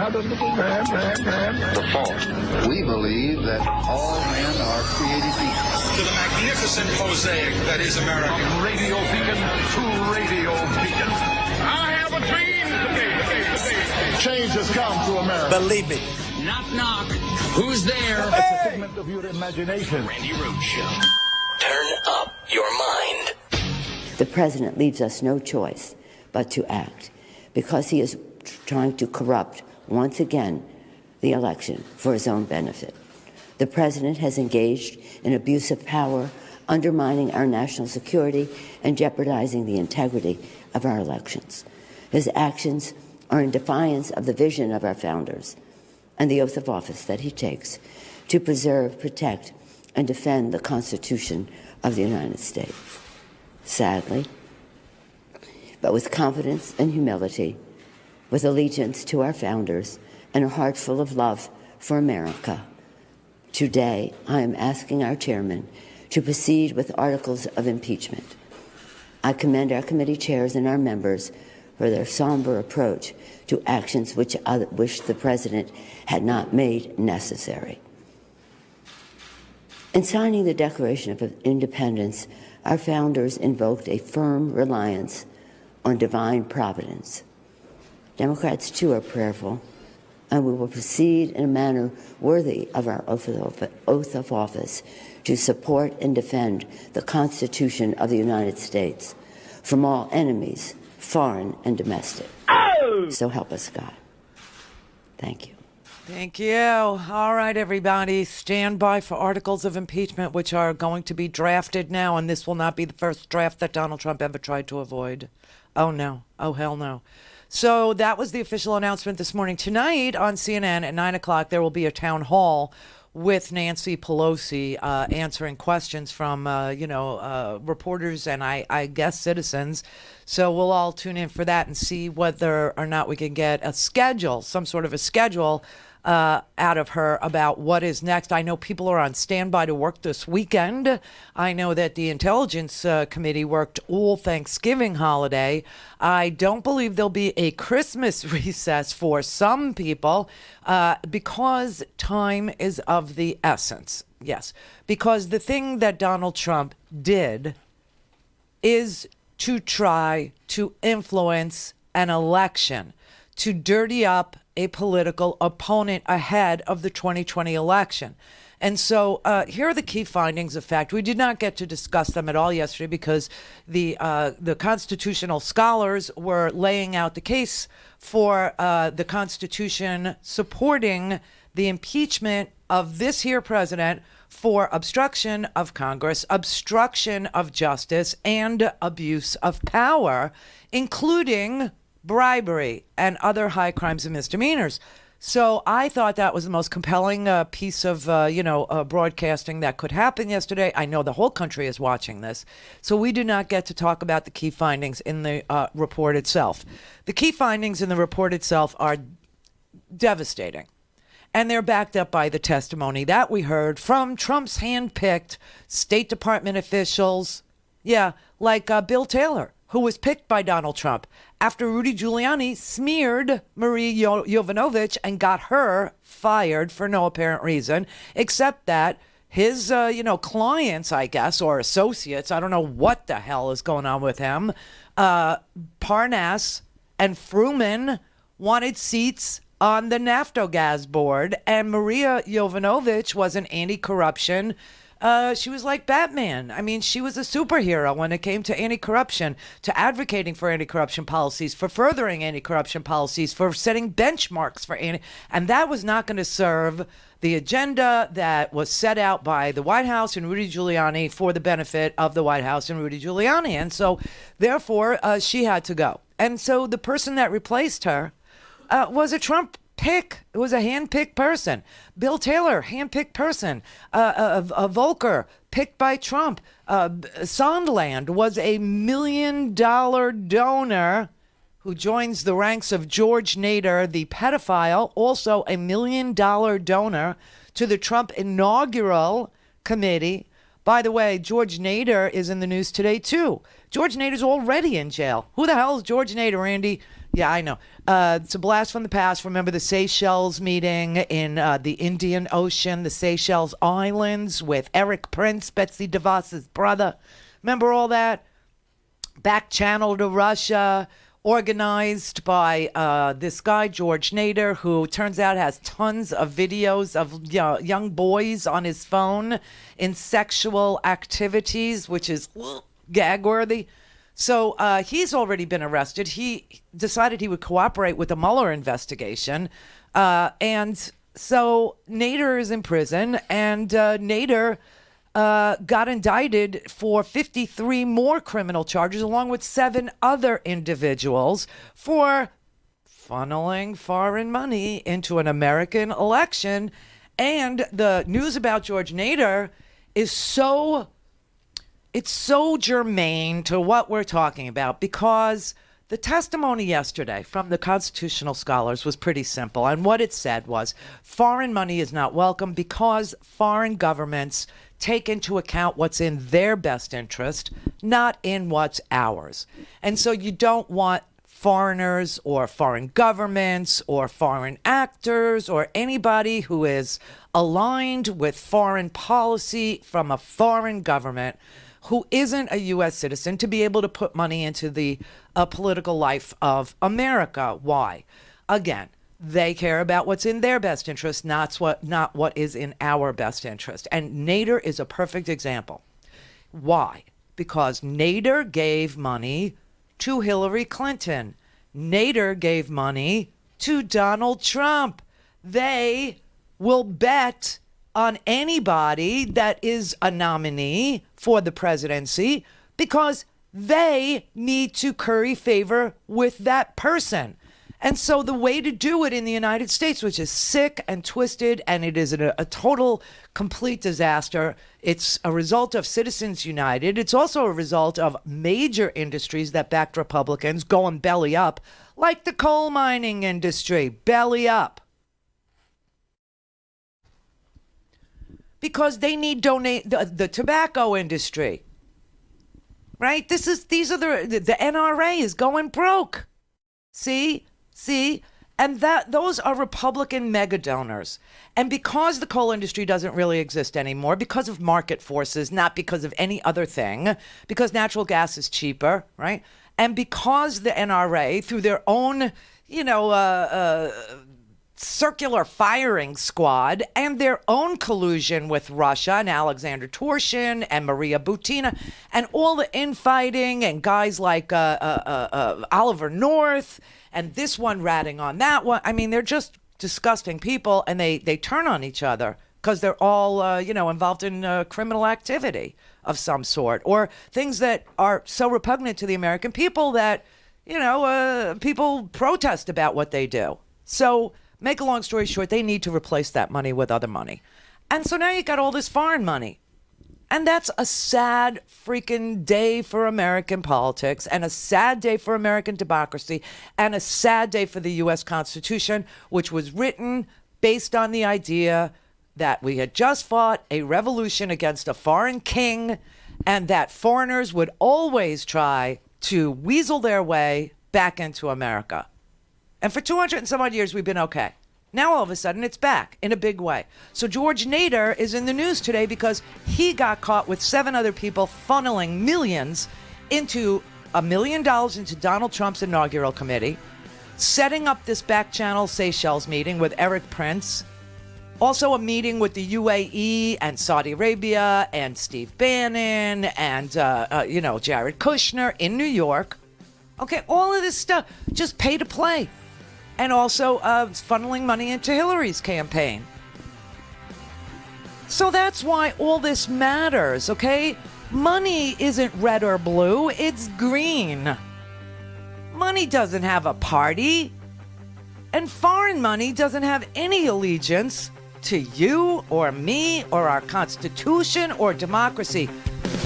The fault. We believe that all men are created equal. To the magnificent mosaic that is America. From radio beacon to radio beacon. I have a dream today. Change has come to America. Believe me. Knock, knock. Who's there? It's a figment of your imagination. Randi Rhodes Show. Turn up your mind. The president leaves us no choice but to act because he is trying to corrupt, once again, the election for his own benefit. The president has engaged in abuse of power, undermining our national security and jeopardizing the integrity of our elections. His actions are in defiance of the vision of our founders and the oath of office that he takes to preserve, protect, and defend the Constitution of the United States. Sadly, but with confidence and humility, with allegiance to our founders and a heart full of love for America, today I am asking our chairman to proceed with articles of impeachment. I commend our committee chairs and our members for their somber approach to actions which the president had not made necessary. In signing the Declaration of Independence, our founders invoked a firm reliance on divine providence. Democrats, too, are prayerful, and we will proceed in a manner worthy of our oath of office to support and defend the Constitution of the United States from all enemies, foreign and domestic. Oh! So help us God. Thank you. Thank you. All right, everybody. Stand by for articles of impeachment, which are going to be drafted now, and this will not be the first draft that Donald Trump ever tried to avoid. Oh, no. Oh, hell no. So that was the official announcement this morning. Tonight on CNN at 9 o'clock, there will be a town hall with Nancy Pelosi answering questions from, reporters and I guess citizens. So we'll all tune in for that and see whether or not we can get a schedule, some sort of a schedule out of her about what is next. I know people are on standby to work this weekend. I know that the Intelligence Committee worked all Thanksgiving holiday. I don't believe there'll be a Christmas recess for some people because time is of the essence. Yes, because the thing that Donald Trump did is to try to influence an election, to dirty up a political opponent ahead of the 2020 election. And so here are the key findings of fact. We did not get to discuss them at all yesterday because the constitutional scholars were laying out the case for the Constitution supporting the impeachment of this here president for obstruction of Congress, obstruction of justice, and abuse of power, including bribery and other high crimes and misdemeanors. So I thought that was the most compelling piece of, broadcasting that could happen yesterday. I know the whole country is watching this. So we do not get to talk about the key findings in the report itself. The key findings in the report itself are devastating. And they're backed up by the testimony that we heard from Trump's hand-picked State Department officials. Yeah, like Bill Taylor, who was picked by Donald Trump after Rudy Giuliani smeared Marie Yovanovitch and got her fired for no apparent reason, except that his, clients, I guess, or associates, I don't know what the hell is going on with him, Parnas and Fruman wanted seats on the Naftogaz board, and Maria Yovanovitch was an anti-corruption. She was like Batman. I mean, she was a superhero when it came to anti-corruption, to advocating for anti-corruption policies, for furthering anti-corruption policies, for setting benchmarks for and that was not going to serve the agenda that was set out by the White House and Rudy Giuliani for the benefit of the White House and Rudy Giuliani. And so, therefore, she had to go. And so the person that replaced her was a Trump pick. It was a hand-picked person. Bill Taylor, hand-picked person. Volker, picked by Trump. Sondland was a $1 million donor who joins the ranks of George Nader, the pedophile, also a $1 million donor to the Trump inaugural committee. By the way, George Nader is in the news today, too. George Nader's already in jail. Who the hell is George Nader, Randy? Yeah, I know. It's a blast from the past. Remember the Seychelles meeting in the Indian Ocean, the Seychelles Islands with Eric Prince, Betsy DeVos's brother. Remember all that? Back channel to Russia, organized by this guy, George Nader, who turns out has tons of videos of young boys on his phone in sexual activities, which is gag-worthy. So he's already been arrested. He decided he would cooperate with the Mueller investigation. And so Nader is in prison, and Nader got indicted for 53 more criminal charges, along with 7 other individuals for funneling foreign money into an American election. And the news about George Nader is it's so germane to what we're talking about, because the testimony yesterday from the constitutional scholars was pretty simple. And what it said was foreign money is not welcome because foreign governments take into account what's in their best interest, not in what's ours. And so you don't want foreigners or foreign governments or foreign actors or anybody who is aligned with foreign policy from a foreign government who isn't a U.S. citizen to be able to put money into the political life of America. Why? Again, they care about what's in their best interest, not what is in our best interest. And Nader is a perfect example. Why? Because Nader gave money to Hillary Clinton. Nader gave money to Donald Trump. They will bet on anybody that is a nominee for the presidency because they need to curry favor with that person. And so the way to do it in the United States, which is sick and twisted, and it is a total, complete disaster. It's a result of Citizens United. It's also a result of major industries that backed Republicans going belly up, like the coal mining industry, belly up. Because they need donate the tobacco industry, right? These are the NRA is going broke. See, and those are Republican mega donors. And because the coal industry doesn't really exist anymore, because of market forces, not because of any other thing, because natural gas is cheaper, right? And because the NRA, through their own, circular firing squad and their own collusion with Russia and Alexander Torshin and Maria Butina and all the infighting and guys like Oliver North and this one ratting on that one. I mean, they're just disgusting people, and they turn on each other because they're all, involved in criminal activity of some sort or things that are so repugnant to the American people that, people protest about what they do. So make a long story short, they need to replace that money with other money. And so now you got all this foreign money. And that's a sad freaking day for American politics and a sad day for American democracy and a sad day for the U.S. Constitution, which was written based on the idea that we had just fought a revolution against a foreign king and that foreigners would always try to weasel their way back into America. And for 200 and some odd years, we've been okay. Now, all of a sudden, it's back in a big way. So George Nader is in the news today because he got caught with 7 other people funneling millions into $1 million into Donald Trump's inaugural committee, setting up this back channel Seychelles meeting with Eric Prince, also a meeting with the UAE and Saudi Arabia and Steve Bannon and, Jared Kushner in New York. Okay, all of this stuff, just pay to play. And also funneling money into Hillary's campaign. So that's why all this matters, okay? Money isn't red or blue, it's green. Money doesn't have a party. And foreign money doesn't have any allegiance to you or me or our Constitution or democracy.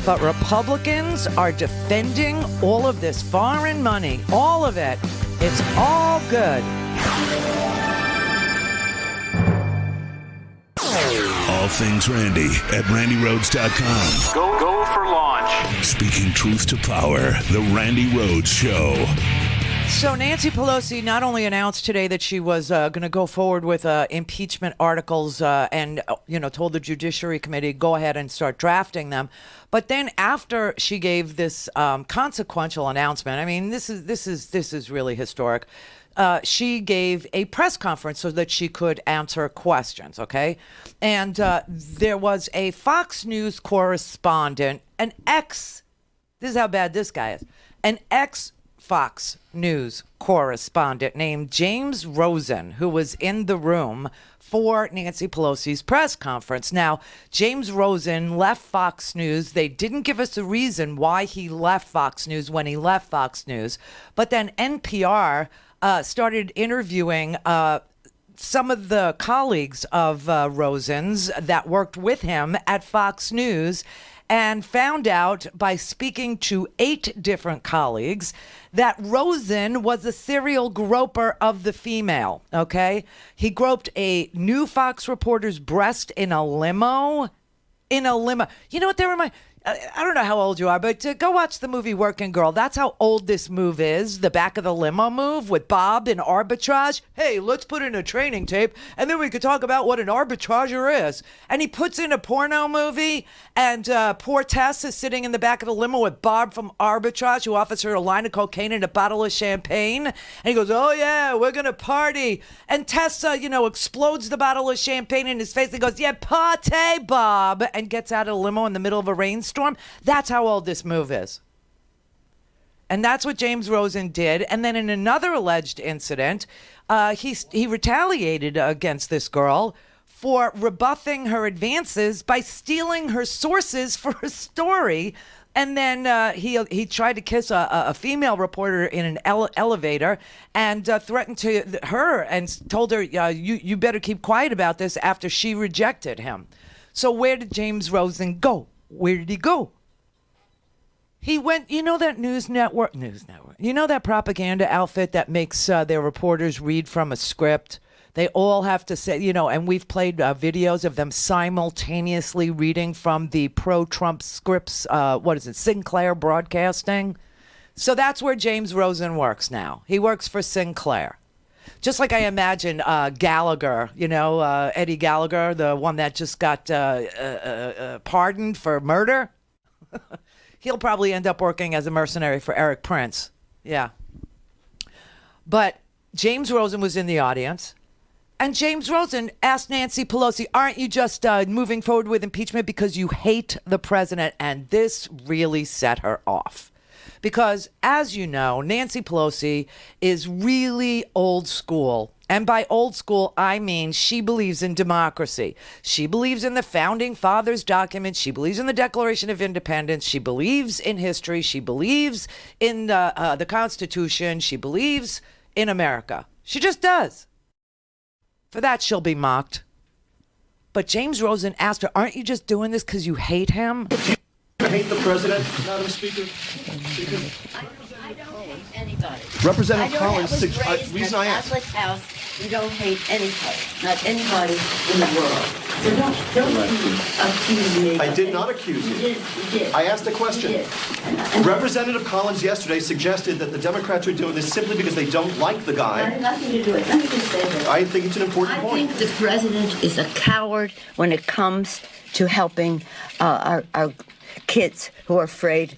But Republicans are defending all of this foreign money, all of it. It's all good. all things Randi at RandiRhodes.com. Go for launch. Speaking truth to power, the Randi Rhodes Show. So Nancy Pelosi not only announced today that she was going to go forward with impeachment articles and told the Judiciary Committee go ahead and start drafting them, but then after she gave this consequential announcement, I mean this is really historic. She gave a press conference so that she could answer questions. Okay, and there was a Fox News correspondent, this is how bad this guy is, an Fox News correspondent named James Rosen, who was in the room for Nancy Pelosi's press conference. Now, James Rosen left Fox News. They didn't give us a reason why he left Fox News when he left Fox News. But then NPR started interviewing some of the colleagues of Rosen's that worked with him at Fox News, and found out by speaking to 8 different colleagues that Rosen was a serial groper of the female, okay? He groped a new Fox reporter's breast in a limo. You know what they remind? I don't know how old you are, but go watch the movie Working Girl. That's how old this move is, the back of the limo move with Bob in Arbitrage. Hey, let's put in a training tape, and then we could talk about what an arbitrager is. And he puts in a porno movie, and poor Tess is sitting in the back of the limo with Bob from Arbitrage, who offers her a line of cocaine and a bottle of champagne. And he goes, oh, yeah, we're going to party. And Tess, explodes the bottle of champagne in his face and goes, yeah, party, Bob, and gets out of the limo in the middle of a rainstorm. That's how old this move is. And that's what James Rosen did. And then in another alleged incident, he retaliated against this girl for rebuffing her advances by stealing her sources for a story. And then he tried to kiss a female reporter in an elevator and threatened to her and told her, you better keep quiet about this after she rejected him. So where did James Rosen go? Where did he go? He went, that news network, that propaganda outfit that makes their reporters read from a script. They all have to say, and we've played videos of them simultaneously reading from the pro-Trump scripts, Sinclair Broadcasting. So that's where James Rosen works now. He works for Sinclair. Just like I imagine Gallagher, Eddie Gallagher, the one that just got pardoned for murder. He'll probably end up working as a mercenary for Eric Prince. Yeah. But James Rosen was in the audience. And James Rosen asked Nancy Pelosi, aren't you just moving forward with impeachment because you hate the president? And this really set her off. Because, as you know, Nancy Pelosi is really old school. And by old school, I mean she believes in democracy. She believes in the Founding Fathers documents. She believes in the Declaration of Independence. She believes in history. She believes in the Constitution. She believes in America. She just does. For that, she'll be mocked. But James Rosen asked her, aren't you just doing this because you hate him? I hate the president, Madam Speaker. I don't hate anybody. Representative Collins, reason I asked. Catholic house, you don't hate anybody, not anybody in the world. So don't accuse me. I did not accuse you. You did. I asked a question. You did. Representative Collins yesterday suggested that the Democrats are doing this simply because they don't like the guy. It had nothing to do with it. Let me just say this. I think it's an important point. I think the president is a coward when it comes to helping our kids who are afraid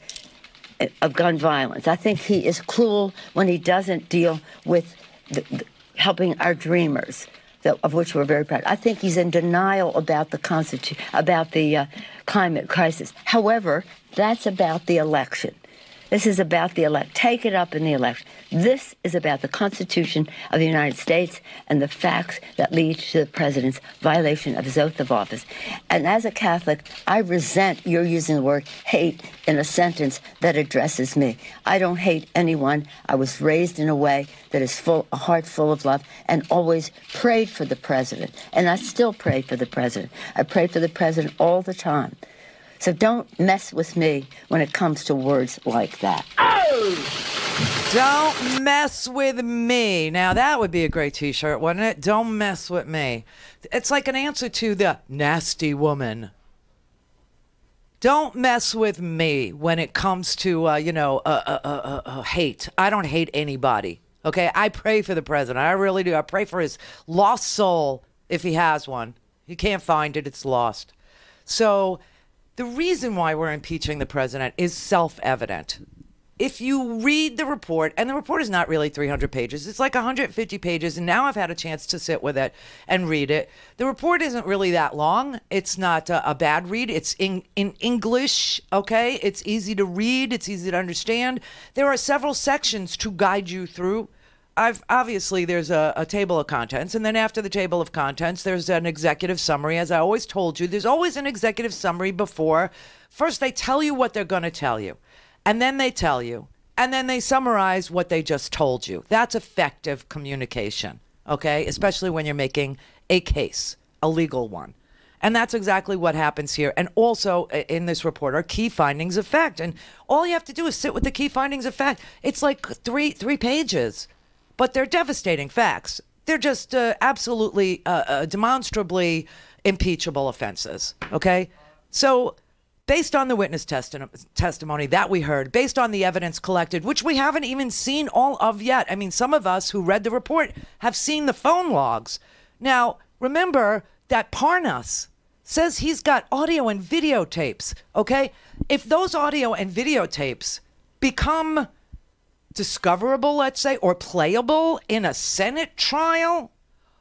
of gun violence. I think he is cruel when he doesn't deal with helping our dreamers, of which we're very proud. I think he's in denial about the climate crisis. However, that's about the election. This is about the elect. Take it up in the election. This is about the Constitution of the United States and the facts that lead to the president's violation of his oath of office. And as a Catholic, I resent your using the word hate in a sentence that addresses me. I don't hate anyone. I was raised in a way that is a heart full of love, and always prayed for the president. And I still pray for the president. I pray for the president all the time. So don't mess with me when it comes to words like that. Don't mess with me. Now, that would be a great T-shirt, wouldn't it? Don't mess with me. It's like an answer to the nasty woman. Don't mess with me when it comes to, hate. I don't hate anybody, okay? I pray for the president. I really do. I pray for his lost soul, if he has one. He can't find it. It's lost. So the reason why we're impeaching the president is self-evident. If you read the report, and the report is not really 300 pages, it's like 150 pages, and now I've had a chance to sit with it and read it. The report isn't really that long. It's not a bad read. It's in English, okay? It's easy to read. It's easy to understand. There are several sections to guide you through. Obviously, there's a table of contents, and then after the table of contents, there's an executive summary. As I always told you, there's always an executive summary before. First, they tell you what they're going to tell you. And then they tell you, and then they summarize what they just told you. That's effective communication, okay? Especially when you're making a case, a legal one. And that's exactly what happens here. And also in this report are key findings of fact. And all you have to do is sit with the key findings of fact. It's like three pages, but they're devastating facts. They're just absolutely, demonstrably impeachable offenses, okay? So based on the witness testimony that we heard, based on the evidence collected, which we haven't even seen all of yet. I mean, some of us who read the report have seen the phone logs. Now, remember that Parnas says he's got audio and videotapes, okay? If those audio and videotapes become discoverable, let's say, or playable in a Senate trial,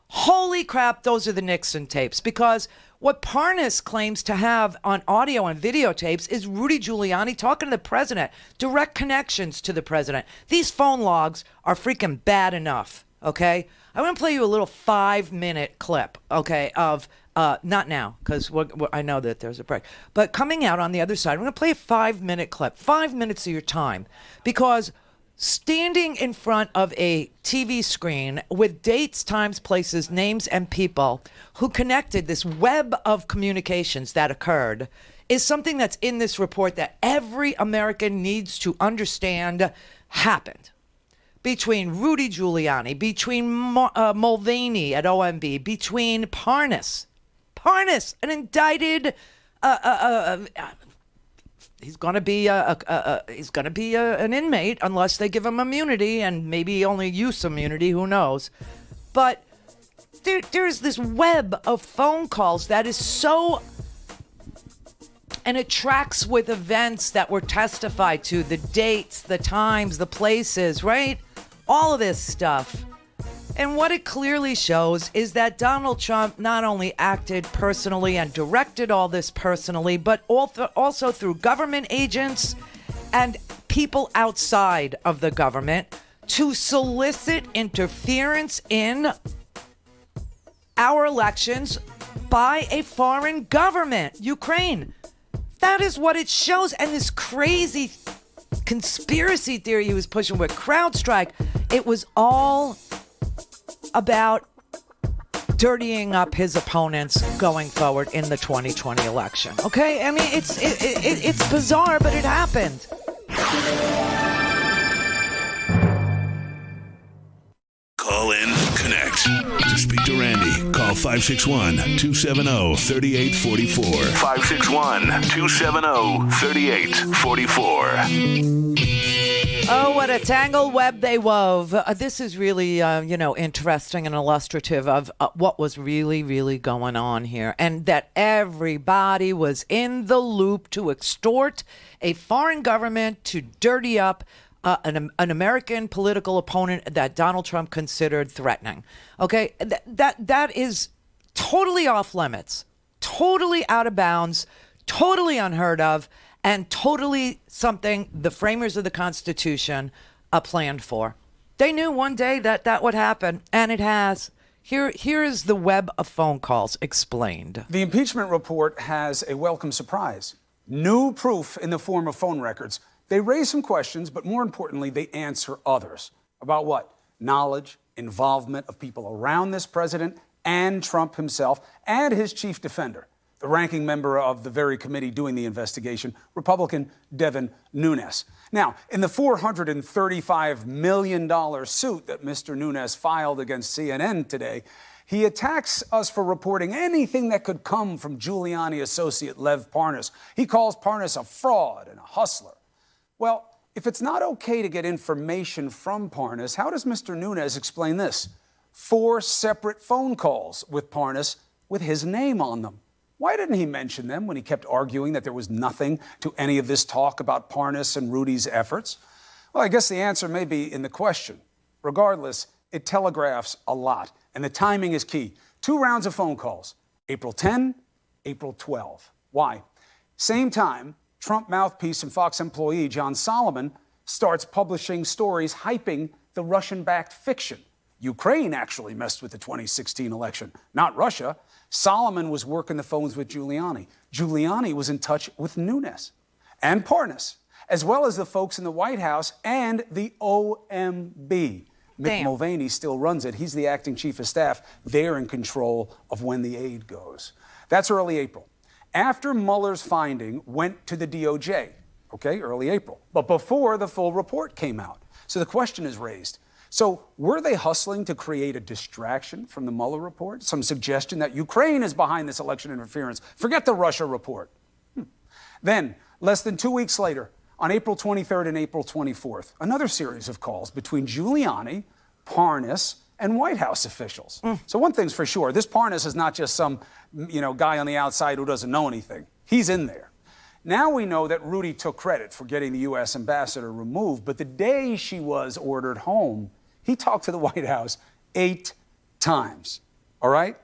holy crap, those are the Nixon tapes, because what Parnas claims to have on audio and videotapes is Rudy Giuliani talking to the president, direct connections to the president. These phone logs are freaking bad enough, okay? I want to play you a little 5-minute clip, okay, of, not now, because I know that there's a break, but coming out on the other side, I'm going to play a 5-minute clip, 5 minutes of your time, because standing in front of a TV screen with dates, times, places, names, and people who connected this web of communications that occurred is something that's in this report that every American needs to understand happened. Between Rudy Giuliani, between Mulvaney at OMB, between Parnas, an indicted he's going to be an inmate unless they give him immunity, and maybe only use immunity, who knows. But there's this web of phone calls that is so, and it tracks with events that were testified to, the dates, the times, the places, right? All of this stuff. And what it clearly shows is that Donald Trump not only acted personally and directed all this personally, but also through government agents and people outside of the government to solicit interference in our elections by a foreign government, Ukraine. That is what it shows. And this crazy conspiracy theory he was pushing with CrowdStrike, it was all about dirtying up his opponents going forward in the 2020 election. Okay? I mean, it's bizarre, but it happened. Call in, connect. To speak to Randi, call 561-270-3844. 561-270-3844. Oh, what a tangled web they wove. This is really, interesting and illustrative of what was really, really going on here. And that everybody was in the loop to extort a foreign government to dirty up an American political opponent that Donald Trump considered threatening. Okay, that is totally off limits, totally out of bounds, totally unheard of, and totally something the framers of the Constitution planned for. They knew one day that would happen, and it has. Here is the web of phone calls explained. The impeachment report has a welcome surprise. New proof in the form of phone records. They raise some questions, but more importantly, they answer others. About what? Knowledge, involvement of people around this president and Trump himself and his chief defender. the ranking member of the very committee doing the investigation, Republican Devin Nunez. Now, in the $435 million suit that Mr. Nunez filed against CNN today, he attacks us for reporting anything that could come from Giuliani associate Lev Parnas. He calls Parnas a fraud and a hustler. Well, if it's not okay to get information from Parnas, how does Mr. Nunez explain this? 4 separate phone calls with Parnas with his name on them. Why didn't he mention them when he kept arguing that there was nothing to any of this talk about Parnas and Rudy's efforts? Well, I guess the answer may be in the question. Regardless, it telegraphs a lot, and the timing is key. 2 rounds of phone calls, April 10, April 12. Why? Same time, Trump mouthpiece and Fox employee John Solomon starts publishing stories hyping the Russian-backed fiction. Ukraine actually messed with the 2016 election, not Russia. Solomon was working the phones with Giuliani. Giuliani was in touch with Nunez and Parnas, as well as the folks in the White House and the OMB. Mick Mulvaney still runs it. He's the acting chief of staff. They're in control of when the aid goes. That's early April. After Mueller's finding went to the DOJ, okay, early April, but before the full report came out. So the question is raised. So were they hustling to create a distraction from the Mueller report? Some suggestion that Ukraine is behind this election interference. Forget the Russia report. Then, less than 2 weeks later, on April 23rd and April 24th, another series of calls between Giuliani, Parnas, and White House officials. So one thing's for sure, this Parnas is not just some, guy on the outside who doesn't know anything. He's in there. Now we know that Rudy took credit for getting the U.S. ambassador removed, but the day she was ordered home, he talked to the White House 8 times, all right?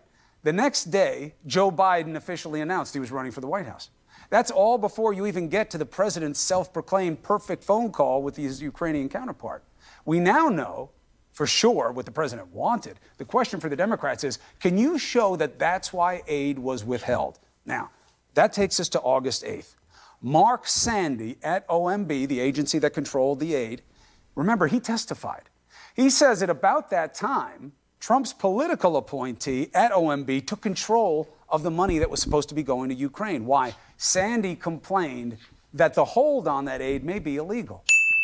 The next day, Joe Biden officially announced he was running for the White House. That's all before you even get to the president's self-proclaimed perfect phone call with his Ukrainian counterpart. We now know for sure what the president wanted. The question for the Democrats is, can you show that that's why aid was withheld? Now, that takes us to August 8th. Mark Sandy at OMB, the agency that controlled the aid, remember, he testified. He says at about that time, Trump's political appointee at OMB took control of the money that was supposed to be going to Ukraine. Why? Sandy complained that the hold on that aid may be illegal.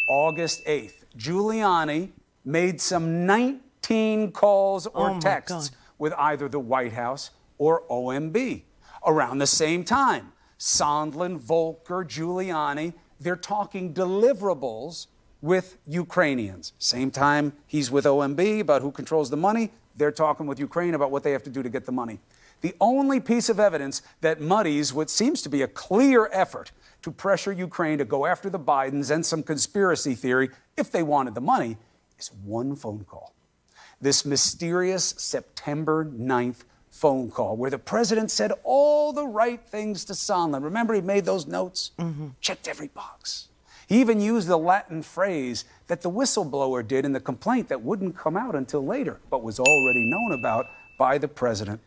August 8th, Giuliani made some 19 calls or texts with either the White House or OMB. Around the same time, Sondland, Volker, Giuliani, they're talking deliverables with Ukrainians. Same time he's with OMB about who controls the money, they're talking with Ukraine about what they have to do to get the money. The only piece of evidence that muddies what seems to be a clear effort to pressure Ukraine to go after the Bidens and some conspiracy theory, if they wanted the money, is one phone call. This mysterious September 9th phone call where the president said all the right things to Sondland. Remember, he made those notes? Checked every box. He even used the Latin phrase that the whistleblower did in the complaint that wouldn't come out until later, but was already known about by the president.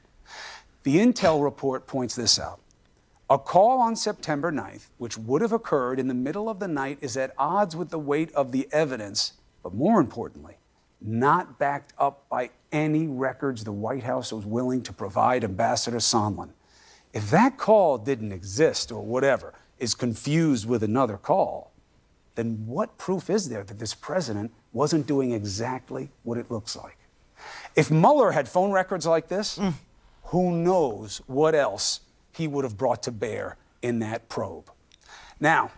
The intel report points this out. A call on September 9th, which would have occurred in the middle of the night, is at odds with the weight of the evidence, but more importantly, not backed up by any records the White House was willing to provide Ambassador Sondland. If that call didn't exist or whatever, is confused with another call, then what proof is there that this president wasn't doing exactly what it looks like? If Mueller had phone records like this, who knows what else he would have brought to bear in that probe. Now,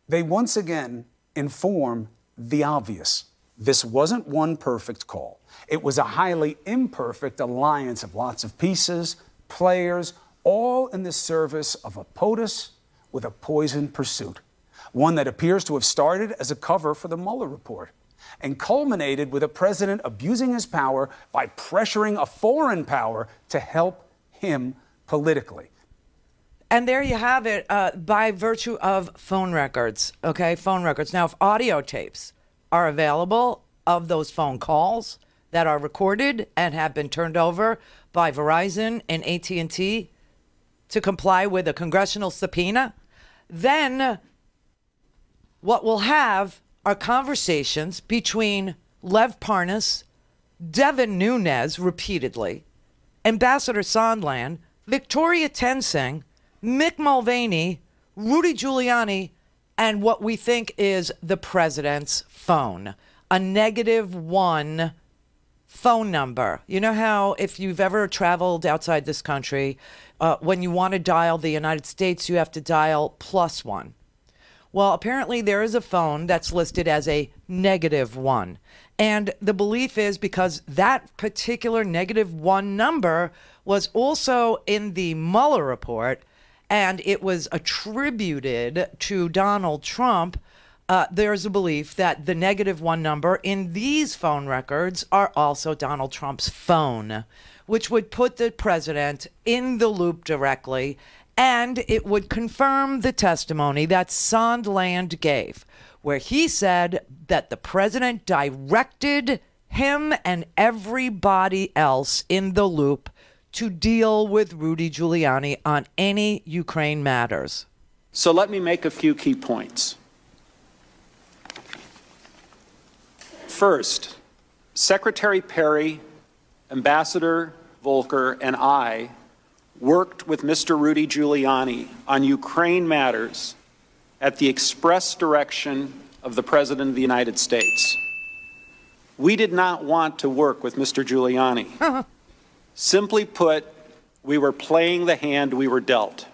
they once again inform the obvious. This wasn't one perfect call. It was a highly imperfect alliance of lots of pieces, players, all in the service of a POTUS with a poisoned pursuit. One that appears to have started as a cover for the Mueller report and culminated with a president abusing his power by pressuring a foreign power to help him politically. And there you have it, by virtue of phone records, okay? Phone records. Now, if audio tapes are available of those phone calls that are recorded and have been turned over by Verizon and AT&T to comply with a congressional subpoena, then what we'll have are conversations between Lev Parnas, Devin Nunez repeatedly, Ambassador Sondland, Victoria Tensing, Mick Mulvaney, Rudy Giuliani, and what we think is the president's phone, a -1 phone number. You know how if you've ever traveled outside this country, when you want to dial the United States, you have to dial +1. Well, apparently there is a phone that's listed as a -1. And the belief is because that particular -1 number was also in the Mueller report and it was attributed to Donald Trump, there's a belief that the -1 number in these phone records are also Donald Trump's phone, which would put the president in the loop directly, and it would confirm the testimony that Sondland gave, where he said that the president directed him and everybody else in the loop to deal with Rudy Giuliani on any Ukraine matters. So let me make a few key points. First, Secretary Perry, Ambassador Volker, and I worked with Mr. Rudy Giuliani on Ukraine matters at the express direction of the President of the United States. We did not want to work with Mr. Giuliani. Simply put, we were playing the hand we were dealt.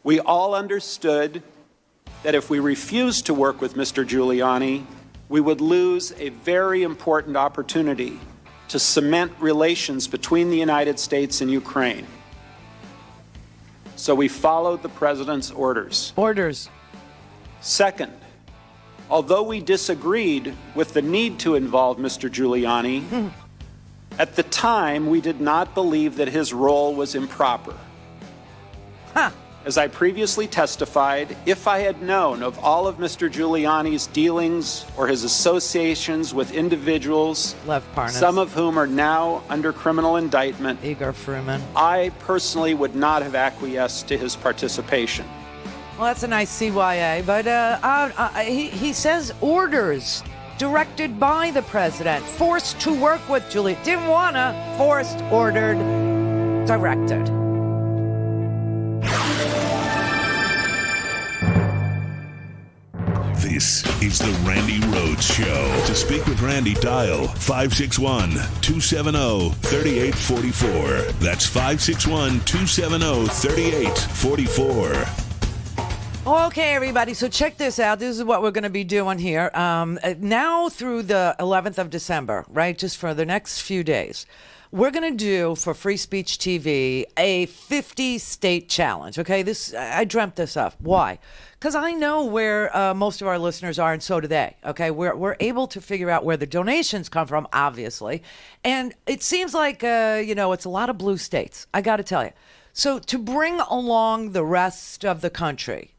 We all understood that if we refused to work with Mr. Giuliani, we would lose a very important opportunity to cement relations between the United States and Ukraine. So we followed the president's orders. Second, although we disagreed with the need to involve Mr. Giuliani, at the time we did not believe that his role was improper. As I previously testified, if I had known of all of Mr. Giuliani's dealings or his associations with individuals, some of whom are now under criminal indictment, I personally would not have acquiesced to his participation. Well, that's a nice CYA, but he says orders directed by the president, forced to work with Giuliani. Didn't wanna, forced, ordered, directed. This is the Randi Rhodes Show. To speak with Randi, dial 561-270-3844. That's 561-270-3844. Okay, everybody. So check this out. This is what we're going to be doing here. Now through the 11th of December, right? Just for the next few days. We're going to do for Free Speech TV a 50-state challenge. Okay, I dreamt this up. Why? Because I know where most of our listeners are, and so do they. Okay, we're able to figure out where the donations come from, obviously, and it seems like it's a lot of blue states. I got to tell you. So to bring along the rest of the country,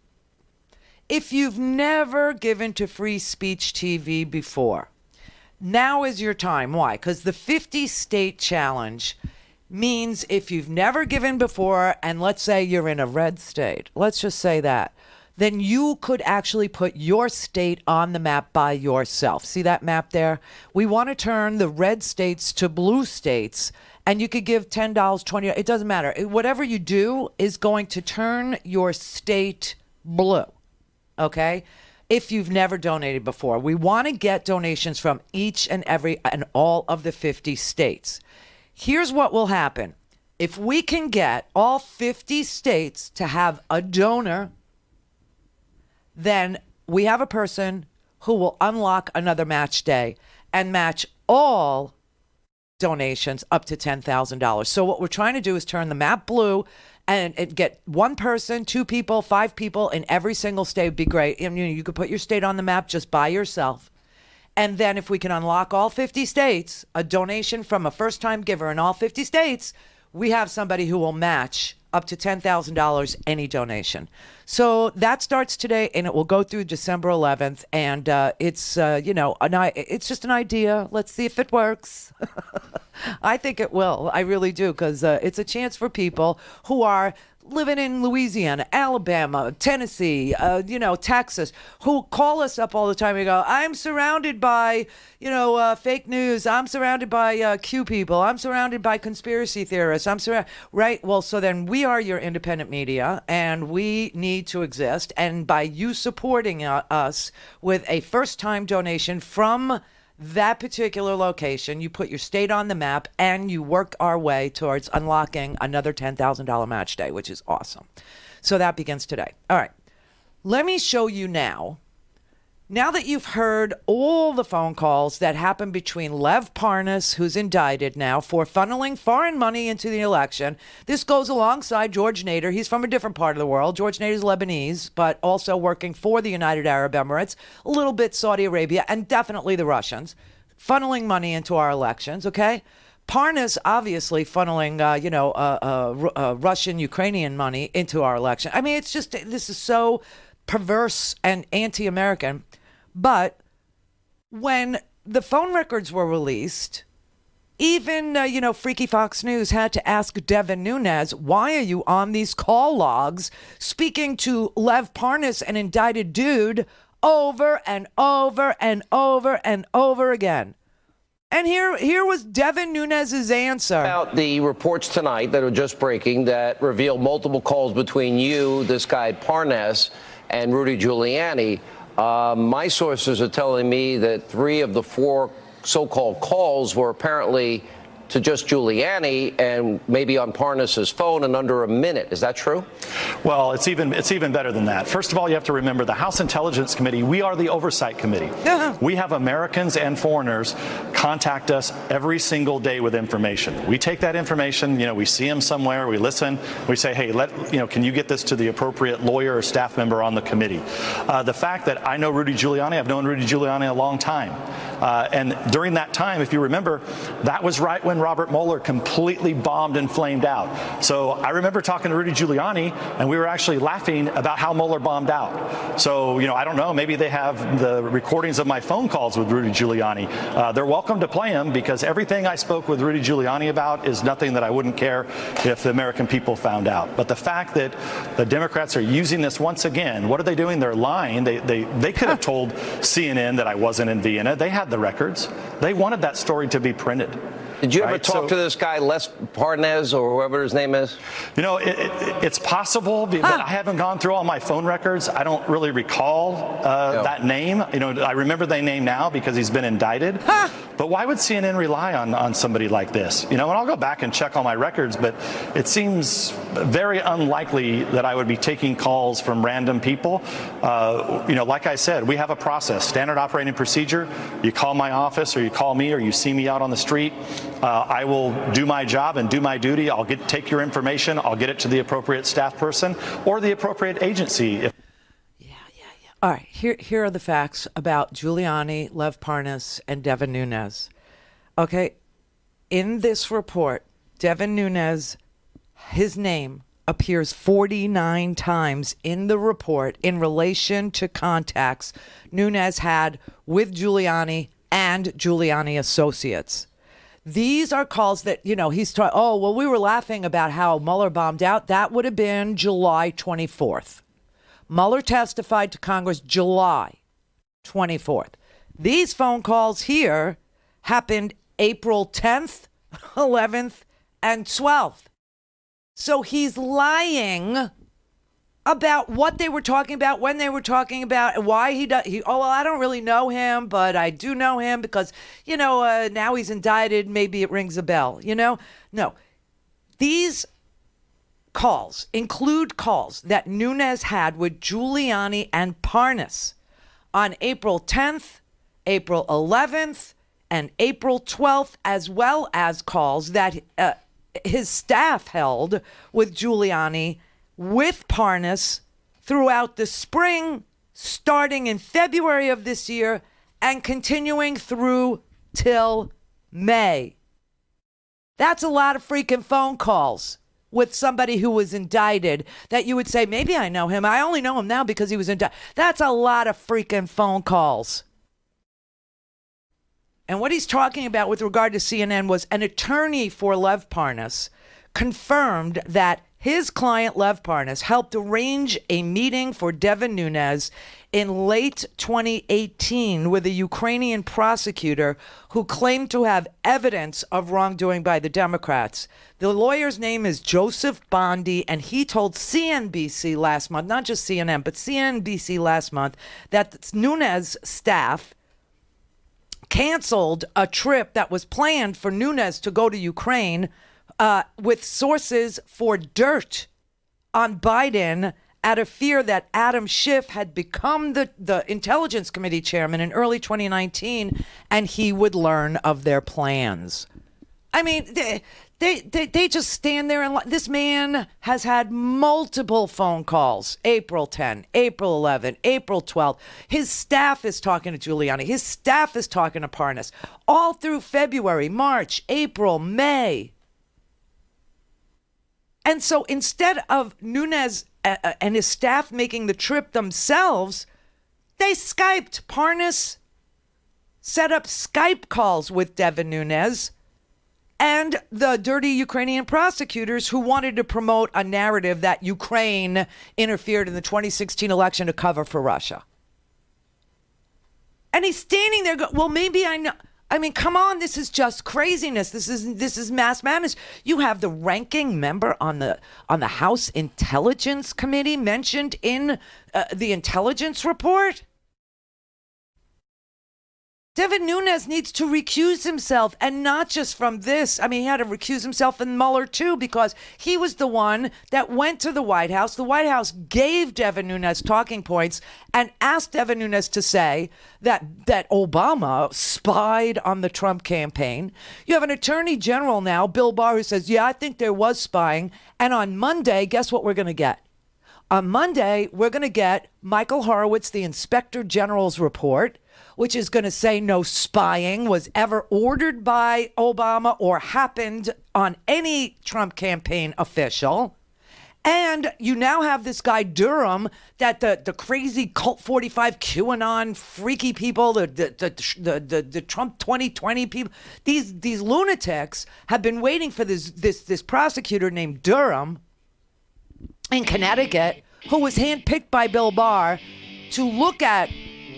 if you've never given to Free Speech TV before, now is your time. Why? Because the 50-state challenge means if you've never given before, and let's say you're in a red state, let's just say that, then you could actually put your state on the map by yourself. See that map there? We want to turn the red states to blue states, and you could give $10, $20, it doesn't matter. Whatever you do is going to turn your state blue, okay? If you've never donated before. We want to get donations from each and all of the 50 states. Here's what will happen. If we can get all 50 states to have a donor, then we have a person who will unlock another match day and match all donations up to $10,000. So what we're trying to do is turn the map blue and get one person, two people, five people in every single state would be great. And, you could put your state on the map just by yourself. And then if we can unlock all 50 states, a donation from a first-time giver in all 50 states, we have somebody who will match up to $10,000 any donation. So that starts today, and it will go through December 11th. And it's just an idea. Let's see if it works. I think it will. I really do, because it's a chance for people who are living in Louisiana, Alabama, Tennessee, Texas, who call us up all the time and go, I'm surrounded by, fake news. I'm surrounded by Q people. I'm surrounded by conspiracy theorists. Right? Well, so then we are your independent media, and we need to exist. And by you supporting us with a first-time donation from that particular location, you put your state on the map, and you work our way towards unlocking another $10,000 match day, which is awesome. So that begins today. All right. Let me show you now that you've heard all the phone calls that happened between Lev Parnas, who's indicted now for funneling foreign money into the election. This goes alongside George Nader. He's from a different part of the world. George Nader's Lebanese, but also working for the United Arab Emirates, a little bit Saudi Arabia, and definitely the Russians, funneling money into our elections, okay? Parnas obviously funneling, Russian-Ukrainian money into our election. I mean, it's just, this is so perverse and anti-American. But when the phone records were released, even, Freaky Fox News had to ask Devin Nunez, why are you on these call logs speaking to Lev Parnas, an indicted dude, over and over and over and over again? And here was Devin Nunez's answer. About the reports tonight that are just breaking that reveal multiple calls between you, this guy Parnas, and Rudy Giuliani. My sources are telling me that 3 of the 4 so-called calls were apparently to just Giuliani and maybe on Parnas's phone in under a minute. Is that true? Well, it's even better than that. First of all, you have to remember the House Intelligence Committee, we are the oversight committee. We have Americans and foreigners contact us every single day with information. We take that information, we see them somewhere, we listen, we say, hey, can you get this to the appropriate lawyer or staff member on the committee? The fact that I know Rudy Giuliani, I've known Rudy Giuliani a long time. And during that time, if you remember, that was right when Robert Mueller completely bombed and flamed out. So I remember talking to Rudy Giuliani, and we were actually laughing about how Mueller bombed out. So, I don't know, maybe they have the recordings of my phone calls with Rudy Giuliani. They're welcome to play them, because everything I spoke with Rudy Giuliani about is nothing that I wouldn't care if the American people found out. But the fact that the Democrats are using this once again, what are they doing? They're lying. They could have told CNN that I wasn't in Vienna. They had the records. They wanted that story to be printed. Did you ever talk to this guy, Les Parnas, or whoever his name is? It's possible, but I haven't gone through all my phone records. I don't really recall that name. I remember the name now because he's been indicted. But why would CNN rely on somebody like this? And I'll go back and check all my records, but it seems very unlikely that I would be taking calls from random people. Like I said, we have a process, standard operating procedure. You call my office, or you call me, or you see me out on the street. I will do my job and do my duty. I'll take your information. I'll get it to the appropriate staff person or the appropriate agency. Yeah. All right. Here are the facts about Giuliani, Lev Parnas, and Devin Nunez. Okay. In this report, Devin Nunez, his name appears 49 times in the report in relation to contacts Nunez had with Giuliani and Giuliani associates. These are calls that, he's trying, we were laughing about how Mueller bombed out. That would have been July 24th. Mueller testified to Congress July 24th. These phone calls here happened April 10th, 11th, and 12th. So he's lying about what they were talking about, when they were talking about, and why I don't really know him, but I do know him because, now he's indicted. Maybe it rings a bell, No. These calls include calls that Nunez had with Giuliani and Parnas on April 10th, April 11th, and April 12th, as well as calls that his staff held with Giuliani with Parnas throughout the spring, starting in February of this year and continuing through till May. That's a lot of freaking phone calls with somebody who was indicted that you would say, maybe I know him. I only know him now because he was indicted. That's a lot of freaking phone calls. And what he's talking about with regard to CNN was an attorney for Lev Parnas confirmed that his client, Lev Parnas, helped arrange a meeting for Devin Nunez in late 2018 with a Ukrainian prosecutor who claimed to have evidence of wrongdoing by the Democrats. The lawyer's name is Joseph Bondi, and he told CNBC last month, not just CNN, but CNBC last month, that Nunez staff canceled a trip that was planned for Nunez to go to Ukraine with sources for dirt on Biden out of fear that Adam Schiff had become the Intelligence Committee chairman in early 2019 and he would learn of their plans. I mean, they just stand there and this man has had multiple phone calls. April 10, April 11, April 12. His staff is talking to Giuliani. His staff is talking to Parnas all through February, March, April, May. And so instead of Nunez and his staff making the trip themselves, they Skyped. Parnas set up Skype calls with Devin Nunez and the dirty Ukrainian prosecutors who wanted to promote a narrative that Ukraine interfered in the 2016 election to cover for Russia. And he's standing there going, well, maybe I know. I mean, come on, this is just craziness. This is mass madness. You have the ranking member on the House Intelligence Committee mentioned in the intelligence report. Devin Nunez needs to recuse himself, and not just from this. I mean, he had to recuse himself in Mueller, too, because he was the one that went to the White House. The White House gave Devin Nunez talking points and asked Devin Nunez to say that Obama spied on the Trump campaign. You have an attorney general now, Bill Barr, who says, yeah, I think there was spying. And on Monday, guess what we're going to get? On Monday, we're going to get Michael Horowitz, the Inspector General's report, which is going to say no spying was ever ordered by Obama or happened on any Trump campaign official. And you now have this guy Durham, that the crazy Cult 45 QAnon freaky people, the Trump 2020 people, these lunatics have been waiting for this prosecutor named Durham in Connecticut, who was handpicked by Bill Barr to look at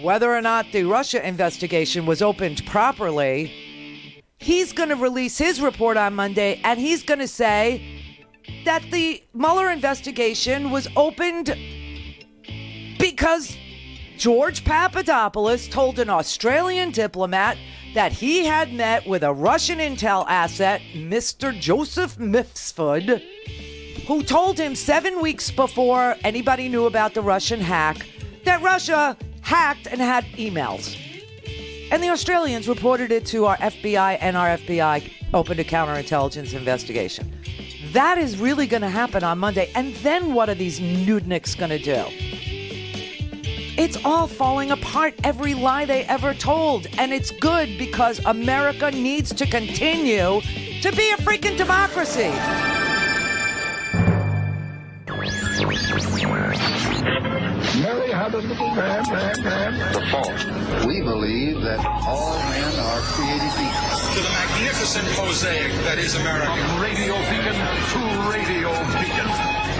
whether or not the Russia investigation was opened properly. He's going to release his report on Monday, and he's going to say that the Mueller investigation was opened because George Papadopoulos told an Australian diplomat that he had met with a Russian intel asset, Mr. Joseph Mifsud, who told him 7 weeks before anybody knew about the Russian hack that Russia hacked and had emails. And the Australians reported it to our FBI, and our FBI opened a counterintelligence investigation. That is really going to happen on Monday. And then what are these nudniks going to do? It's all falling apart, every lie they ever told. And it's good because America needs to continue to be a freaking democracy. Mary had a little lamb. The fault. We believe that all men are created equal. To the magnificent mosaic that is America. From radio beacon to radio beacon.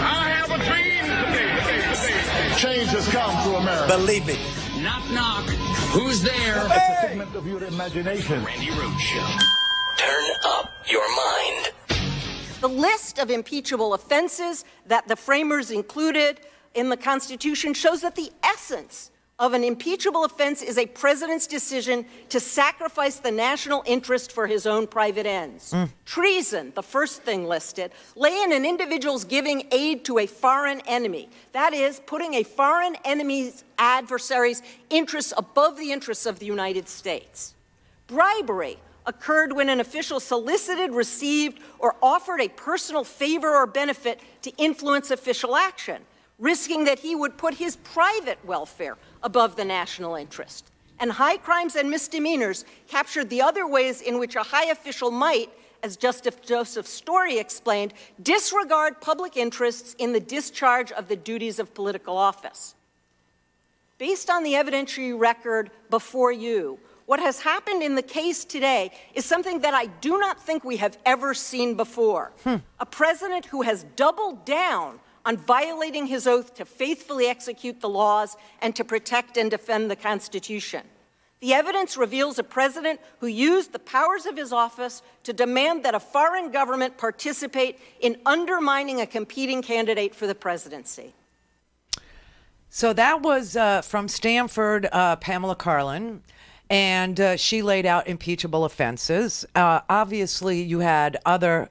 I have a dream today. Change has come to America. Believe it. Knock, knock. Who's there? It's a figment of your imagination. Randi Rhodes Show. Turn up your mind. The list of impeachable offenses that the framers included in the Constitution shows that the essence of an impeachable offense is a president's decision to sacrifice the national interest for his own private ends. Treason, the first thing listed, lay in an individual's giving aid to a foreign enemy. That is, putting a foreign enemy's adversary's interests above the interests of the United States. Bribery occurred when an official solicited, received, or offered a personal favor or benefit to influence official action, risking that he would put his private welfare above the national interest. And high crimes and misdemeanors captured the other ways in which a high official might, as Justice Joseph Story explained, disregard public interests in the discharge of the duties of political office. Based on the evidentiary record before you, What has happened in the case today is something that I do not think we have ever seen before. A president who has doubled down on violating his oath to faithfully execute the laws and to protect and defend the Constitution. The evidence reveals a president who used the powers of his office to demand that a foreign government participate in undermining a competing candidate for the presidency. So that was from Stanford, Pamela Karlan, and she laid out impeachable offenses. Obviously, you had other,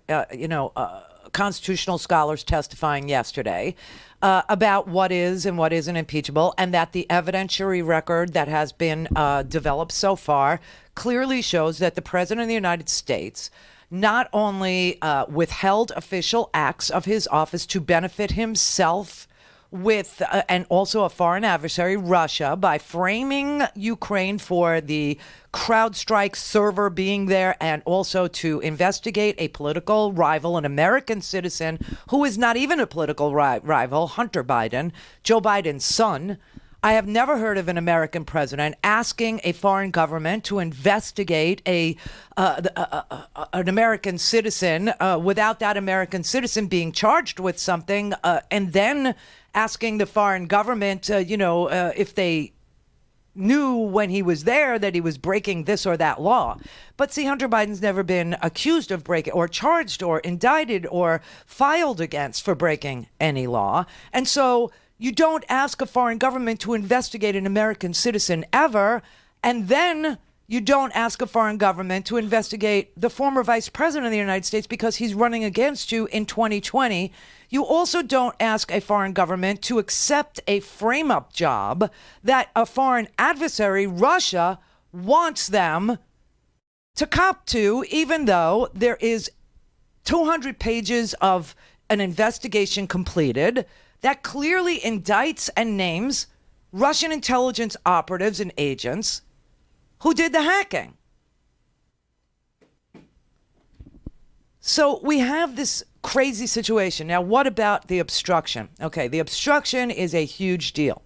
constitutional scholars testifying yesterday about what is and what isn't impeachable, and that the evidentiary record that has been developed so far clearly shows that the President of the United States not only withheld official acts of his office to benefit himself with and also a foreign adversary, Russia, by framing Ukraine for the CrowdStrike server being there, and also to investigate a political rival, an American citizen who is not even a political rival, Hunter Biden, Joe Biden's son. I have never heard of an American president asking a foreign government to investigate an American citizen without that American citizen being charged with something, and then asking the foreign government, if they knew when he was there that he was breaking this or that law. But see, Hunter Biden's never been accused of breaking or charged or indicted or filed against for breaking any law. And so you don't ask a foreign government to investigate an American citizen ever, and then you don't ask a foreign government to investigate the former vice president of the United States because he's running against you in 2020. You also don't ask a foreign government to accept a frame-up job that a foreign adversary, Russia, wants them to cop to, even though there is 200 pages of an investigation completed that clearly indicts and names Russian intelligence operatives and agents who did the hacking. So we have this crazy situation. Now, what about the obstruction? Okay, the obstruction is a huge deal,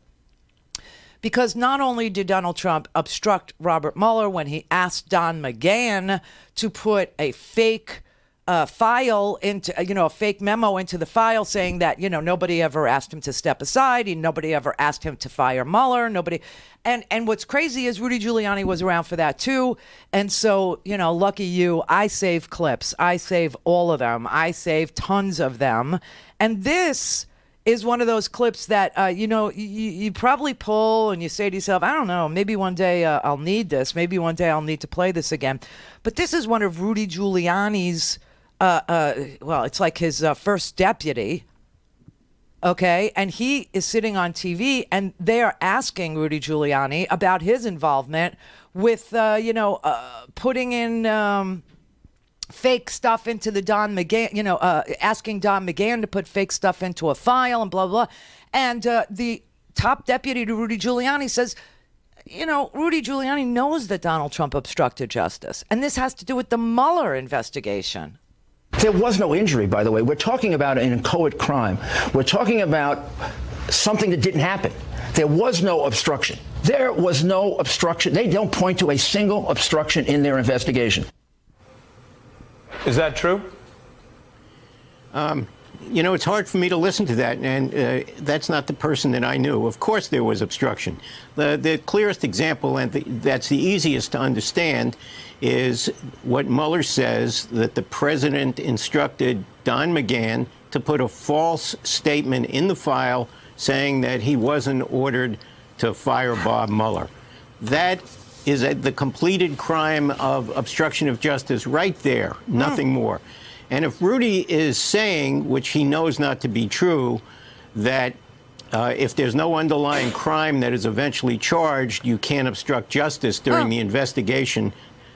because not only did Donald Trump obstruct Robert Mueller when he asked Don McGahn to put a fake file into, a fake memo into the file saying that, nobody ever asked him to step aside. Nobody ever asked him to fire Mueller. Nobody. And what's crazy is Rudy Giuliani was around for that too. And so, lucky you, I save clips. I save all of them. I save tons of them. And this is one of those clips that, you probably pull and you say to yourself, I don't know, maybe one day I'll need this. Maybe one day I'll need to play this again. But this is one of Rudy Giuliani's it's like his first deputy, okay? And he is sitting on TV, and they are asking Rudy Giuliani about his involvement with, putting in fake stuff into the Don McGahn, asking Don McGahn to put fake stuff into a file and blah, blah. And the top deputy to Rudy Giuliani says, Rudy Giuliani knows that Donald Trump obstructed justice. And this has to do with the Mueller investigation. There was no injury, by the way. We're talking about an inchoate crime. We're talking about something that didn't happen. There was no obstruction. There was no obstruction. They don't point to a single obstruction in their investigation. Is that true? It's hard for me to listen to that, and that's not the person that I knew. Of course there was obstruction. The clearest example, and that's the easiest to understand, is what Mueller says, that the president instructed Don McGahn to put a false statement in the file saying that he wasn't ordered to fire Bob Mueller. That is the completed crime of obstruction of justice right there, nothing more. And if Rudy is saying, which he knows not to be true, that if there's no underlying crime that is eventually charged, you can't obstruct justice during the investigation,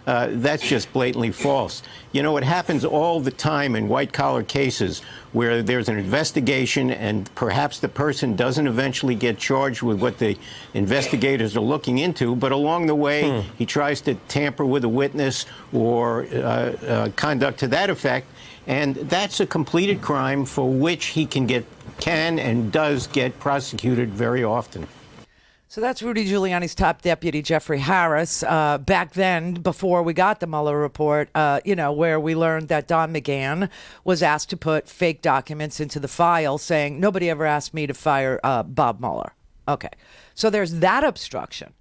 that's just blatantly false. It happens all the time in white-collar cases where there's an investigation and perhaps the person doesn't eventually get charged with what the investigators are looking into, but along the way he tries to tamper with a witness or conduct to that effect, and that's a completed crime for which he can and does get prosecuted very often. So that's Rudy Giuliani's top deputy, Jeffrey Harris. Back then, before we got the Mueller report, where we learned that Don McGahn was asked to put fake documents into the file saying, nobody ever asked me to fire Bob Mueller. Okay. So there's that obstruction.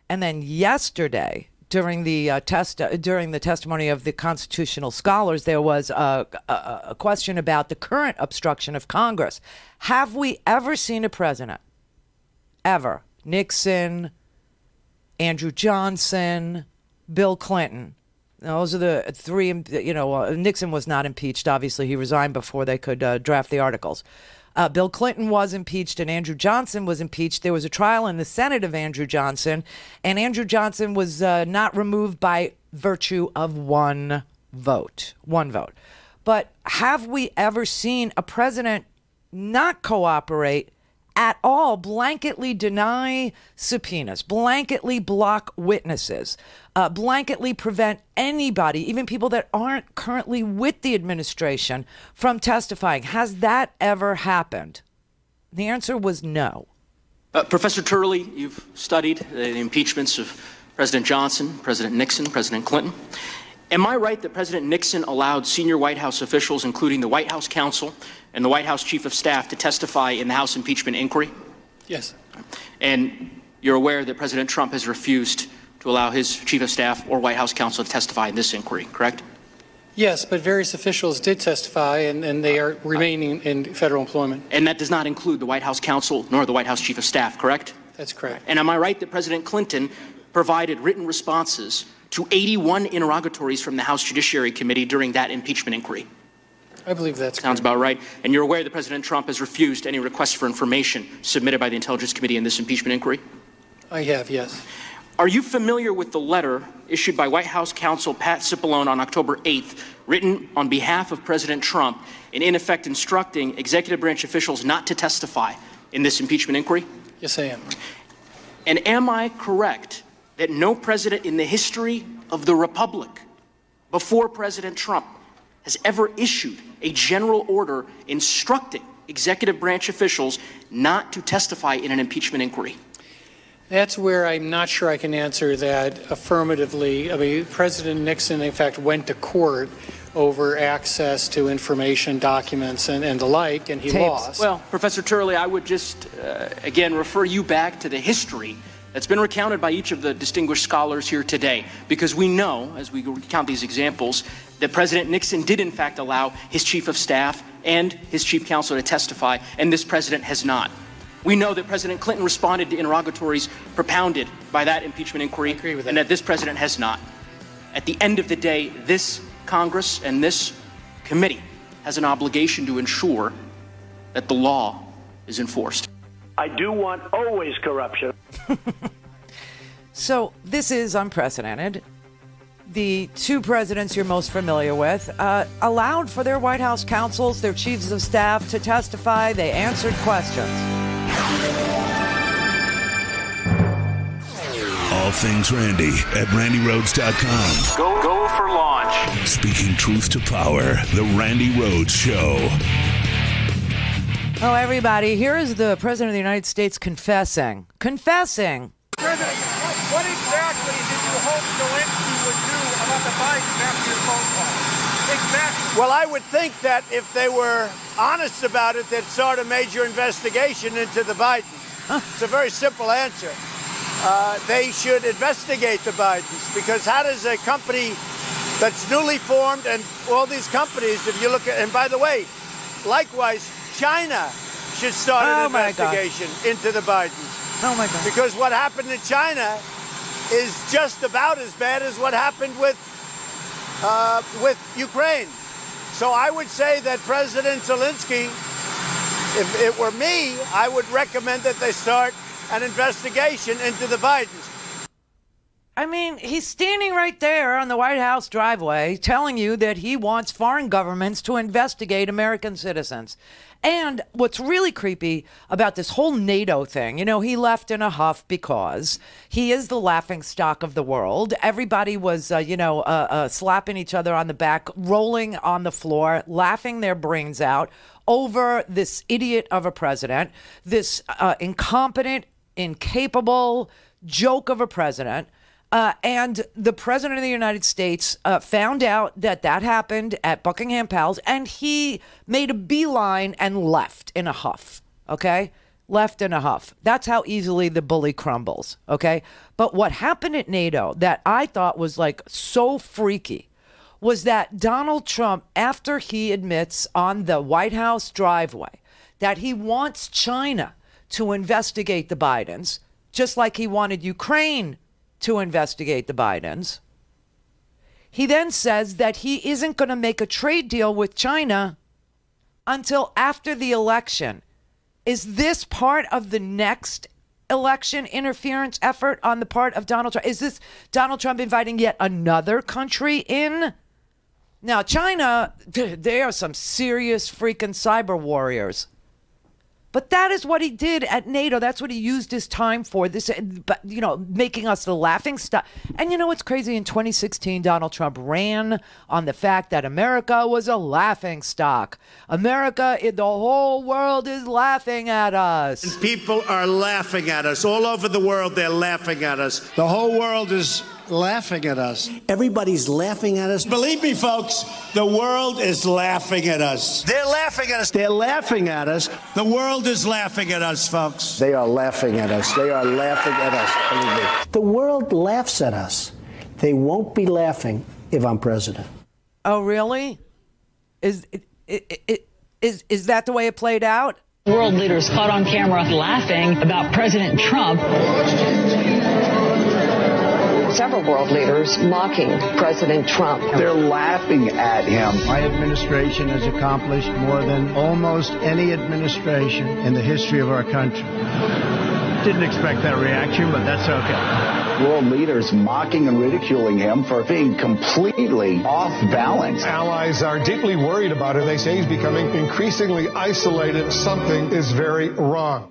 And then yesterday, during the testimony of the constitutional scholars, there was a question about the current obstruction of Congress. Have we ever seen a president, ever, Nixon, Andrew Johnson, Bill Clinton? Those are the three, Nixon was not impeached. Obviously, he resigned before they could draft the articles. Bill Clinton was impeached and Andrew Johnson was impeached. There was a trial in the Senate of Andrew Johnson, and Andrew Johnson was not removed by virtue of one vote. But have we ever seen a president not cooperate at all, blanketly deny subpoenas, blanketly block witnesses, blanketly prevent anybody, even people that aren't currently with the administration, from testifying? Has that ever happened? The answer was no. Professor Turley, you've studied the impeachments of President Johnson, President Nixon, President Clinton. Am I right that President Nixon allowed senior White House officials, including the White House counsel and the White House chief of staff, to testify in the House impeachment inquiry? Yes. And you're aware that President Trump has refused to allow his chief of staff or White House counsel to testify in this inquiry, correct? Yes, but various officials did testify, and they are remaining in federal employment. And that does not include the White House counsel nor the White House chief of staff, correct? That's correct. And am I right that President Clinton provided written responses to 81 interrogatories from the House Judiciary Committee during that impeachment inquiry? I believe that's correct. Sounds about right. And you're aware that President Trump has refused any requests for information submitted by the Intelligence Committee in this impeachment inquiry? I have, yes. Are you familiar with the letter issued by White House counsel Pat Cipollone on October 8th, written on behalf of President Trump, and in effect instructing executive branch officials not to testify in this impeachment inquiry? Yes, I am. And am I correct that no president in the history of the Republic before President Trump has ever issued a general order instructing executive branch officials not to testify in an impeachment inquiry? That's where I'm not sure I can answer that affirmatively. I mean, President Nixon, in fact, went to court over access to information, documents, and the like, and he lost. Well, Professor Turley, I would just, again, refer you back to the history that's been recounted by each of the distinguished scholars here today, because we know, as we recount these examples, that President Nixon did in fact allow his chief of staff and his chief counsel to testify, and this president has not. We know that President Clinton responded to interrogatories propounded by that impeachment inquiry, and that this president has not. At the end of the day, this Congress and this committee has an obligation to ensure that the law is enforced. I do want always corruption. So this is unprecedented. The two presidents you're most familiar with allowed for their White House counsels, their chiefs of staff to testify. They answered questions. All things Randi at RandiRhodes.com. Go for launch. Speaking truth to power, the Randi Rhodes Show. Oh, everybody, here is the President of the United States confessing. President, what exactly did you hope Zelensky would do about the Bidens after your phone call? Exactly. Well, I would think that if they were honest about it, they'd start a major investigation into the Bidens. It's a very simple answer. They should investigate the Bidens, because how does a company that's newly formed, and all these companies, if you look at, and by the way, likewise, China should start an investigation into the Bidens. Oh, my God. Because what happened in China is just about as bad as what happened with Ukraine. So I would say that President Zelensky, if it were me, I would recommend that they start an investigation into the Bidens. I mean, he's standing right there on the White House driveway telling you that he wants foreign governments to investigate American citizens. And what's really creepy about this whole NATO thing, he left in a huff because he is the laughingstock of the world. Everybody was, slapping each other on the back, rolling on the floor, laughing their brains out over this idiot of a president, this incompetent, incapable joke of a president. And the president of the United States found out that happened at Buckingham Palace, and he made a beeline and left in a huff, okay? Left in a huff. That's how easily the bully crumbles, okay? But what happened at NATO that I thought was like so freaky was that Donald Trump, after he admits on the White House driveway that he wants China to investigate the Bidens, just like he wanted Ukraine to investigate the Bidens, he then says that he isn't going to make a trade deal with China until after the election. Is this part of the next election interference effort on the part of Donald Trump? Is this Donald Trump inviting yet another country in? Now, China, they are some serious freaking cyber warriors. But that is what he did at NATO. That's what he used his time for. This, you know, making us the laughing stock. And you know what's crazy? In 2016, Donald Trump ran on the fact that America was a laughing stock. America, the whole world is laughing at us. And people are laughing at us. All over the world, they're laughing at us. The whole world is laughing at us. Everybody's laughing at us. Believe me, folks, the world is laughing at us. They're laughing at us. They're laughing at us. The world is laughing at us, folks. They are laughing at us. They are laughing at us. Believe me. The world laughs at us. They won't be laughing if I'm president. Oh, really? Is that the way it played out? World leaders caught on camera laughing about President Trump. Several world leaders mocking President Trump. They're laughing at him. My administration has accomplished more than almost any administration in the history of our country. Didn't expect that reaction, but that's okay. World leaders mocking and ridiculing him for being completely off balance. Allies are deeply worried about him. They say he's becoming increasingly isolated. Something is very wrong.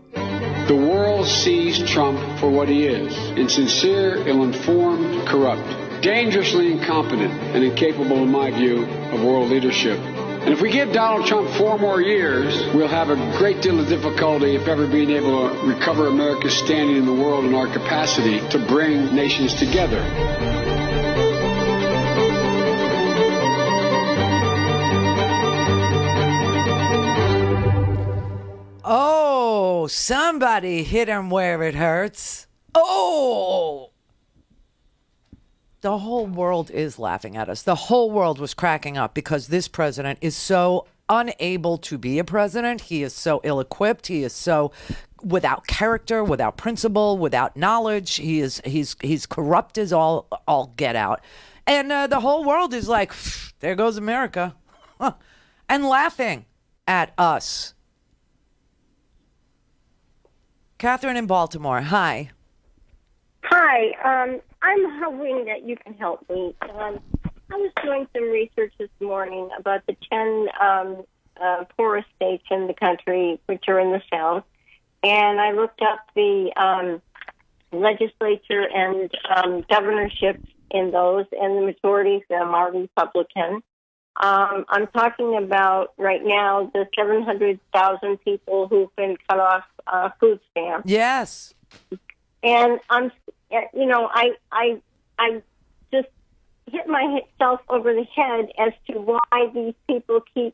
The world sees Trump for what he is: insincere, ill-informed, corrupt, dangerously incompetent, and incapable, in my view, of world leadership. And if we give Donald Trump 4 more years, we'll have a great deal of difficulty, if ever, being able to recover America's standing in the world and our capacity to bring nations together. Oh, somebody hit him where it hurts. Oh! The whole world is laughing at us. The whole world was cracking up because this president is so unable to be a president. He is so ill-equipped. He is so without character, without principle, without knowledge. He's corrupt as all get out. And the whole world is like, there goes America. And laughing at us. Catherine in Baltimore, hi. Hi, I'm hoping that you can help me. I was doing some research this morning about the 10 poorest states in the country, which are in the South, and I looked up the legislature and governorships in those, and the majority of them are Republican. I'm talking about right now the 700,000 people who've been cut off food stamps. Yes. And I'm, you know, I just hit myself over the head as to why these people keep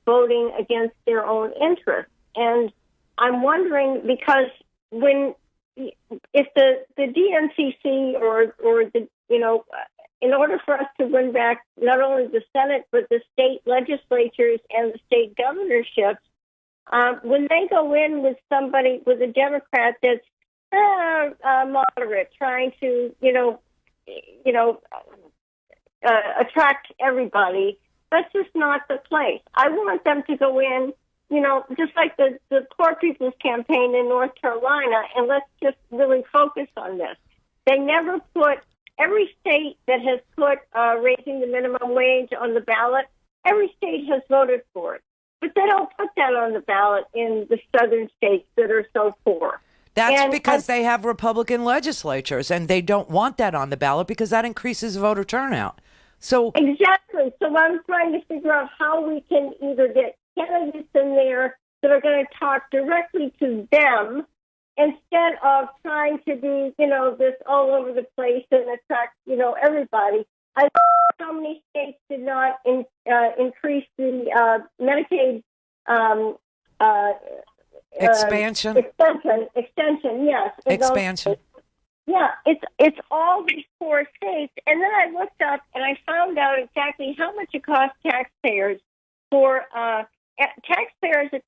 voting against their own interests. And I'm wondering, because if the DNCC or the, you know, in order for us to win back not only the Senate, but the state legislatures and the state governorships, when they go in with somebody, with a Democrat that's moderate, trying to, attract everybody, that's just not the place. I want them to go in, just like the Poor People's Campaign in North Carolina, and let's just really focus on this. They never put, every state that has put raising the minimum wage on the ballot, every state has voted for it. But they don't put that on the ballot in the southern states that are so poor. That's because they have Republican legislatures, and they don't want that on the ballot because that increases voter turnout. So exactly. So I'm trying to figure out how we can either get candidates in there that are going to talk directly to them instead of trying to be, this all over the place and attract, everybody. I don't know how many states did not increase the Medicaid extension. Extension, yes. Expansion. Yeah, it's all these poor states. And then I looked up and I found out exactly how much it costs taxpayers for taxpayers that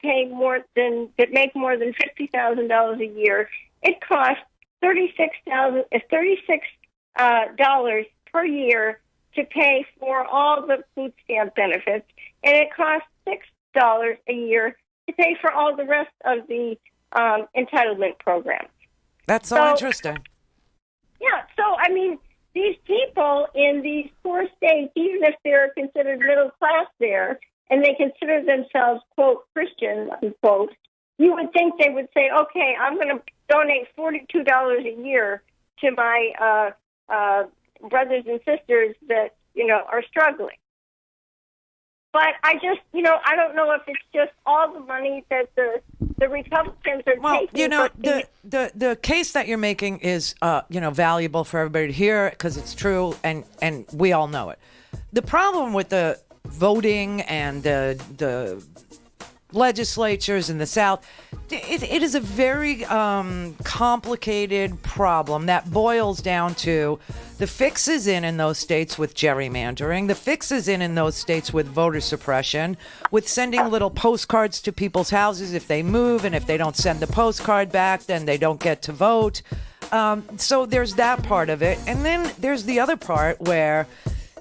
make more than $50,000 a year. It costs $36 per year to pay for all the food stamp benefits, and it costs $6 a year to pay for all the rest of the entitlement programs. That's so interesting. Yeah, so I mean, these people in these poor states, even if they're considered middle class there, and they consider themselves, quote, Christian, unquote, you would think they would say, okay, I'm going to donate $42 a year to my brothers and sisters that, are struggling. But I just, I don't know if it's just all the money that the Republicans are taking. The case that you're making is, valuable for everybody to hear because it's true, and we all know it. The problem with the voting and the legislatures in the South, it is a very complicated problem that boils down to the fix is in those states with gerrymandering. The fix is in those states with voter suppression, with sending little postcards to people's houses if they move, and if they don't send the postcard back, then they don't get to vote. So there's that part of it. And then there's the other part where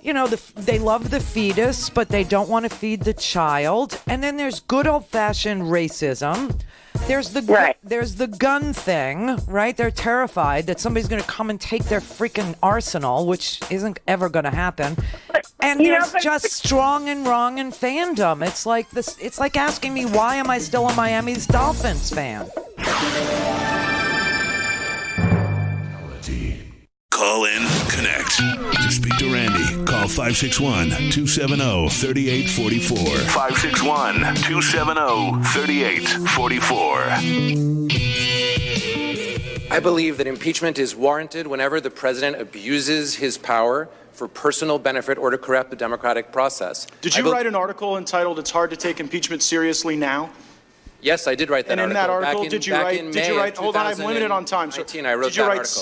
they love the fetus, but they don't want to feed the child. And then there's good old-fashioned racism. There's the gun thing, right? They're terrified that somebody's going to come and take their freaking arsenal, which isn't ever going to happen. And there's just strong and wrong and fandom. It's like this. It's like asking me, why am I still a Miami Dolphins fan? Call in, connect. To speak to Randi, call 561-270-3844. 561-270-3844. I believe that impeachment is warranted whenever the president abuses his power for personal benefit or to corrupt the democratic process. Did you write an article entitled "It's Hard to Take Impeachment Seriously Now"? Yes, I did write that article. And in that article, did you write? Hold on, I'm limited on time. So I wrote did you that write article.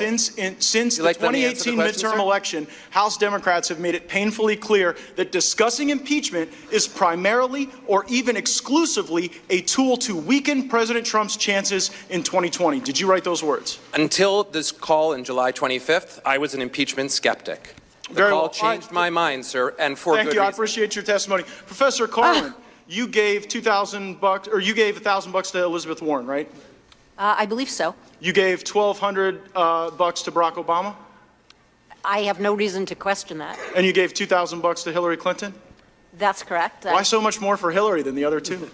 since the 2018 midterm election, House Democrats have made it painfully clear that discussing impeachment is primarily or even exclusively a tool to weaken President Trump's chances in 2020. Did you write those words? Until this call on July 25th, I was an impeachment skeptic. The call changed my mind, sir, and for good reason. Thank you. I appreciate your testimony, Professor Carlin. You gave $2,000, or you gave $1,000 to Elizabeth Warren, right? I believe so. You gave $1,200 to Barack Obama? I have no reason to question that. And you gave $2,000 to Hillary Clinton? That's correct. Why so much more for Hillary than the other two?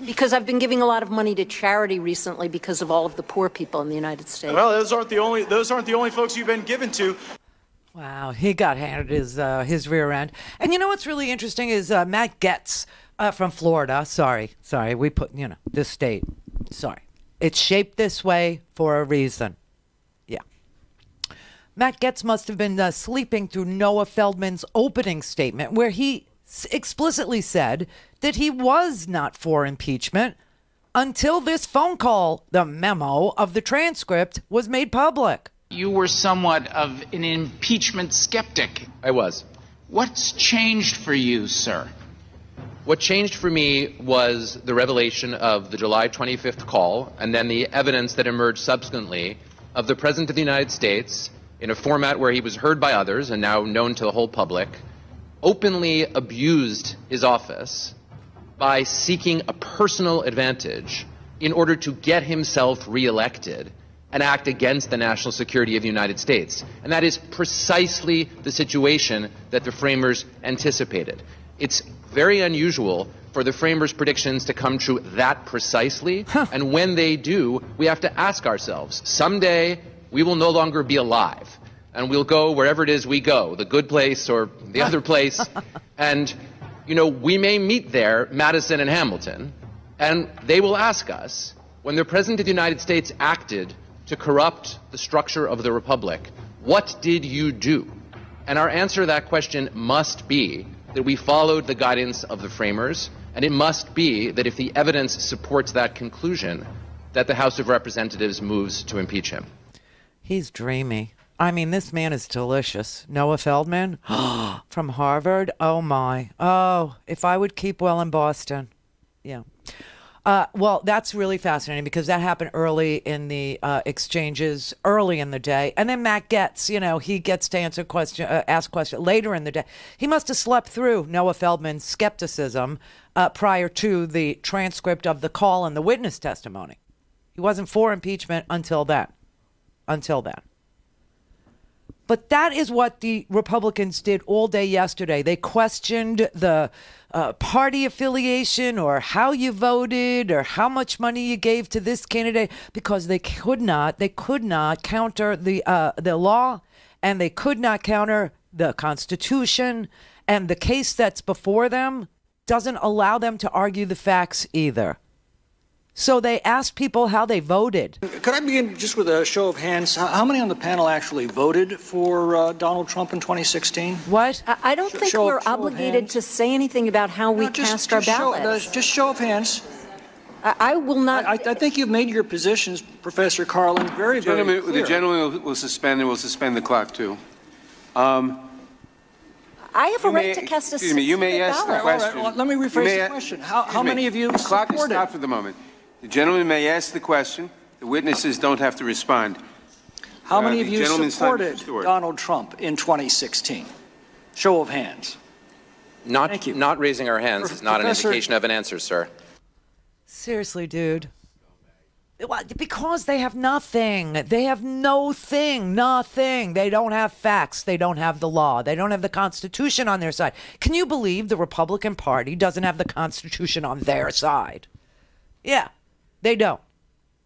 Because I've been giving a lot of money to charity recently because of all of the poor people in the United States. Well, those aren't the only folks you've been given to. Wow, he got handed his rear end. And you know what's really interesting is Matt Gaetz from Florida. Sorry, we put this state. Sorry, it's shaped this way for a reason. Yeah, Matt Gaetz must have been sleeping through Noah Feldman's opening statement, where he explicitly said that he was not for impeachment until this phone call, the memo of the transcript, was made public. You were somewhat of an impeachment skeptic. I was. What's changed for you, sir? What changed for me was the revelation of the July 25th call and then the evidence that emerged subsequently of the President of the United States, in a format where he was heard by others and now known to the whole public, openly abused his office by seeking a personal advantage in order to get himself reelected and act against the national security of the United States. And that is precisely the situation that the framers anticipated. It's very unusual for the framers' predictions to come true that precisely. And when they do, we have to ask ourselves, someday we will no longer be alive. And we'll go wherever it is we go, the good place or the other place. And, we may meet there, Madison and Hamilton, and they will ask us, when the President of the United States acted to corrupt the structure of the Republic, what did you do? And our answer to that question must be that we followed the guidance of the framers, and it must be that if the evidence supports that conclusion, that the House of Representatives moves to impeach him. He's dreamy. I mean, this man is delicious. Noah Feldman from Harvard. Oh, my. Oh, if I would keep well in Boston. Yeah. Well, that's really fascinating because that happened early in the exchanges, early in the day. And then Matt Gaetz, he gets to ask questions later in the day. He must have slept through Noah Feldman's skepticism prior to the transcript of the call and the witness testimony. He wasn't for impeachment until then. But that is what the Republicans did all day yesterday. They questioned the party affiliation or how you voted or how much money you gave to this candidate because they could not counter the law, and they could not counter the Constitution, and the case that's before them doesn't allow them to argue the facts either. So they asked people how they voted. Could I begin just with a show of hands? How many on the panel actually voted for Donald Trump in 2016? What? I don't think we're obligated to say anything about how we cast our ballots. Just show of hands. I will not. I think you've made your positions, Professor Carlin, very clear. The gentleman will suspend the clock, too. I have a right to cast a excuse me, you may ask the question. All right, let me rephrase the question. How many of you The clock is supported? stopped for the moment. The gentleman may ask the question. The witnesses don't have to respond. How many of you supported Donald Trump in 2016? Show of hands. Not raising our hands is not an indication of an answer, sir. Seriously, dude. Because they have nothing. They have nothing. They don't have facts. They don't have the law. They don't have the Constitution on their side. Can you believe the Republican Party doesn't have the Constitution on their side? Yeah, they don't.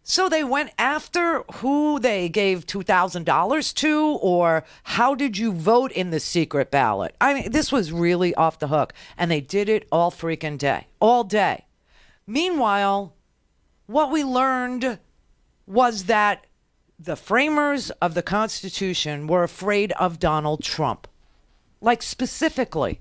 So they went after who they gave $2,000 to, or how did you vote in the secret ballot? I mean, this was really off the hook. And they did it all freaking day. All day. Meanwhile, what we learned was that the framers of the Constitution were afraid of Donald Trump. Like specifically,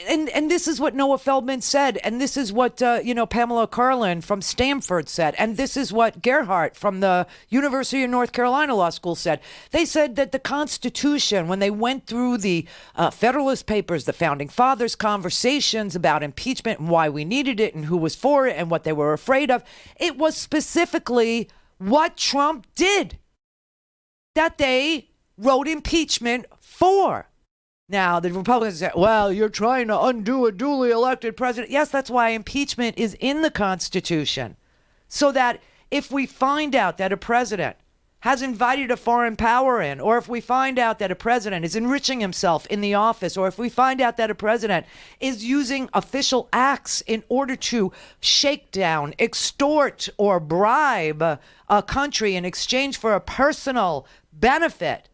and this is what Noah Feldman said, and this is what, Pamela Karlan from Stanford said, and this is what Gerhardt from the University of North Carolina Law School said. They said that the Constitution, when they went through the Federalist Papers, the Founding Fathers' conversations about impeachment and why we needed it and who was for it and what they were afraid of, it was specifically what Trump did that they wrote impeachment for. Now, the Republicans say, well, you're trying to undo a duly elected president. Yes, that's why impeachment is in the Constitution. So that if we find out that a president has invited a foreign power in, or if we find out that a president is enriching himself in the office, or if we find out that a president is using official acts in order to shake down, extort, or bribe a country in exchange for a personal benefit,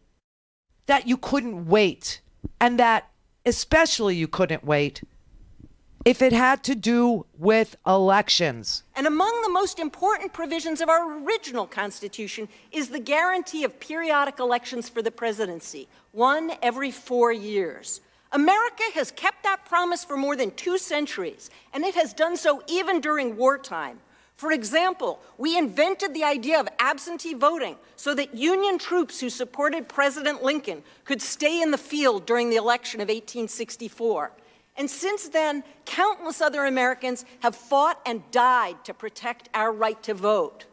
that you couldn't wait. And that especially you couldn't wait if it had to do with elections. And among the most important provisions of our original Constitution is the guarantee of periodic elections for the presidency, one every 4 years. America has kept that promise for more than 2 centuries, and it has done so even during wartime. For example, we invented the idea of absentee voting so that Union troops who supported President Lincoln could stay in the field during the election of 1864. And since then, countless other Americans have fought and died to protect our right to vote.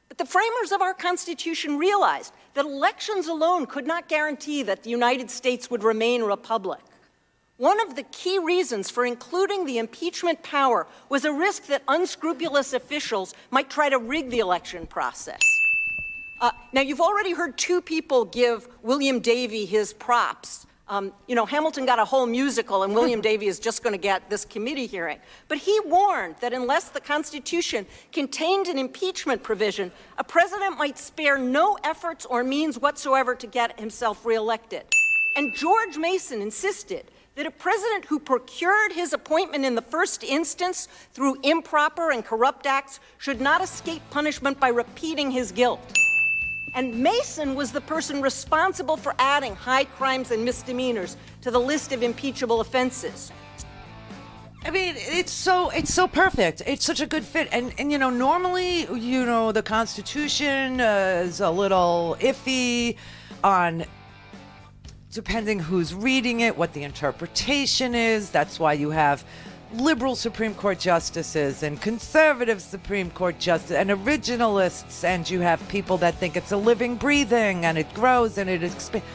But the framers of our Constitution realized that elections alone could not guarantee that the United States would remain a republic. One of the key reasons for including the impeachment power was a risk that unscrupulous officials might try to rig the election process. Now, you've already heard 2 people give William Davey his props. Hamilton got a whole musical, and William Davey is just going to get this committee hearing. But he warned that unless the Constitution contained an impeachment provision, a president might spare no efforts or means whatsoever to get himself reelected. And George Mason insisted that a president who procured his appointment in the first instance through improper and corrupt acts should not escape punishment by repeating his guilt. And Mason was the person responsible for adding high crimes and misdemeanors to the list of impeachable offenses. I mean, it's so perfect. It's such a good fit. And you know, normally, you know, the Constitution is a little iffy on depending who's reading it, what the interpretation is. That's why you have liberal Supreme Court justices and conservative Supreme Court justices and originalists, and you have people that think it's a living, breathing, and it grows and it expands.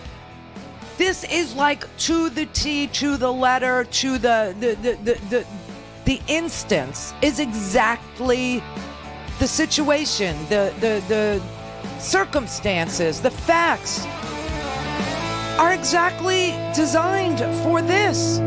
This is like to the T, to the letter, to the instance is exactly the situation, the circumstances, the facts are exactly designed for this.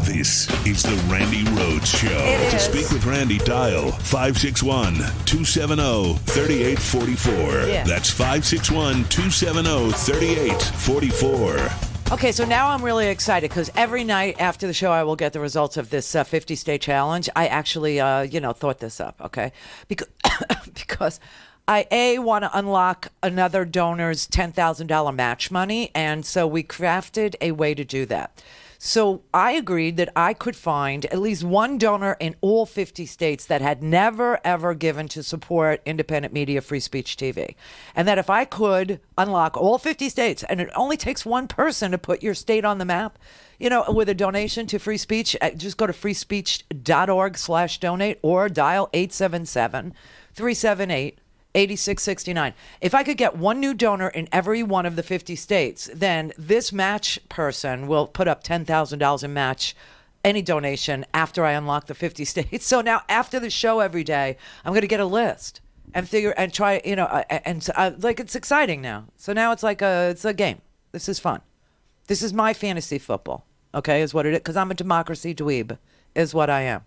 This is the Randi Rhodes Show. To speak with Randi, dial 561-270-3844. Yeah. That's 561-270-3844. Okay, so now I'm really excited because every night after the show, I will get the results of this 50-state challenge. I actually, thought this up, okay? Because I, want to unlock another donor's $10,000 match money, and so we crafted a way to do that. So I agreed that I could find at least one donor in all 50 states that had never, ever given to support independent media, free speech TV. And that if I could unlock all 50 states, and it only takes one person to put your state on the map, you know, with a donation to free speech, just go to freespeech.org/donate or dial 877-378-8669. If I could get one new donor in every one of the 50 states, then this match person will put up $10,000 in match any donation after I unlock the 50 states. So now after the show every day, I'm going to get a list and figure and try, you know, like it's exciting now. So now it's like it's a game. This is fun. This is my fantasy football, okay, is what it is, because I'm a democracy dweeb, is what I am.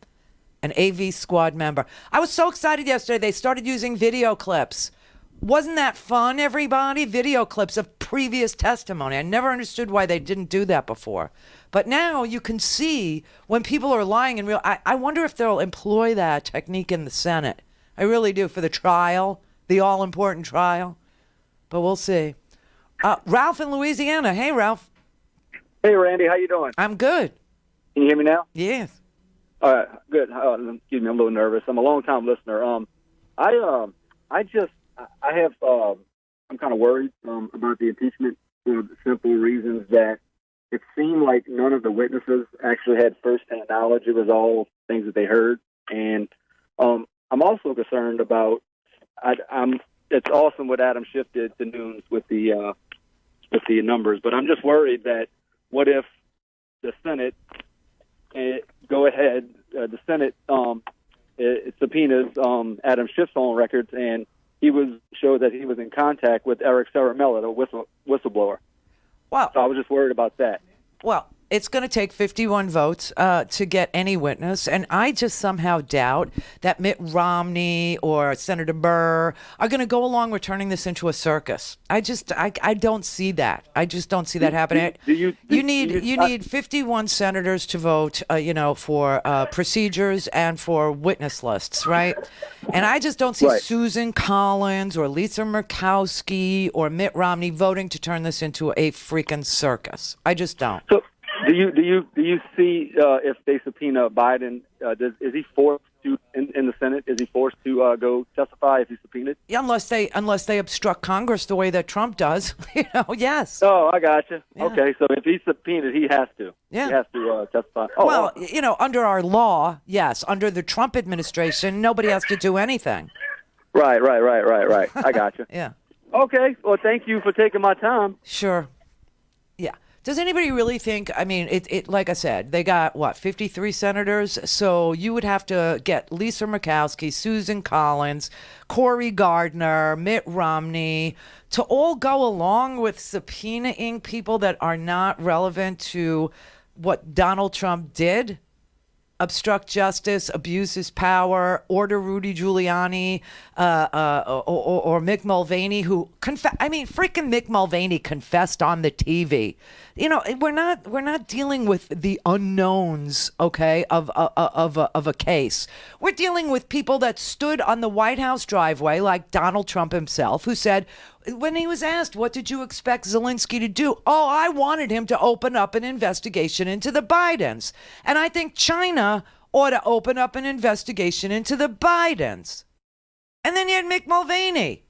An AV squad member. I was so excited yesterday. They started using video clips. Wasn't that fun, everybody? Video clips of previous testimony. I never understood why they didn't do that before. But now you can see when people are lying in real. I wonder if they'll employ that technique in the Senate. I really do, for the trial, the all-important trial. But we'll see. Ralph in Louisiana. Hey, Ralph. Hey, Randy. How you doing? I'm good. Can you hear me now? Yes. All right, good. Excuse me, I'm a little nervous. I'm a long-time listener. I'm kind of worried about the impeachment for the simple reasons that it seemed like none of the witnesses actually had first-hand knowledge. It was all things that they heard, and I'm also concerned about. It's awesome what Adam Schiff did to Nunez with the numbers, but I'm just worried that what if the Senate go ahead. The Senate it subpoenas Adam Schiff's own records, and he showed that he was in contact with Eric Ciaramella, the whistleblower. Wow. So I was just worried about that. Well, it's going to take 51 votes to get any witness, and I just somehow doubt that Mitt Romney or Senator Burr are going to go along with turning this into a circus. I don't see that. I just don't see that happening. You need 51 senators to vote, for procedures and for witness lists, right? And I just don't see Susan Collins or Lisa Murkowski or Mitt Romney voting to turn this into a freaking circus. I just don't. So, do you see if they subpoena Biden? Is he forced to in the Senate? Is he forced to go testify if he's subpoenaed? Yeah, unless they obstruct Congress the way that Trump does. Yes. Oh, I got you. Yeah. Okay, so if he's subpoenaed, he has to. Yeah. He has to testify. Under our law, yes. Under the Trump administration, nobody has to do anything. Right. I got you. Yeah. Okay. Well, thank you for taking my time. Sure. Yeah. Does anybody really think, I mean, it like I said, they got, 53 senators? So you would have to get Lisa Murkowski, Susan Collins, Cory Gardner, Mitt Romney, to all go along with subpoenaing people that are not relevant to what Donald Trump did? obstruct justice, abuse his power, order Rudy Giuliani or Mick Mulvaney, who freaking Mick Mulvaney confessed on the TV. You know, we're not dealing with the unknowns, okay, of a case. We're dealing with people that stood on the White House driveway, like Donald Trump himself, who said, when he was asked, what did you expect Zelensky to do? Oh, I wanted him to open up an investigation into the Bidens. And I think China ought to open up an investigation into the Bidens. And then you had Mick Mulvaney.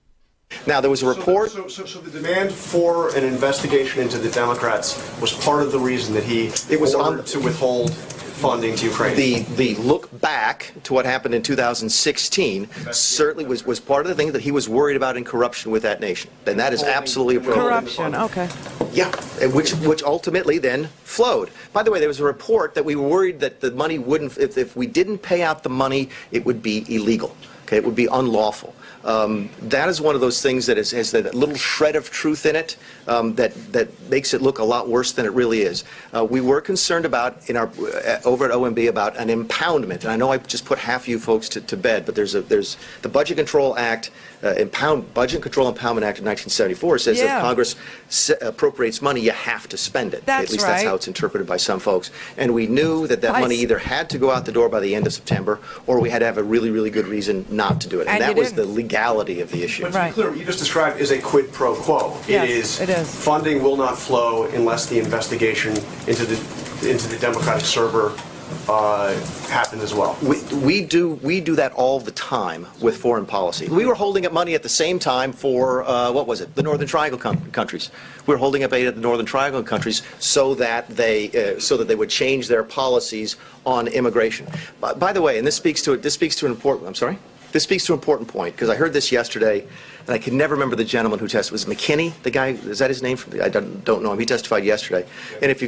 Now, there was a report. So the demand for an investigation into the Democrats was part of the reason that he ordered to withhold funding to Ukraine. The look back to what happened in 2016 certainly was part of the thing that he was worried about in corruption with that nation. And that is absolutely appropriate. Corruption, okay. Yeah, which ultimately then flowed. By the way, there was a report that we were worried that the money wouldn't, if we didn't pay out the money, it would be illegal. Okay, it would be unlawful. That is one of those things that has that little shred of truth in it that makes it look a lot worse than it really is. We were concerned about over at OMB about an impoundment, and I know I just put half you folks to bed, but there's the Budget Control Act, Budget Control Impoundment Act of 1974 says that if Congress appropriates money, you have to spend it. That's at least right. That's how it's interpreted by some folks. And we knew that money either had to go out the door by the end of September, or we had to have a really, really good reason not to do it. And that was the legality of the issue. But to be clear, what you just described is a quid pro quo. Yes, it is. Funding will not flow unless the investigation into the Democratic server happened as well. We do that all the time with foreign policy. We were holding up money at the same time for what was it? The Northern Triangle countries. We were holding up aid at the Northern Triangle countries so that they would change their policies on immigration. By the way, and this speaks to an important. I'm sorry. This speaks to an important point, because I heard this yesterday, and I can never remember the gentleman who testified. Was it McKinney, the guy? Is that his name? I don't know him. He testified yesterday. And if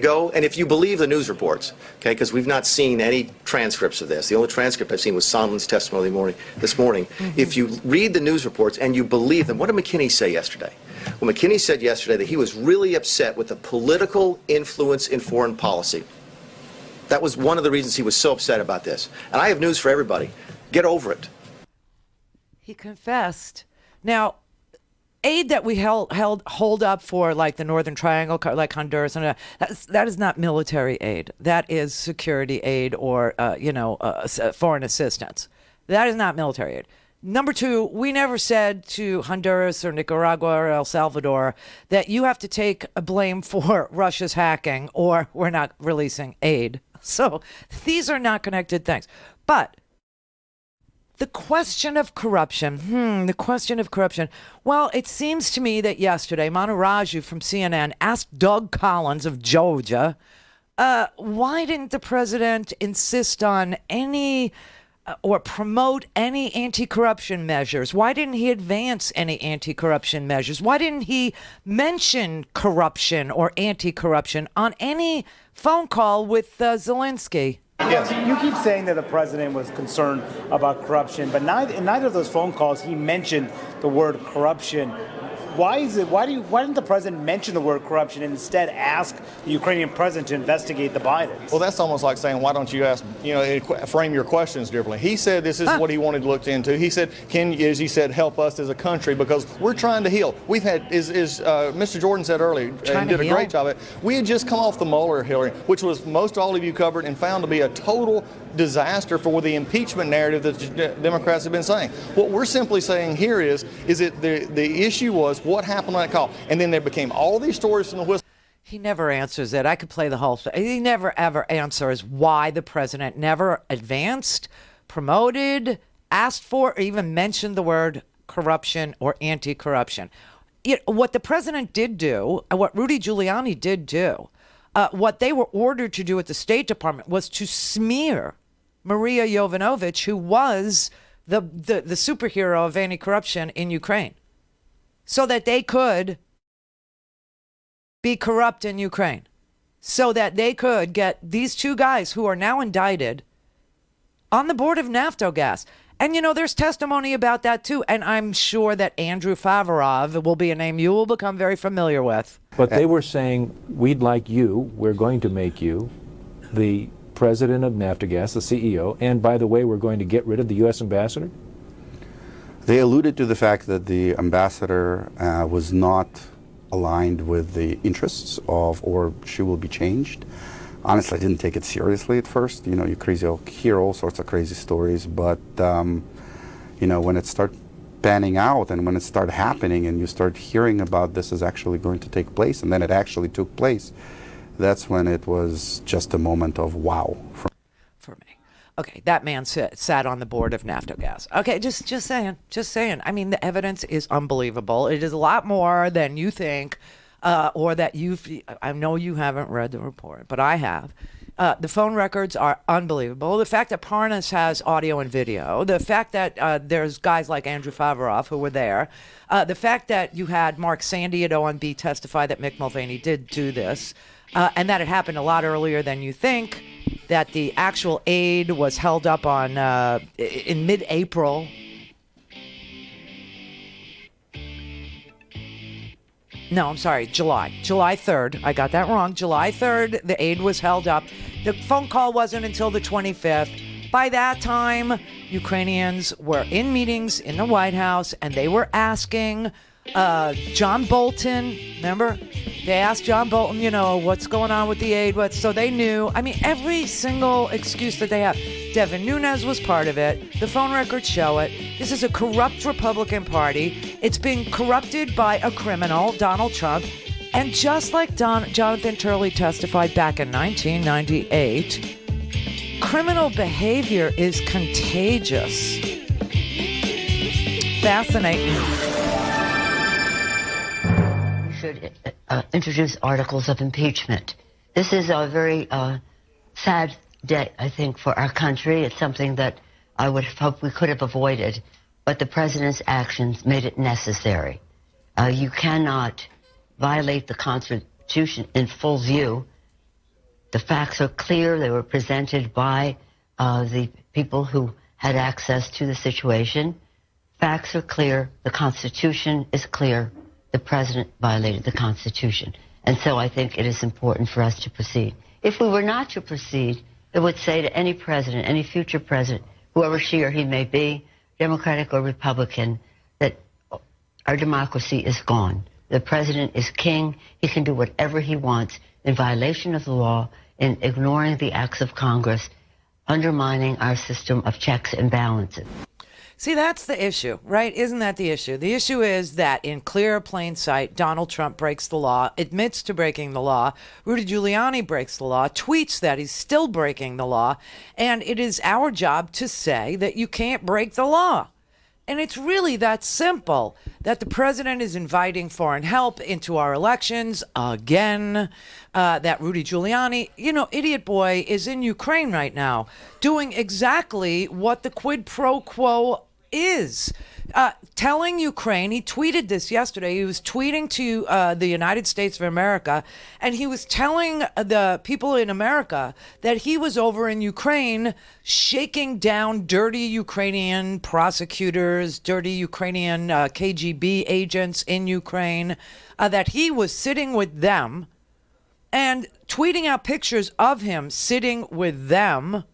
you believe the news reports, okay, because we've not seen any transcripts of this. The only transcript I've seen was Sondland's testimony this morning. Mm-hmm. If you read the news reports and you believe them, what did McKinney say yesterday? Well, McKinney said yesterday that he was really upset with the political influence in foreign policy. That was one of the reasons he was so upset about this. And I have news for everybody. Get over it. He confessed. Now, aid that we hold up for, like the Northern Triangle, like Honduras, and that is not military aid. That is security aid or foreign assistance. That is not military aid. Number two, we never said to Honduras or Nicaragua or El Salvador that you have to take a blame for Russia's hacking or we're not releasing aid. So these are not connected things. But the question of corruption, Well, it seems to me that yesterday, Manu Raju from CNN asked Doug Collins of Georgia, why didn't the president insist on any or promote any anti-corruption measures? Why didn't he advance any anti-corruption measures? Why didn't he mention corruption or anti-corruption on any phone call with Zelensky? Yes. You keep saying that the president was concerned about corruption, but in neither of those phone calls he mentioned the word corruption. Why didn't the president mention the word corruption and instead ask the Ukrainian president to investigate the Bidens? Well, that's almost like saying, why don't you ask, frame your questions differently. He said this is what he wanted to look into. He said, help us as a country because we're trying to heal. We've had, as Mr. Jordan said earlier, and did a great job of it, we had just come off the Mueller hearing, which was most all of you covered and found to be a total disaster for the impeachment narrative that the Democrats have been saying. What we're simply saying here is that the issue was what happened on that call. And then there became all these stories from the whistle. He never answers it. I could play the whole thing. He never, ever answers why the president never advanced, promoted, asked for, or even mentioned the word corruption or anti-corruption. What the president did do, what Rudy Giuliani did do, what they were ordered to do at the State Department was to smear Maria Yovanovitch, who was the superhero of anti-corruption in Ukraine, so that they could be corrupt in Ukraine, so that they could get these two guys who are now indicted on the board of Naftogaz. And, there's testimony about that, too. And I'm sure that Andrew Favorov will be a name you will become very familiar with. But they were saying, we're going to make you the president of Naftogaz, the CEO, and by the way, we're going to get rid of the U.S. ambassador? They alluded to the fact that the ambassador was not aligned with the interests of, or she will be changed. Honestly, I didn't take it seriously at first. You know, you hear all sorts of crazy stories, but you know, when it starts panning out and when it started happening and you start hearing about this is actually going to take place, and then it actually took place, that's when it was just a moment of wow. For me. Okay, that man sat on the board of Naftogaz. Okay, just saying. I mean, the evidence is unbelievable. It is a lot more than you think, or that I know you haven't read the report, but I have. The phone records are unbelievable. The fact that Parnas has audio and video, the fact that there's guys like Andrew Favorov who were there, the fact that you had Mark Sandy at OMB testify that Mick Mulvaney did do this, and that it happened a lot earlier than you think, that the actual aid was held up on in mid-April. No, I'm sorry, July 3rd. I got that wrong. July 3rd, the aid was held up. The phone call wasn't until the 25th. By that time, Ukrainians were in meetings in the White House, and they were asking John Bolton, remember? They asked John Bolton, you know, what's going on with the aid? So they knew. I mean, every single excuse that they have. Devin Nunez was part of it. The phone records show it. This is a corrupt Republican Party. It's being corrupted by a criminal, Donald Trump. And just like Jonathan Turley testified back in 1998, criminal behavior is contagious. Fascinating. Should introduce articles of impeachment. This is a very sad day, I think, for our country. It's something that I would hope we could have avoided, but the president's actions made it necessary. You cannot violate the Constitution in full view. The facts are clear. They were presented by the people who had access to the situation. Facts are clear. The Constitution is clear. The president violated the Constitution. And so I think it is important for us to proceed. If we were not to proceed, it would say to any president, any future president, whoever she or he may be, Democratic or Republican, that our democracy is gone. The president is king. He can do whatever he wants in violation of the law, in ignoring the acts of Congress, undermining our system of checks and balances. See, that's the issue, right? Isn't that the issue? The issue is that in clear, plain sight, Donald Trump breaks the law, admits to breaking the law. Rudy Giuliani breaks the law, tweets that he's still breaking the law. And it is our job to say that you can't break the law. And it's really that simple, that the president is inviting foreign help into our elections again, that Rudy Giuliani, you know, idiot boy, is in Ukraine right now doing exactly what the quid pro quo is. Telling Ukraine, he tweeted this yesterday, he was tweeting to the United States of America, and he was telling the people in America that he was over in Ukraine shaking down dirty Ukrainian prosecutors, dirty Ukrainian KGB agents in Ukraine, that he was sitting with them and tweeting out pictures of him sitting with them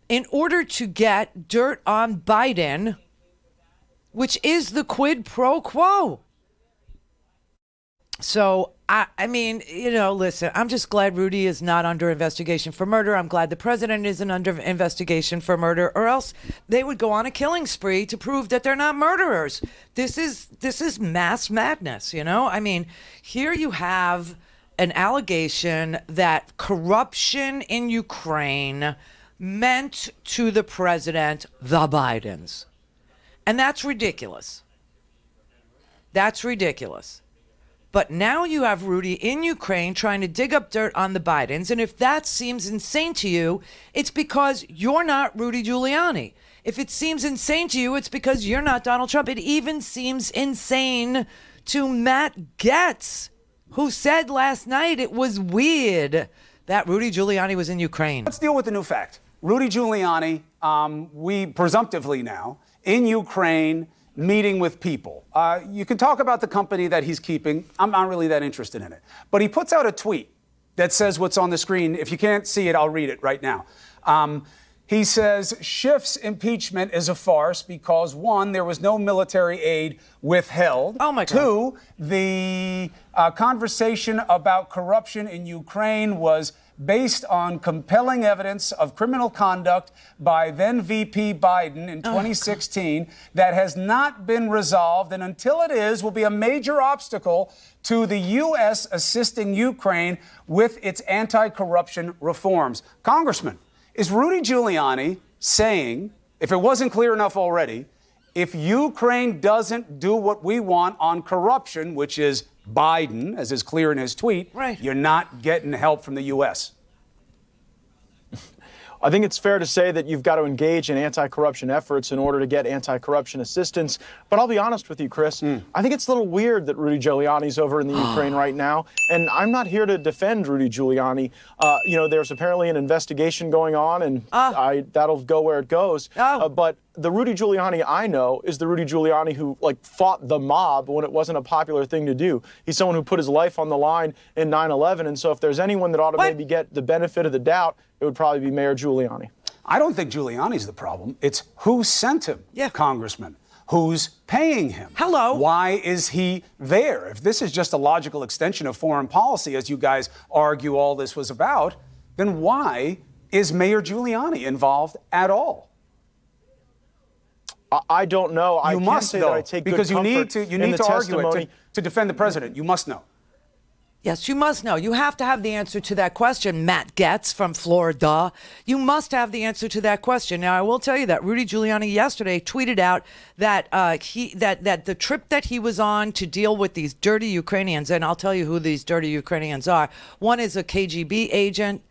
in order to get dirt on Biden, which is the quid pro quo. So, I mean, you know, listen, I'm just glad Rudy is not under investigation for murder. I'm glad the president isn't under investigation for murder, or else they would go on a killing spree to prove that they're not murderers. This is mass madness, you know? I mean, here you have an allegation that corruption in Ukraine meant to the president, the Bidens. And that's ridiculous. That's ridiculous. But now you have Rudy in Ukraine trying to dig up dirt on the Bidens. And if that seems insane to you, it's because you're not Rudy Giuliani. If it seems insane to you, it's because you're not Donald Trump. It even seems insane to Matt Gaetz, who said last night it was weird that Rudy Giuliani was in Ukraine. Let's deal with the new fact. Rudy Giuliani, we presumptively now, in Ukraine, meeting with people. You can talk about the company that he's keeping. I'm not really that interested in it. But he puts out a tweet that says what's on the screen. If you can't see it, I'll read it right now. He says Schiff's impeachment is a farce because, one, there was no military aid withheld. Oh, my God. Two, the conversation about corruption in Ukraine was based on compelling evidence of criminal conduct by then VP Biden in 2016 that has not been resolved, and until it is, will be a major obstacle to the U.S. assisting Ukraine with its anti-corruption reforms. Congressman, is Rudy Giuliani saying, if it wasn't clear enough already, if Ukraine doesn't do what we want on corruption, which is Biden, as is clear in his tweet, you're not getting help from the U.S.? I think it's fair to say that you've got to engage in anti-corruption efforts in order to get anti-corruption assistance. But I'll be honest with you, Chris, I think it's a little weird that Rudy Giuliani's over in the Ukraine right now. And I'm not here to defend Rudy Giuliani. You know, there's apparently an investigation going on, and that'll go where it goes. But the Rudy Giuliani I know is the Rudy Giuliani who, like, fought the mob when it wasn't a popular thing to do. He's someone who put his life on the line in 9/11. And so if there's anyone that ought to maybe get the benefit of the doubt, it would probably be Mayor Giuliani. I don't think Giuliani's the problem. It's who sent him, Congressman. Who's paying him? Hello. Why is he there? If this is just a logical extension of foreign policy, as you guys argue all this was about, then why is Mayor Giuliani involved at all? I don't know. You must say know, that I take because good you need to argue testimony. it to defend the president. You must know. Yes, you must know. You have to have the answer to that question, Matt Getz from Florida. You must have the answer to that question. Now, I will tell you that Rudy Giuliani yesterday tweeted out that that the trip that he was on to deal with these dirty Ukrainians, and I'll tell you who these dirty Ukrainians are. One is a KGB agent.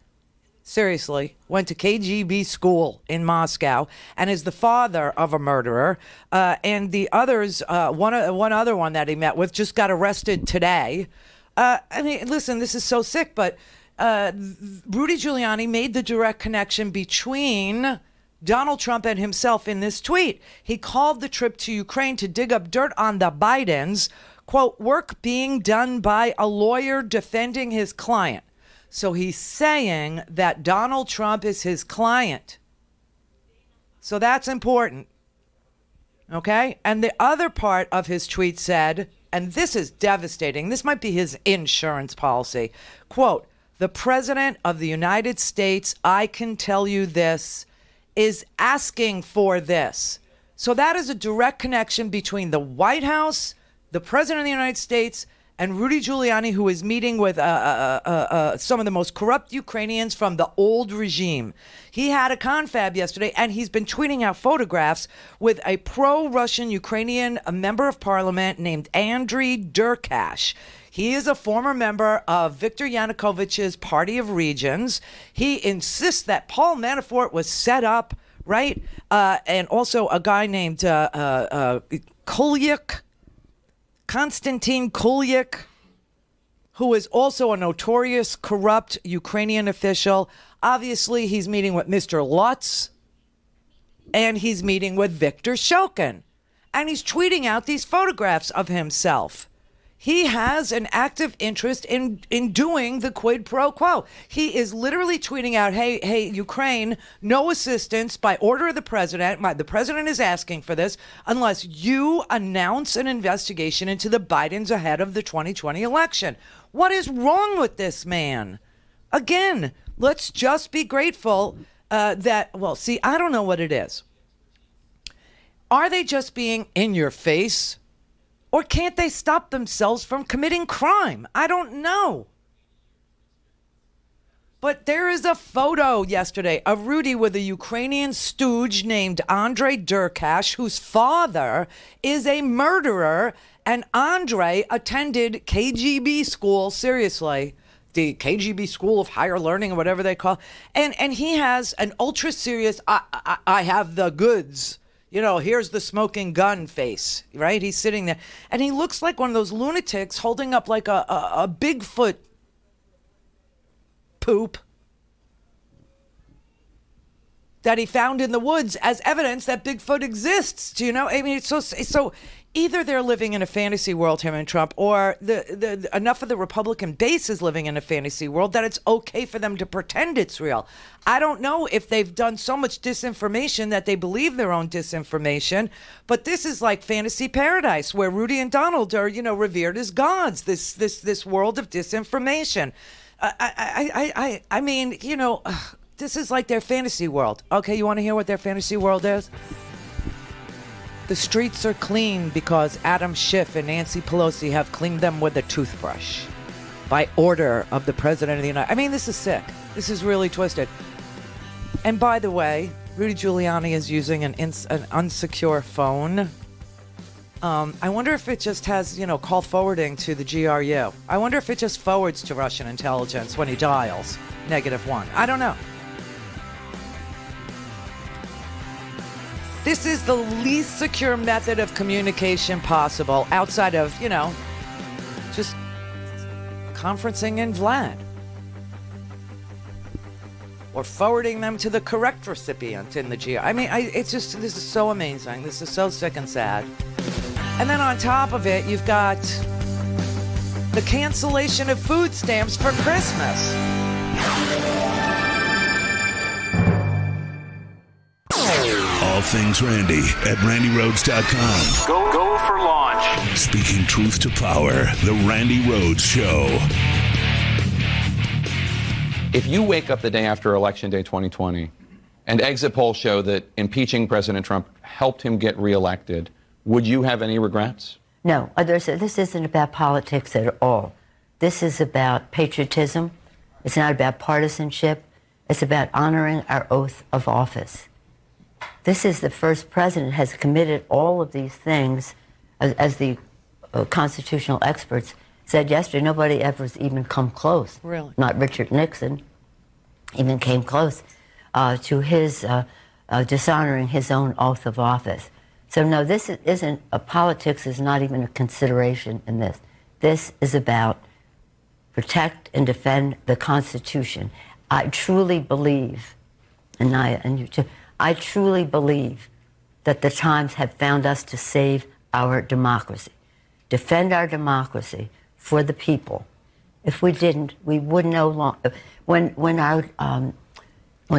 Seriously, went to KGB school in Moscow and is the father of a murderer. And the others, one other one that he met with just got arrested today. I mean, listen, this is so sick, but Rudy Giuliani made the direct connection between Donald Trump and himself in this tweet. He called the trip to Ukraine to dig up dirt on the Bidens, quote, work being done by a lawyer defending his client. So he's saying that Donald Trump is his client. So that's important. Okay? And the other part of his tweet said, and this is devastating, this might be his insurance policy, quote, the President of the United States, I can tell you this, is asking for this. So that is a direct connection between the White House, the President of the United States, and Rudy Giuliani, who is meeting with some of the most corrupt Ukrainians from the old regime. He had a confab yesterday, and he's been tweeting out photographs with a pro-Russian Ukrainian member of parliament named Andriy Derkash. He is a former member of Viktor Yanukovych's Party of Regions. He insists that Paul Manafort was set up, right? And also a guy named Kulyk, Konstantin Kulyk, who is also a notorious corrupt Ukrainian official. Obviously, he's meeting with Mr. Lutz, and he's meeting with Viktor Shokin. And he's tweeting out these photographs of himself. He has an active interest in doing the quid pro quo. He is literally tweeting out, hey, Ukraine, no assistance by order of the president. The president is asking for this unless you announce an investigation into the Bidens ahead of the 2020 election. What is wrong with this man? Again, let's just be grateful that, well, see, I don't know what it is. Are they just being in your face? Or can't they stop themselves from committing crime? I don't know. But there is a photo yesterday of Rudy with a Ukrainian stooge named Andriy Derkash, whose father is a murderer. And Andrei attended KGB school, seriously, the KGB School of Higher Learning or whatever they call. And he has an ultra serious, I have the goods. You know, here's the smoking gun face, right? He's sitting there. And he looks like one of those lunatics holding up like a Bigfoot poop. that he found in the woods as evidence that Bigfoot exists. Do you know? I mean, it's so either they're living in a fantasy world, him and Trump, or the enough of the Republican base is living in a fantasy world that it's okay for them to pretend it's real. I don't know if they've done so much disinformation that they believe their own disinformation, but this is like fantasy paradise where Rudy and Donald are, revered as gods. This world of disinformation. I mean, this is like their fantasy world. Okay, you want to hear what their fantasy world is? The streets are clean because Adam Schiff and Nancy Pelosi have cleaned them with a toothbrush by order of the President of the United States. I mean, this is sick. This is really twisted. And by the way, Rudy Giuliani is using an unsecure phone. I wonder if it just has, call forwarding to the GRU. I wonder if it just forwards to Russian intelligence when he dials -1. I don't know. This is the least secure method of communication possible outside of, just conferencing in Vlad. Or forwarding them to the correct recipient in the GRU. I mean, this is so amazing. This is so sick and sad. And then on top of it, you've got the cancellation of food stamps for Christmas. All things Randi at RandiRhodes.com. Go for launch. Speaking truth to power, the Randi Rhodes Show. If you wake up the day after Election Day 2020 and exit polls show that impeaching President Trump helped him get reelected, would you have any regrets? No, this isn't about politics at all. This is about patriotism. It's not about partisanship. It's about honoring our oath of office. This is the first president has committed all of these things, as the constitutional experts said yesterday. Nobody ever has even come close. Really? Not Richard Nixon even came close to his dishonoring his own oath of office. So no, this isn't politics is not even a consideration in this. This is about protect and defend the Constitution. I truly believe, and you too, I truly believe that the times have found us to save our democracy, defend our democracy for the people. If we didn't, we would no longer. When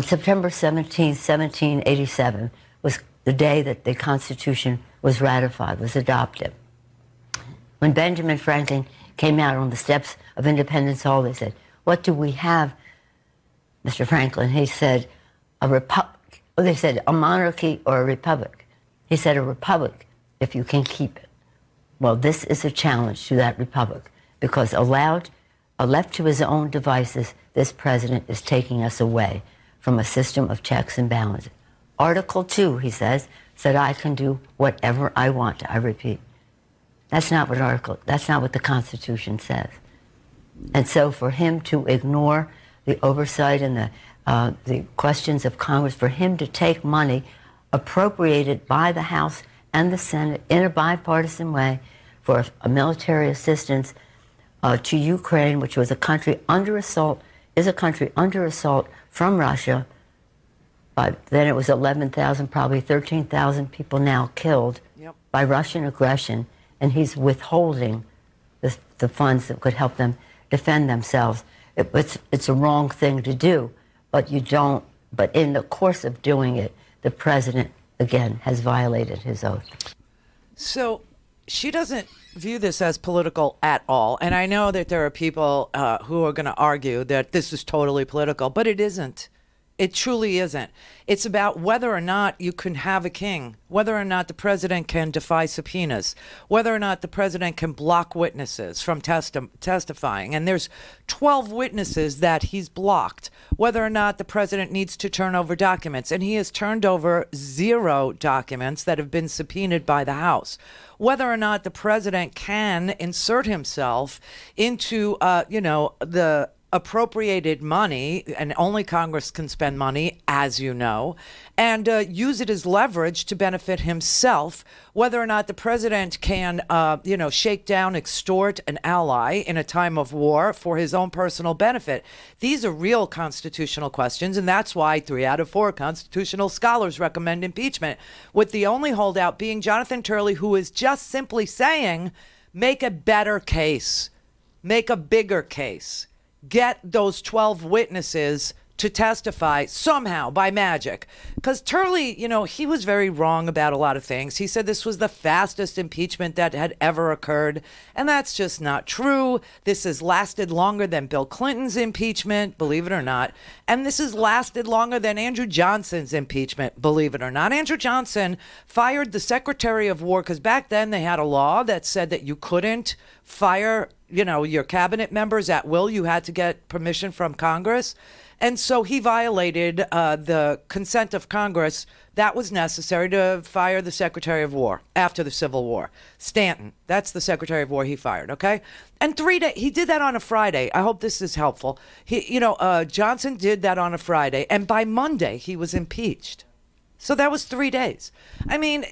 September 17, 1787 was the day that the Constitution was ratified, was adopted. When Benjamin Franklin came out on the steps of Independence Hall, they said, "What do we have, Mr. Franklin?" He said, "A republic." They said, "A monarchy or a republic?" He said, "A republic, if you can keep it." Well, this is a challenge to that republic, because left to his own devices, this president is taking us away from a system of checks and balances. Article 2, he said, I can do whatever I want. I repeat. That's not what the Constitution says. And so for him to ignore the oversight and the questions of Congress, for him to take money appropriated by the House and the Senate in a bipartisan way for a military assistance to Ukraine, which was a country under assault, from Russia. But then it was 11,000, probably 13,000 people now killed by Russian aggression, and he's withholding the funds that could help them defend themselves. It's a wrong thing to do, but in the course of doing it, the president, again, has violated his oath. So she doesn't view this as political at all. And I know that there are people who are going to argue that this is totally political, but it isn't. It truly isn't. It's about whether or not you can have a king, whether or not the president can defy subpoenas, whether or not the president can block witnesses from testifying. And there's 12 witnesses that he's blocked, whether or not the president needs to turn over documents. And he has turned over 0 documents that have been subpoenaed by the House. Whether or not the president can insert himself into, the appropriated money, and only Congress can spend money, as you know, and use it as leverage to benefit himself, whether or not the president can, shake down, extort an ally in a time of war for his own personal benefit. These are real constitutional questions, and that's why 3 out of 4 constitutional scholars recommend impeachment, with the only holdout being Jonathan Turley, who is just simply saying, make a better case, make a bigger case. Get those 12 witnesses to testify somehow by magic. Because Turley, he was very wrong about a lot of things. He said this was the fastest impeachment that had ever occurred. And that's just not true. This has lasted longer than Bill Clinton's impeachment, believe it or not. And this has lasted longer than Andrew Johnson's impeachment, believe it or not. Andrew Johnson fired the Secretary of War because back then they had a law that said that you couldn't fire your cabinet members at will. You had to get permission from Congress. And so he violated the consent of Congress that was necessary to fire the Secretary of War after the Civil War. Stanton, that's the Secretary of War he fired, okay? And 3 days, he did that on a Friday. I hope this is helpful. Johnson did that on a Friday, and by Monday he was impeached. So that was 3 days. I mean,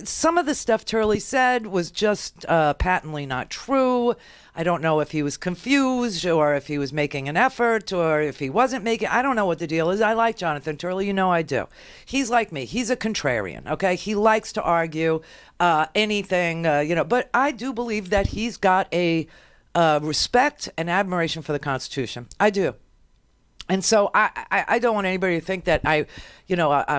some of the stuff Turley said was just patently not true. I don't know if he was confused or if he was making an effort or if he wasn't making. I don't know what the deal is. I like Jonathan Turley. I do. He's like me. He's a contrarian, okay? He likes to argue anything, But I do believe that he's got a respect and admiration for the Constitution. I do. And so I don't want anybody to think that I'm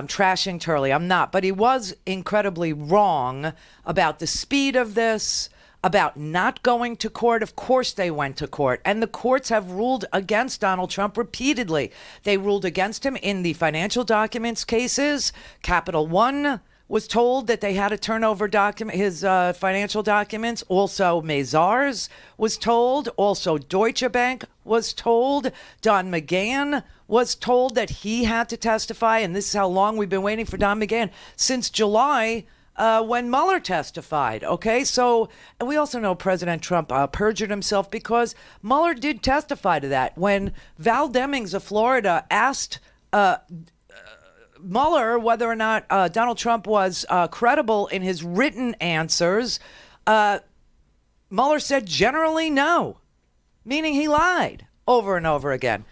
trashing Turley. I'm not. But he was incredibly wrong about the speed of this, about not going to court. Of course they went to court. And the courts have ruled against Donald Trump repeatedly. They ruled against him in the financial documents cases. Capital One was told that they had to turn over his financial documents. Also, Mazars was told. Also, Deutsche Bank was told. Don McGahn was told that he had to testify. And this is how long we've been waiting for Don McGahn, since July when Mueller testified. Okay, so and we also know President Trump perjured himself because Mueller did testify to that. When Val Demings of Florida asked Mueller whether or not Donald Trump was credible in his written answers, Mueller said generally no, meaning he lied over and over again.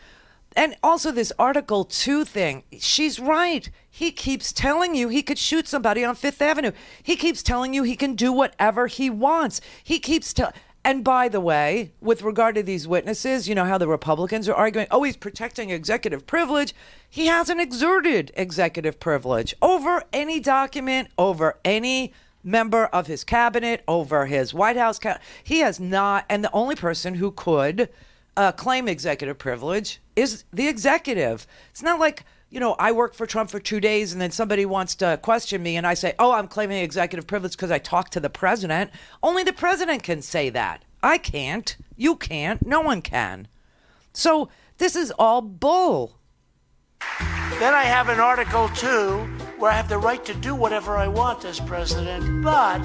And also this Article 2 thing, she's right. He keeps telling you he could shoot somebody on Fifth Avenue. He keeps telling you he can do whatever he wants. He keeps And by the way, with regard to these witnesses, you know how the Republicans are arguing, oh, he's protecting executive privilege. He hasn't exerted executive privilege over any document, over any member of his cabinet, over his White House. He has not. And the only person who could claim executive privilege is the executive. It's not like, I work for Trump for 2 days and then somebody wants to question me and I say, oh, I'm claiming executive privilege because I talked to the president. Only the president can say that. I can't. You can't. No one can. So this is all bull. Then I have an Article 2 where I have the right to do whatever I want as president, but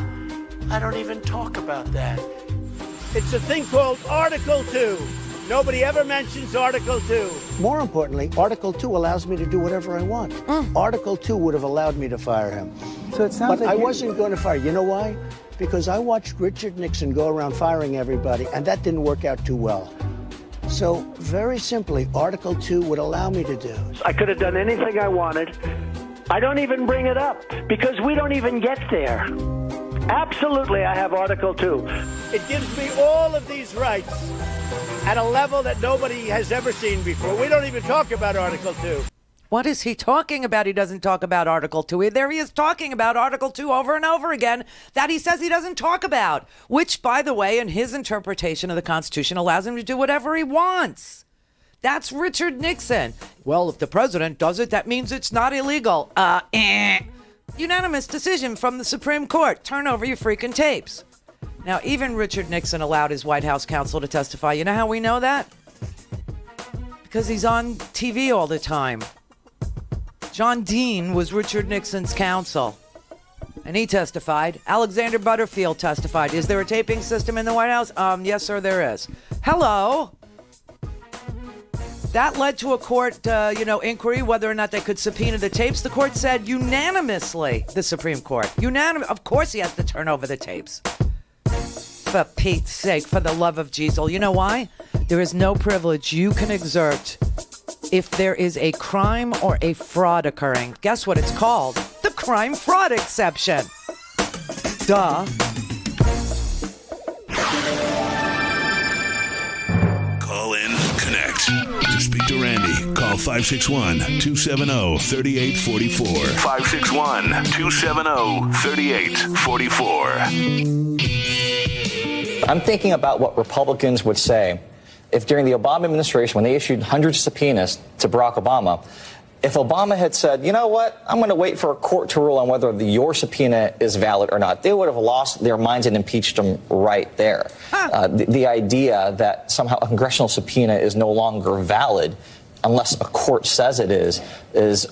I don't even talk about that. It's a thing called Article 2. Nobody ever mentions Article 2. More importantly, Article 2 allows me to do whatever I want. Article 2 would have allowed me to fire him. So it sounds but like I wasn't going to fire. You know why? Because I watched Richard Nixon go around firing everybody, and that didn't work out too well. So, very simply, Article 2 would allow me to do. I could have done anything I wanted. I don't even bring it up because we don't even get there. Absolutely, I have Article 2. It gives me all of these rights at a level that nobody has ever seen before. We don't even talk about Article 2. What is he talking about? He doesn't talk about Article 2. There he is talking about Article 2 over and over again that he says he doesn't talk about, which, by the way, in his interpretation of the Constitution, allows him to do whatever he wants. That's Richard Nixon. Well, if the president does it, that means it's not illegal. Unanimous decision from the Supreme Court. Turn over your freaking tapes. Now, even Richard Nixon allowed his White House counsel to testify. You know how we know that? Because he's on TV all the time. John Dean was Richard Nixon's counsel, and he testified. Alexander Butterfield testified. Is there a taping system in the White House? Yes, sir, there is. Hello. That led to a court, inquiry whether or not they could subpoena the tapes. The court said unanimously, the Supreme Court, of course he has to turn over the tapes. For Pete's sake, for the love of Jesus. You know why? There is no privilege you can exert if there is a crime or a fraud occurring. Guess what it's called? The crime-fraud exception. Duh. Call in, connect. To speak to Randi, call 561-270-3844. 561-270-3844. I'm thinking about what Republicans would say if during the Obama administration, when they issued hundreds of subpoenas to Barack Obama, if Obama had said, you know what, I'm going to wait for a court to rule on whether your subpoena is valid or not, they would have lost their minds and impeached him right there. The idea that somehow a congressional subpoena is no longer valid unless a court says it is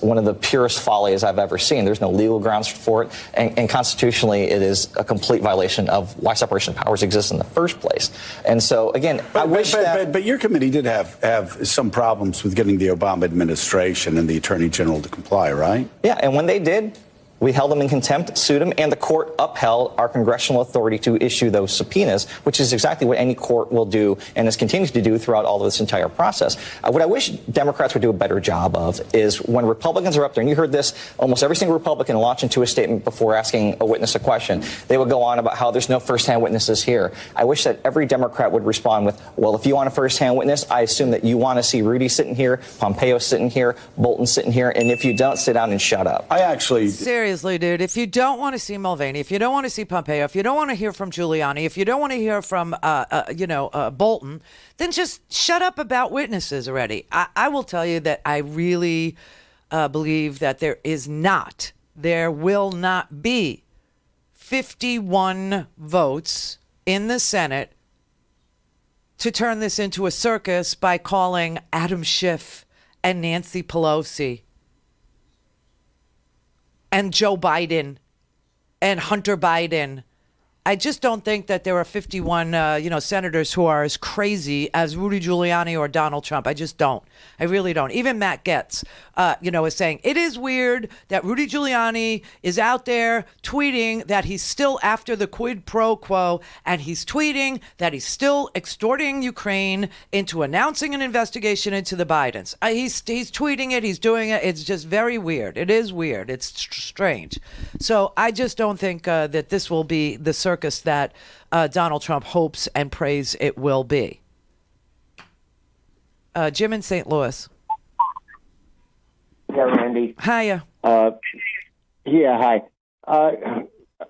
one of the purest follies I've ever seen. There's no legal grounds for it, and constitutionally it is a complete violation of why separation of powers exists in the first place. And so, again, But your committee did have some problems with getting the Obama administration and the Attorney General to comply, right? Yeah, and when they did, we held them in contempt, sued them, and the court upheld our congressional authority to issue those subpoenas, which is exactly what any court will do and has continued to do throughout all of this entire process. What I wish Democrats would do a better job of is when Republicans are up there, and you heard this, almost every single Republican launch into a statement before asking a witness a question, they would go on about how there's no first-hand witnesses here. I wish that every Democrat would respond with, well, if you want a first-hand witness, I assume that you want to see Rudy sitting here, Pompeo sitting here, Bolton sitting here, and if you don't, sit down and shut up. Seriously, dude, if you don't want to see Mulvaney, if you don't want to see Pompeo, if you don't want to hear from Giuliani, if you don't want to hear from, Bolton, then just shut up about witnesses already. I will tell you that I really believe that there will not be 51 votes in the Senate to turn this into a circus by calling Adam Schiff and Nancy Pelosi and Joe Biden and Hunter Biden. I just don't think that there are 51, senators who are as crazy as Rudy Giuliani or Donald Trump. I just don't. I really don't. Even Matt Gaetz, is saying it is weird that Rudy Giuliani is out there tweeting that he's still after the quid pro quo, and he's tweeting that he's still extorting Ukraine into announcing an investigation into the Bidens. He's tweeting it. He's doing it. It's just very weird. It is weird. It's strange. So I just don't think that this will be the circus that Donald Trump hopes and prays it will be. Jim in St. Louis. Yeah, Randi. Hiya. Hi.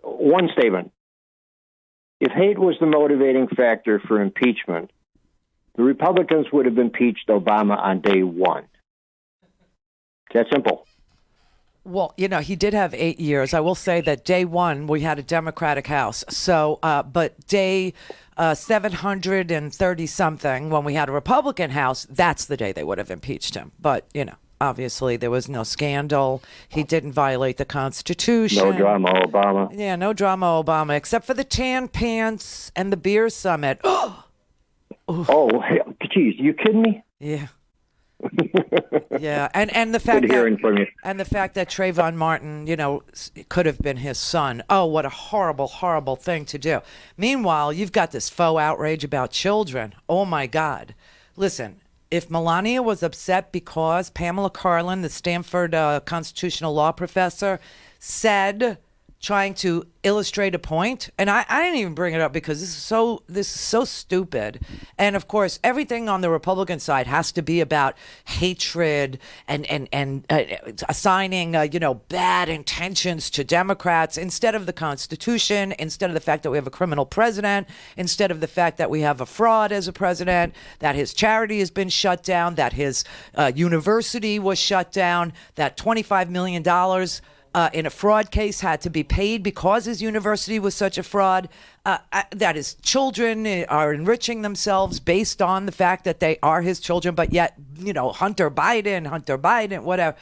One statement. If hate was the motivating factor for impeachment, the Republicans would have impeached Obama on day one. It's that simple. Well, he did have 8 years. I will say that day one, we had a Democratic House. So, but day 730-something, when we had a Republican House, that's the day they would have impeached him. But, obviously there was no scandal. He didn't violate the Constitution. No drama, Obama. Yeah, no drama, Obama, except for the tan pants and the beer summit. Oh, geez, you kidding me? Yeah. Yeah, and the fact Good hearing from you. And the fact that Trayvon Martin, could have been his son. Oh, what a horrible, horrible thing to do. Meanwhile, you've got this faux outrage about children. Oh my God! Listen, if Melania was upset because Pamela Karlan, the Stanford constitutional law professor, said, trying to illustrate a point, and I didn't even bring it up because this is so stupid. And of course, everything on the Republican side has to be about hatred and assigning bad intentions to Democrats instead of the Constitution, instead of the fact that we have a criminal president, instead of the fact that we have a fraud as a president, that his charity has been shut down, that his university was shut down, that $25 million in a fraud case had to be paid because his university was such a fraud, that his children are enriching themselves based on the fact that they are his children, but yet, Hunter Biden, whatever.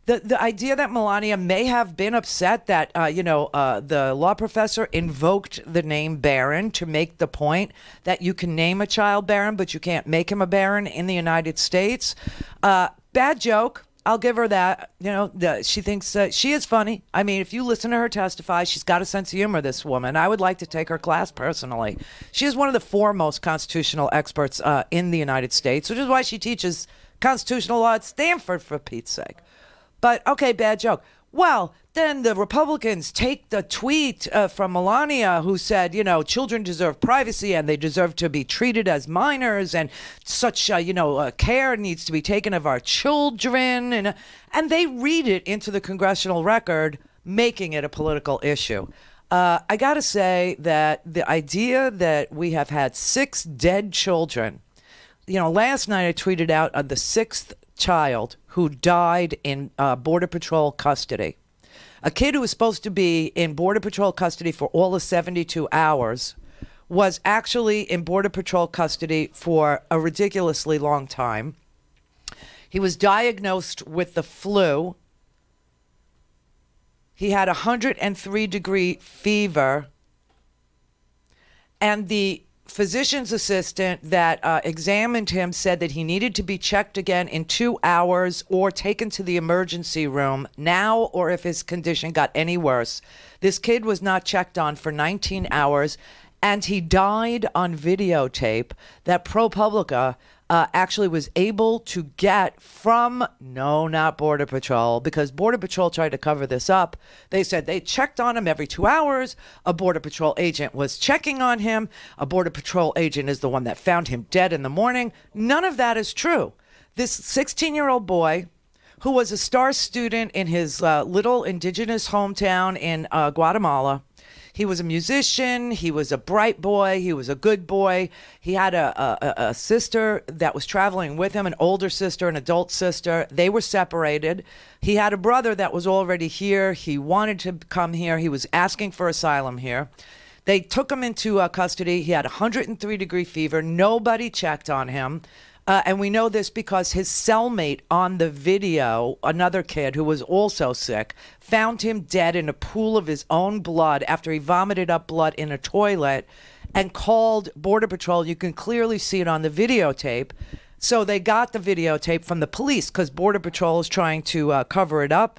The idea that Melania may have been upset that, the law professor invoked the name Barron to make the point that you can name a child Barron, but you can't make him a Baron in the United States. Bad joke. I'll give her that. She thinks she is funny. I mean, if you listen to her testify, she's got a sense of humor, this woman. I would like to take her class personally. She is one of the foremost constitutional experts in the United States, which is why she teaches constitutional law at Stanford, for Pete's sake. But, okay, bad joke. Well, then the Republicans take the tweet from Melania who said, children deserve privacy and they deserve to be treated as minors and such, care needs to be taken of our children. And they read it into the congressional record, making it a political issue. I got to say that the idea that we have had 6 dead children, last night I tweeted out the 6th child who died in Border Patrol custody. A kid who was supposed to be in Border Patrol custody for all of 72 hours was actually in Border Patrol custody for a ridiculously long time. He was diagnosed with the flu. He had a 103-degree fever. And the physician's assistant that examined him said that he needed to be checked again in 2 hours or taken to the emergency room now, or if his condition got any worse. This kid was not checked on for 19 hours, and he died on videotape that ProPublica actually was able to get from, not Border Patrol, because Border Patrol tried to cover this up. They said they checked on him every 2 hours. A Border Patrol agent was checking on him. A Border Patrol agent is the one that found him dead in the morning. None of that is true. This 16-year-old boy, who was a star student in his little indigenous hometown in Guatemala, he was a musician. He was a bright boy. He was a good boy. He had a sister that was traveling with him, an older sister, an adult sister. They were separated. He had a brother that was already here. He wanted to come here. He was asking for asylum here. They took him into custody. He had a 103-degree fever. Nobody checked on him. And we know this because his cellmate on the video, another kid who was also sick, found him dead in a pool of his own blood after he vomited up blood in a toilet and called Border Patrol. You can clearly see it on the videotape. So they got the videotape from the police because Border Patrol is trying to cover it up.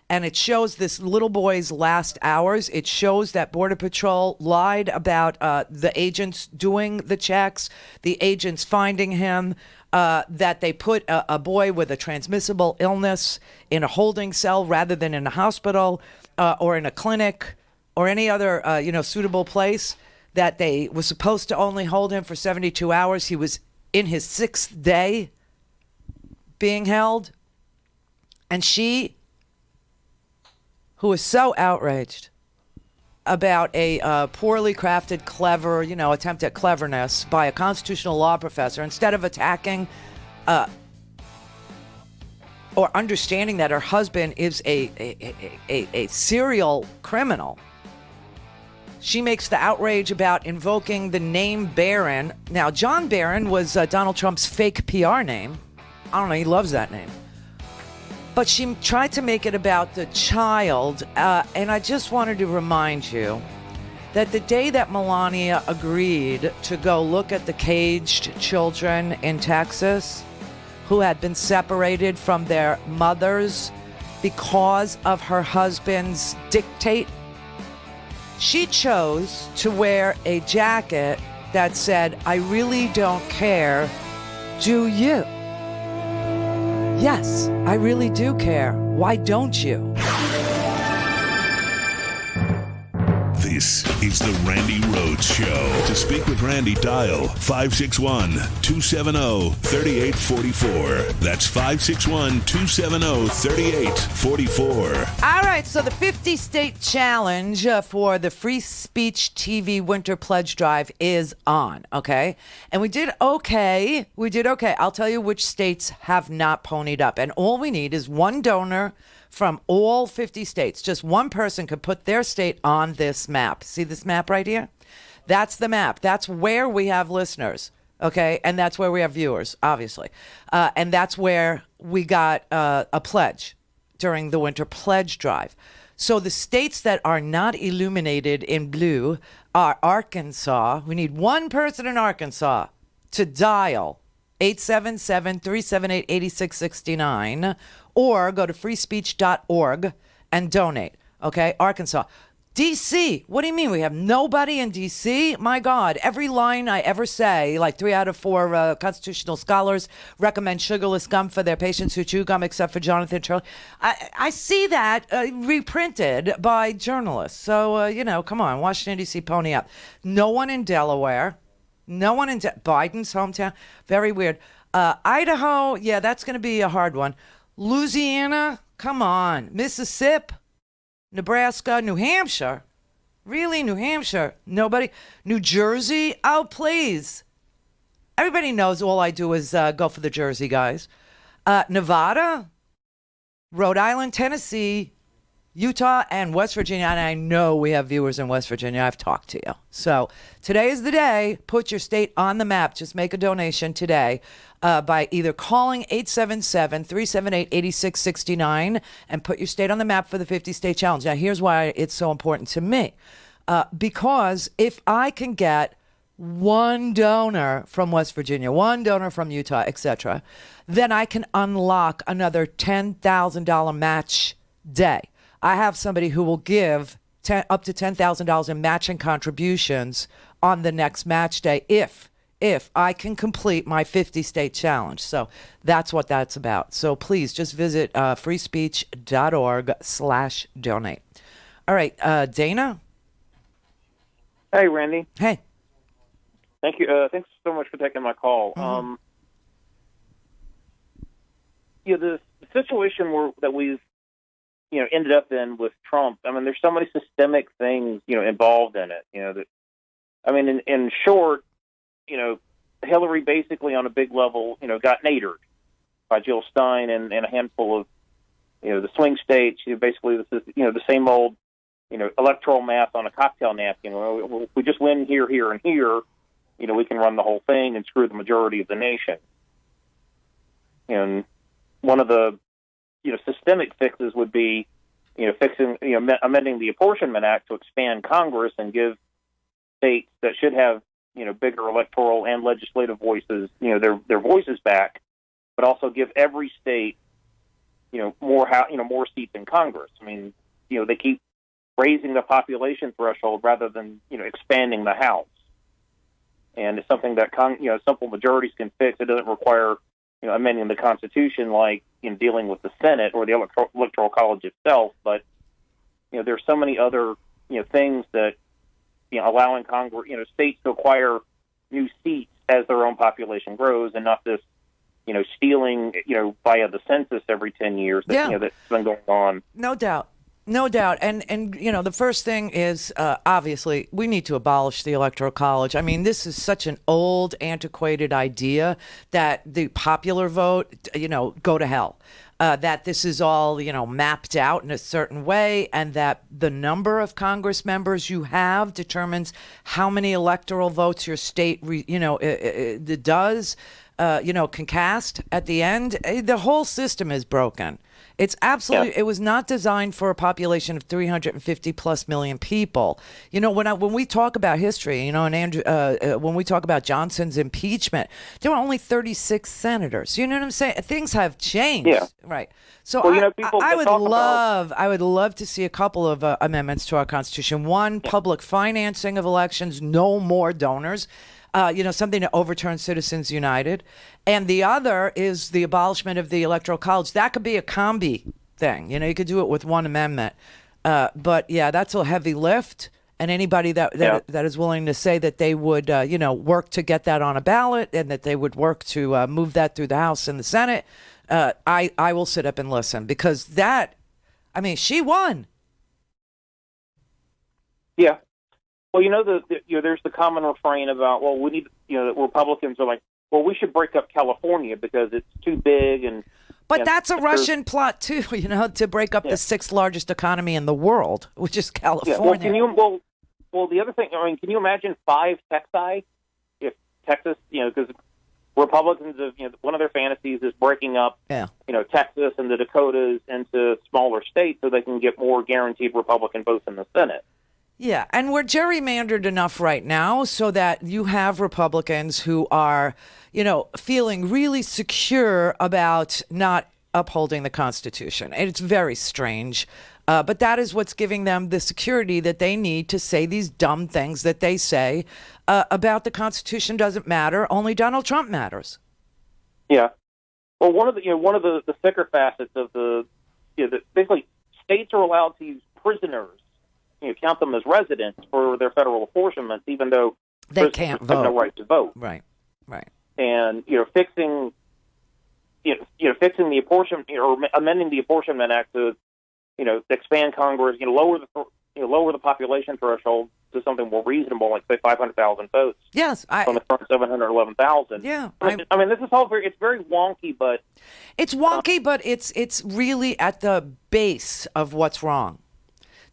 And it shows this little boy's last hours. It shows that Border Patrol lied about the agents doing the checks, the agents finding him, that they put a boy with a transmissible illness in a holding cell rather than in a hospital or in a clinic or any other, suitable place, that they were supposed to only hold him for 72 hours. He was in his 6th day being held. And she, who is so outraged about a poorly crafted, clever, attempt at cleverness by a constitutional law professor, instead of attacking or understanding that her husband is a serial criminal, she makes the outrage about invoking the name Barron. Now, John Barron was Donald Trump's fake PR name. I don't know, he loves that name. But she tried to make it about the child, and I just wanted to remind you that the day that Melania agreed to go look at the caged children in Texas who had been separated from their mothers because of her husband's dictate, she chose to wear a jacket that said, "I really don't care, do you?" Yes, I really do care. Why don't you? This is the Randi Rhodes Show. To speak with Randi, dial 561-270-3844. That's 561-270-3844. All right, so the 50-state challenge for the Free Speech TV Winter Pledge Drive is on, okay? And we did okay. I'll tell you which states have not ponied up. And all we need is one donor from all 50 states. Just one person could put their state on this map. See this map right here? That's the map. That's where we have listeners, okay? And that's where we have viewers, obviously. And that's where we got a pledge. during the winter pledge drive. So the states that are not illuminated in blue are Arkansas. We need one person in Arkansas to dial 877-378-8669 or go to freespeech.org and donate. Okay, Arkansas. D.C., what do you mean? We have nobody in D.C.? My God, every line I ever say, like 3 out of 4 constitutional scholars recommend sugarless gum for their patients who chew gum, except for Jonathan Turley. I see that reprinted by journalists. So, come on, Washington, D.C., pony up. No one in Delaware. No one in Biden's hometown. Very weird. Idaho, yeah, that's going to be a hard one. Louisiana, come on. Mississippi. Nebraska, New Hampshire. Really, New Hampshire? Nobody? New Jersey? Oh, please. Everybody knows all I do is go for the Jersey guys. Nevada, Rhode Island, Tennessee, Utah, and West Virginia. And I know we have viewers in West Virginia. I've talked to you. So today is the day. Put your state on the map. Just make a donation today by either calling 877-378-8669 and put your state on the map for the 50-state challenge. Now, here's why it's so important to me. Because if I can get one donor from West Virginia, one donor from Utah, etc., then I can unlock another $10,000 match day. I have somebody who will give up to $10,000 in matching contributions on the next match day if I can complete my 50-state challenge. So that's what that's about. So please just visit freespeech.org/donate. All right, Dana? Hey, Randy. Hey. Thank you. Thanks so much for taking my call. Mm-hmm. The situation that we've ended up in with Trump. I mean, there's so many systemic things involved in it. In short, Hillary basically on a big level got nadered by Jill Stein and a handful of the swing states. Basically, this is the same old electoral math on a cocktail napkin. If we just win here, here, and here, we can run the whole thing and screw the majority of the nation. And one of the systemic fixes would be amending the Apportionment Act to expand Congress and give states that should have bigger electoral and legislative voices their voices back, but also give every state more seats in Congress. I mean, they keep raising the population threshold rather than expanding the House, and it's something that simple majorities can fix. It doesn't require amending the Constitution like dealing with the Senate or the Electoral College itself. But there's so many other things that allowing Congress, states to acquire new seats as their own population grows, and not this stealing via the census every 10 years that that's been going on. No doubt. No doubt. And the first thing is, obviously, we need to abolish the Electoral College. I mean, this is such an old, antiquated idea that the popular vote, go to hell. That this is all, mapped out in a certain way, and that the number of Congress members you have determines how many electoral votes your state, does, can cast at the end. The whole system is broken. It's absolutely. It was not designed for a population of 350 plus million people. When we talk about history, and Andrew, when we talk about Johnson's impeachment, there were only 36 senators. You know what I'm saying? Things have changed, right? So I would love to see a couple of amendments to our Constitution. One, public financing of elections, no more donors. Something to overturn Citizens United. And the other is the abolishment of the Electoral College. That could be a combi thing. You could do it with one amendment. But, that's a heavy lift. And anybody that is willing to say that they would, work to get that on a ballot and that they would work to move that through the House and the Senate, I will sit up and listen. Because she won. Yeah. Well, there's the common refrain about, we need, the Republicans are like, we should break up California because it's too big. But that's a Russian plot, too, to break up the sixth largest economy in the world, which is California. Yeah. Well, the other thing, can you imagine 5 Texi if Texas, because Republicans have, one of their fantasies is breaking up, Texas and the Dakotas into smaller states so they can get more guaranteed Republican votes in the Senate. Yeah, and we're gerrymandered enough right now so that you have Republicans who are, feeling really secure about not upholding the Constitution. And it's very strange. But that is what's giving them the security that they need to say these dumb things that they say about the Constitution doesn't matter. Only Donald Trump matters. Yeah. Well, one of the thicker facets of basically states are allowed to use prisoners, count them as residents for their federal apportionments, even though they can't vote. Have no right to vote. Right. And fixing the apportionment or amending the Apportionment Act to expand Congress, lower the population threshold to something more reasonable, like say 500,000 votes. Yes, from the current 711,000. Yeah, I mean, this is all it's very wonky, but it's really at the base of what's wrong.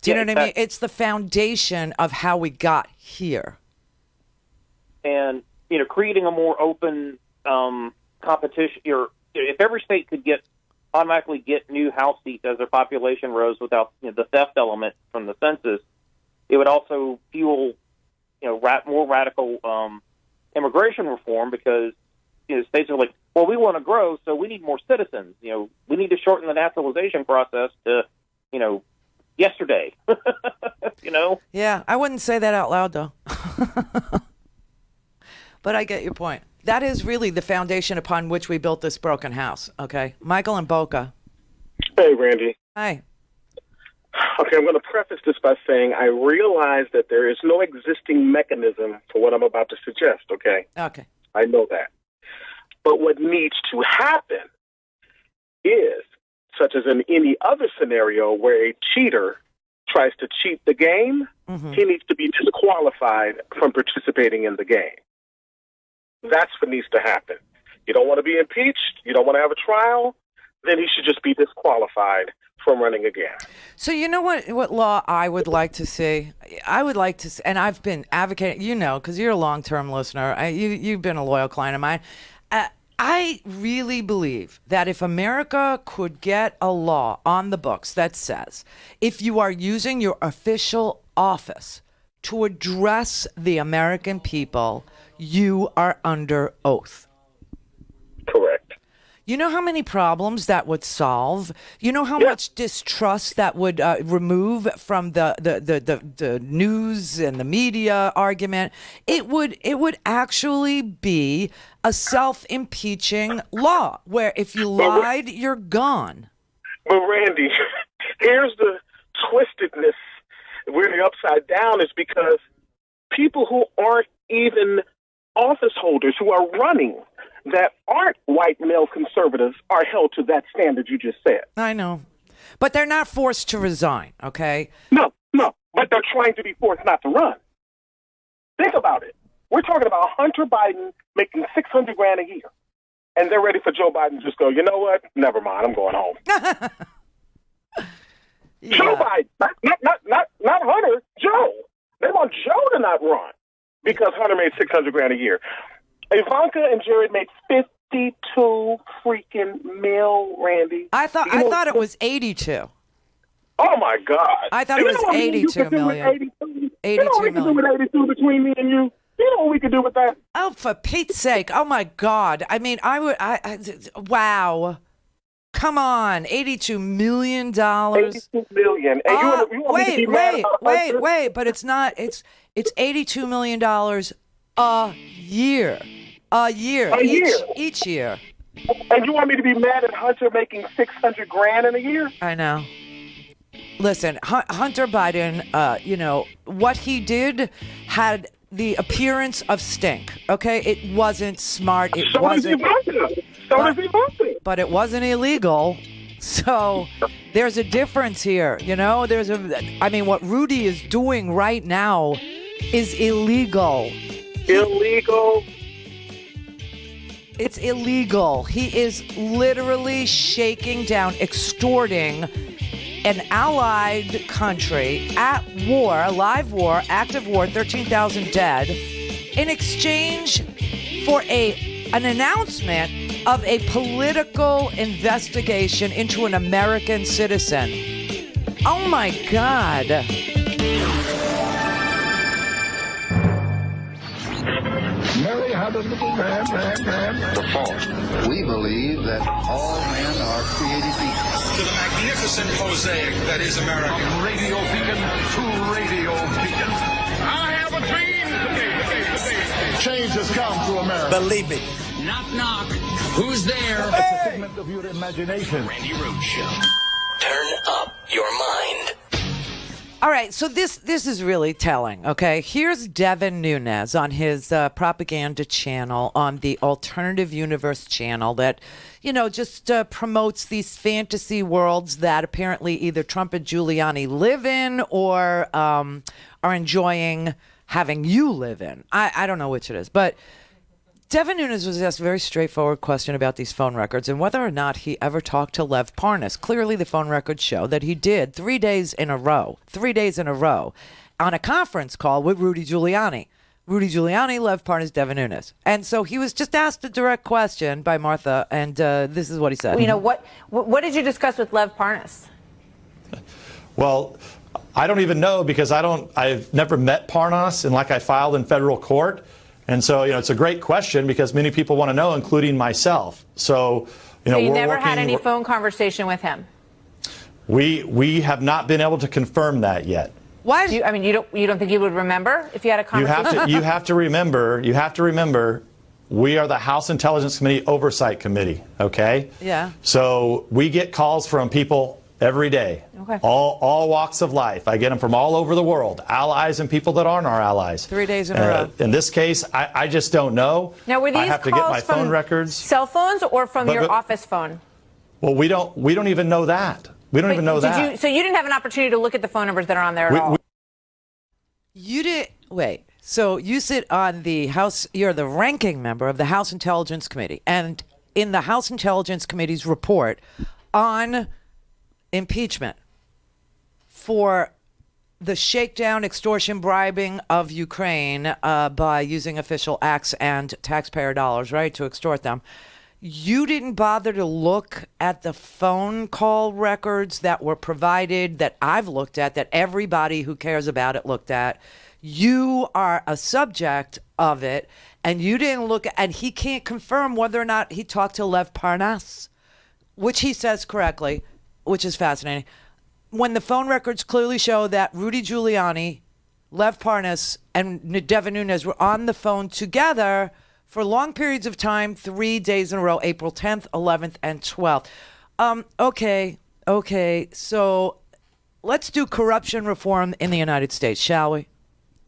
Do you know what I mean? It's the foundation of how we got here. And creating a more open competition. If every state could automatically get new House seats as their population rose without the theft element from the census, it would also fuel more radical immigration reform, because states are like, well, we want to grow, so we need more citizens. We need to shorten the naturalization process to yesterday. Yeah, I wouldn't say that out loud though. But I get your point. That is really the foundation upon which we built this broken house, okay? Michael and Boca. Hey, Randy. Hi. Okay, I'm going to preface this by saying I realize that there is no existing mechanism for what I'm about to suggest, okay? Okay. I know that. But what needs to happen is, such as in any other scenario where a cheater tries to cheat the game, he needs to be disqualified from participating in the game. That's what needs to happen. You don't want to be impeached, you don't want to have a trial, then he should just be disqualified from running again. So you know what law I would like to see? I would like to see, and I've been advocating, because you're a long-term listener, you've been a loyal client of mine. I really believe that if America could get a law on the books that says if you are using your official office to address the American people, you are under oath. Correct. You know how many problems that would solve? You know how much distrust that would remove from the news and the media argument? It would actually be a self-impeaching law where if you lied, you're gone. But Randy, here's the twistedness, really upside down, is because people who aren't even office holders who are running that aren't white male conservatives are held to that standard you just said. I know. But they're not forced to resign, okay? No. But they're trying to be forced not to run. Think about it. We're talking about Hunter Biden making $600,000 a year. And they're ready for Joe Biden to just go, you know what? Never mind, I'm going home. Joe Biden, not Hunter, Joe. They want Joe to not run because Hunter made $600,000 a year. Ivanka and Jared made 52 freaking mil, Randy. I thought it was 82. Oh my God! I thought it was 82 million. 82 million. Do with 82 between me and you. You know what we could do with that? Oh, for Pete's sake! Oh my God! I mean, wow. Come on, $82 million. $82 million. And Wait! But it's not. It's $82 million a year. Each year. And you want me to be mad at Hunter making $600,000 in a year? I know. Listen, Hunter Biden, what he did had the appearance of stink. Okay, it wasn't smart. It wasn't. But it wasn't illegal. So there's a difference here. What Rudy is doing right now is illegal. Illegal. It's illegal. He is literally shaking down, extorting an allied country at war, live war, active war, 13,000 dead, in exchange for a an announcement of a political investigation into an American citizen. Oh, my God. Mary had a little lamb. The fault. We believe that all men are created equal. To the magnificent mosaic that is America. From radio beacon to radio beacon. I have a dream today. Change has come to America. Believe me. Knock, knock. Who's there? It's a figment of your imagination. Randi Rhodes Show. Turn up your mind. All right, so this is really telling, okay? Here's Devin Nunez on his propaganda channel on the Alternative Universe channel that, just promotes these fantasy worlds that apparently either Trump and Giuliani live in or are enjoying having you live in. I don't know which it is, but Devin Nunez was asked a very straightforward question about these phone records and whether or not he ever talked to Lev Parnas. Clearly, the phone records show that he did 3 days in a row, on a conference call with Rudy Giuliani. Rudy Giuliani, Lev Parnas, Devin Nunez. And so he was just asked a direct question by Martha, and this is what he said. What did you discuss with Lev Parnas? Well, I don't even know because I've never met Parnas, and like I filed in federal court. And so, it's a great question because many people want to know, including myself. So, so you never had any phone conversation with him? We have not been able to confirm that yet. Why? You don't think he would remember if you had a conversation? You have to remember, we are the House Intelligence Committee Oversight Committee, okay? Yeah. So we get calls from people every day. Okay. All walks of life. I get them from all over the world, allies and people that aren't our allies. 3 days in a row. In this case, I just don't know. Now, were these I have to get my phone records. Cell phones or from your office phone? Well, we don't even know that. We don't even know that. So you didn't have an opportunity to look at the phone numbers that are on there at all? You did. Wait. So you sit on the House. You're the ranking member of the House Intelligence Committee, and in the House Intelligence Committee's report on impeachment for the shakedown, extortion, bribing of Ukraine by using official acts and taxpayer dollars, right, to extort them. You didn't bother to look at the phone call records that were provided, that I've looked at, that everybody who cares about it looked at. You are a subject of it, and you didn't look at, and he can't confirm whether or not he talked to Lev Parnas, which he says correctly, which is fascinating. When the phone records clearly show that Rudy Giuliani, Lev Parnas, and Devin Nunez were on the phone together for long periods of time, 3 days in a row, April 10th, 11th, and 12th. Okay, so let's do corruption reform in the United States, shall we?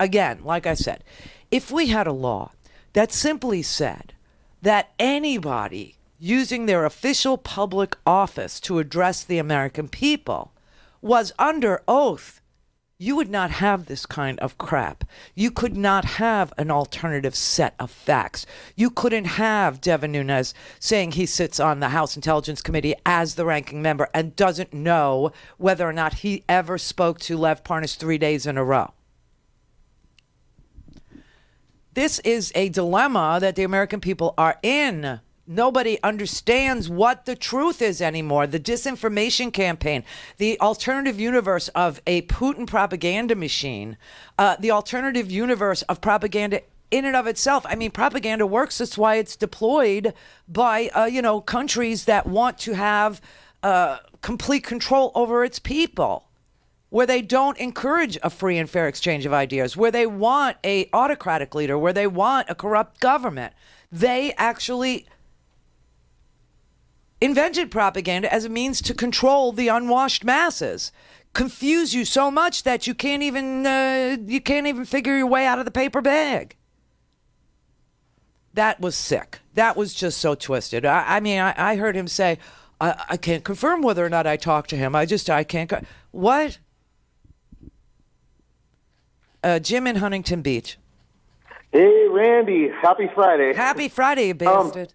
Again, like I said, if we had a law that simply said that anybody using their official public office to address the American people was under oath, you would not have this kind of crap. You could not have an alternative set of facts. You couldn't have Devin Nunez saying he sits on the House Intelligence Committee as the ranking member and doesn't know whether or not he ever spoke to Lev Parnas 3 days in a row. This is a dilemma that the American people are in. Nobody understands what the truth is anymore. The disinformation campaign, the alternative universe of a Putin propaganda machine, the alternative universe of propaganda in and of itself. I mean, propaganda works. That's why it's deployed by, countries that want to have complete control over its people, where they don't encourage a free and fair exchange of ideas, where they want a autocratic leader, where they want a corrupt government. They actually invented propaganda as a means to control the unwashed masses, confuse you so much that you can't even figure your way out of the paper bag. That was sick. That was just so twisted. I heard him say, I can't confirm whether or not I talked to him. I can't. What? Jim in Huntington Beach. Hey, Randy. Happy Friday. Happy Friday, you bastard.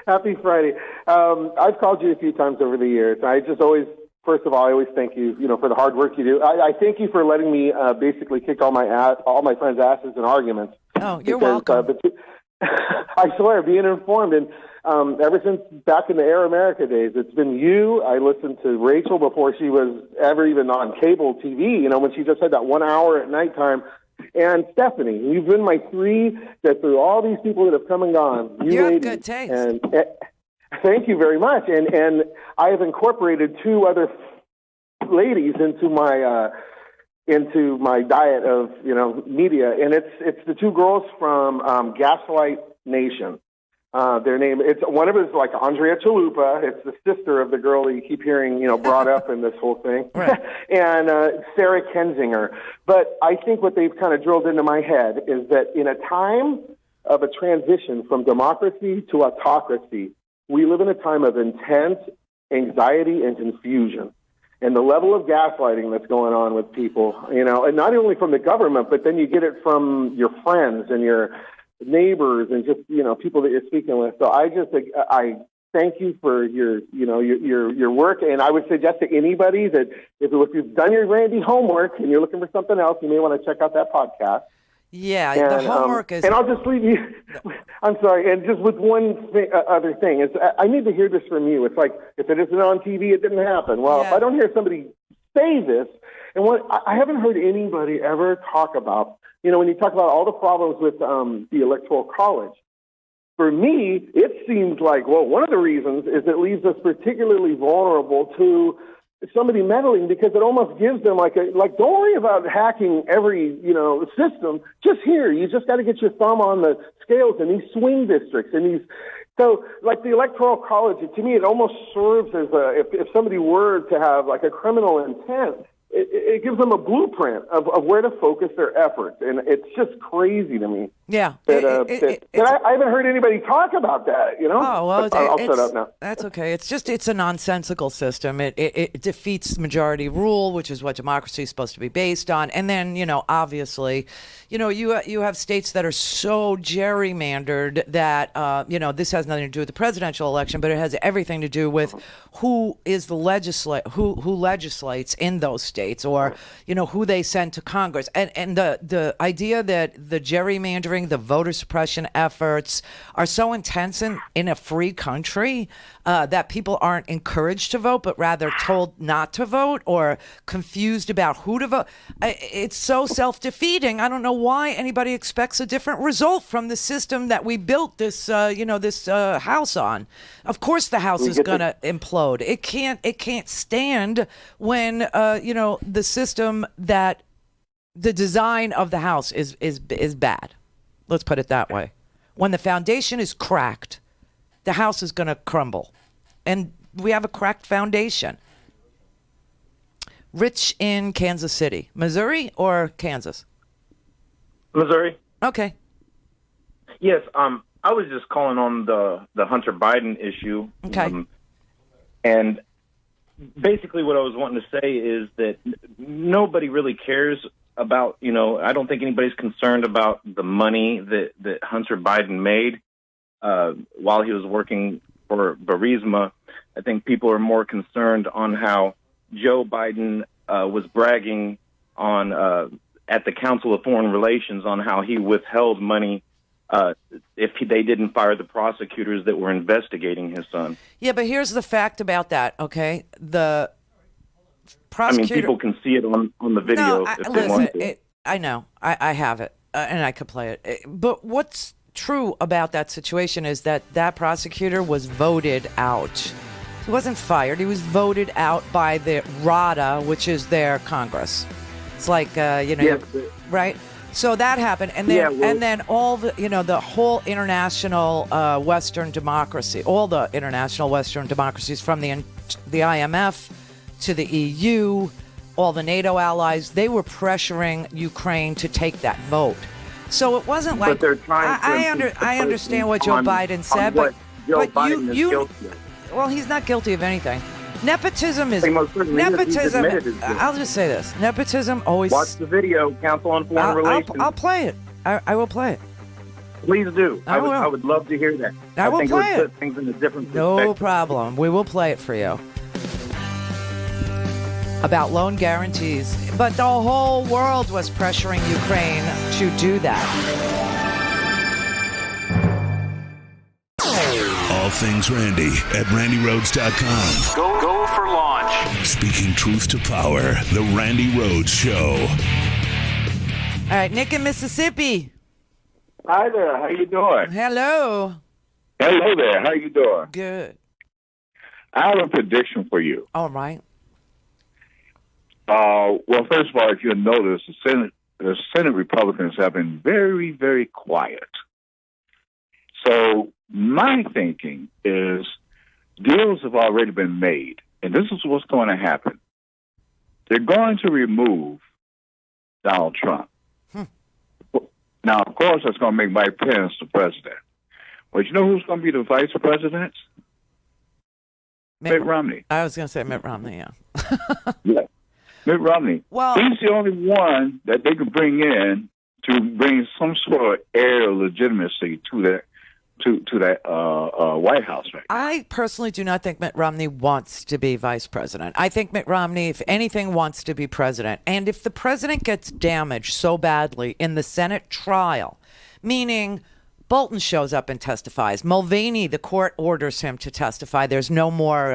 Happy Friday. I've called you a few times over the years. First of all, I always thank you, for the hard work you do. I thank you for letting me basically kick all my friends' asses in arguments. Oh, you're welcome. I swear, being informed. And ever since back in the Air America days, it's been you. I listened to Rachel before she was ever even on cable TV, when she just had that 1 hour at nighttime. And Stephanie, you've been my three that through all these people that have come and gone. You have good taste. And thank you very much. And I have incorporated two other ladies into my diet of media, and it's the two girls from Gaslight Nation. Their name, one of it is like Andrea Chalupa. It's the sister of the girl that you keep hearing brought up in this whole thing, right. And Sarah Kensinger. But I think what they've kind of drilled into my head is that in a time of a transition from democracy to autocracy, we live in a time of intense anxiety and confusion. And the level of gaslighting that's going on with people, and not only from the government, but then you get it from your friends and your neighbors and just, people that you're speaking with. So I thank you for your work. And I would suggest to anybody that if you've done your Randi homework and you're looking for something else, you may want to check out that podcast. Yeah, and, the homework is... And I'll just leave you... I'm sorry, and just with one other thing. Is I need to hear this from you. It's like, if it isn't on TV, it didn't happen. Well, if I don't hear somebody say this, and I haven't heard anybody ever talk about, when you talk about all the problems with the Electoral College, for me, it seems like, one of the reasons is it leaves us particularly vulnerable to somebody meddling, because it almost gives them don't worry about hacking every system. Just here, you just got to get your thumb on the scales in these swing districts and these. So, like the Electoral College, to me, it almost serves as if somebody were to have like a criminal intent, it gives them a blueprint of where to focus their efforts, and it's just crazy to me. Yeah, I haven't heard anybody talk about that. Oh well, I'll shut up now. That's okay. It's a nonsensical system. It defeats majority rule, which is what democracy is supposed to be based on. And then obviously, you have states that are so gerrymandered that this has nothing to do with the presidential election, but it has everything to do with who is the who legislates in those states, or who they send to Congress. And the idea that the gerrymandering, the voter suppression efforts are so intense in a free country that people aren't encouraged to vote, but rather told not to vote or confused about who to vote. It's so self-defeating. I don't know why anybody expects a different result from the system that we built this house on. Of course, the house is going to implode. It can't stand when the system that the design of the house is bad. Let's put it that way. When the foundation is cracked, the house is going to crumble. And we have a cracked foundation. Rich in Kansas City. Missouri or Kansas? Missouri. Okay. Yes, I was just calling on the Hunter Biden issue. Okay. And basically what I was wanting to say is that nobody really cares about, I don't think anybody's concerned about the money that Hunter Biden made while he was working for Burisma. I think people are more concerned on how Joe Biden was bragging on at the Council of Foreign Relations on how he withheld money if they didn't fire the prosecutors that were investigating his son. Yeah, but here's the fact about that, okay? The prosecutor... people can see it on the video if they want to. I know. I have it, and I could play it. But what's true about that situation is that prosecutor was voted out. He wasn't fired. He was voted out by the RADA, which is their Congress. It's like, right? So that happened, and then and then all the the whole international Western democracy, all the international Western democracies, from the IMF to the EU, all the NATO allies, they were pressuring Ukraine to take that vote. So it wasn't like, but they're trying I understand what Joe Biden said, but Biden is guilty of. Well, he's not guilty of anything. Nepotism is nepotism. I'll just say this: nepotism always. Watch the video, Council on Foreign Relations. I'll play it. I will play it. Please do. I would love to hear that. I will think play it would it. put things in a different perspective. No problem. We will play it for you. About loan guarantees, but the whole world was pressuring Ukraine to do that. things Randy at RandyRhodes.com. Go for launch. Speaking truth to power, the Randi Rhodes Show. All right, Nick in Mississippi. Hi there. How you doing? Hello. Hello there. How you doing? Good. I have a prediction for you. All right. Well, first of all, if you'll notice, the Senate Republicans have been very, very quiet. So my thinking is deals have already been made, and this is what's going to happen. They're going to remove Donald Trump. Now, of course, that's going to make Mike Pence the president. But you know who's going to be the vice president? Mitt Romney. I was going to say Mitt Romney, yeah. Yeah. Mitt Romney. Well, he's the only one that they could bring in to bring some sort of air of legitimacy to that White House right now. I personally do not think Mitt Romney wants to be vice president. I think Mitt Romney, if anything, wants to be president. And if the president gets damaged so badly in the Senate trial, meaning Bolton shows up and testifies, Mulvaney, the court orders him to testify. There's no more,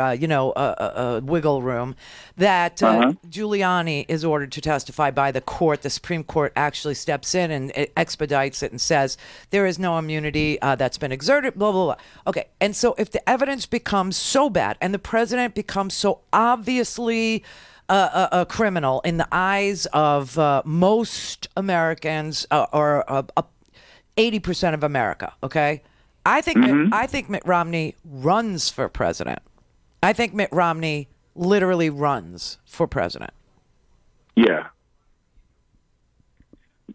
wiggle room. That Giuliani is ordered to testify by the court. The Supreme Court actually steps in and it expedites it and says there is no immunity that's been exerted, blah, blah, blah. Okay, and so if the evidence becomes so bad and the president becomes so obviously a criminal in the eyes of most Americans or 80% of America, okay? I think Mitt Romney runs for president. I think Mitt Romney literally runs for president. Yeah.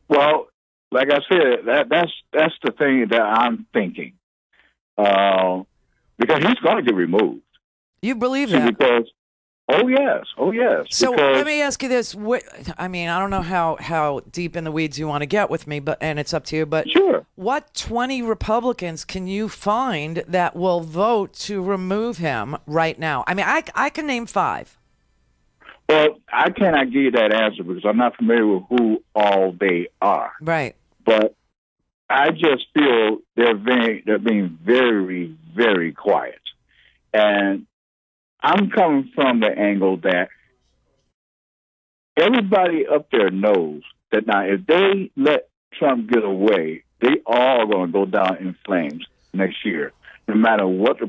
Well, like I said, that's the thing that I'm thinking. Because he's going to get removed. You believe that? Because Oh yes. So let me ask you this. I mean, I don't know how deep in the weeds you want to get with me, and it's up to you. But sure. What 20 Republicans can you find that will vote to remove him right now? I mean, I can name 5. Well, I cannot give you that answer because I'm not familiar with who all they are. Right. But I just feel they're being very, very quiet, and I'm coming from the angle that everybody up there knows that now if they let Trump get away, they all going to go down in flames next year, no matter what the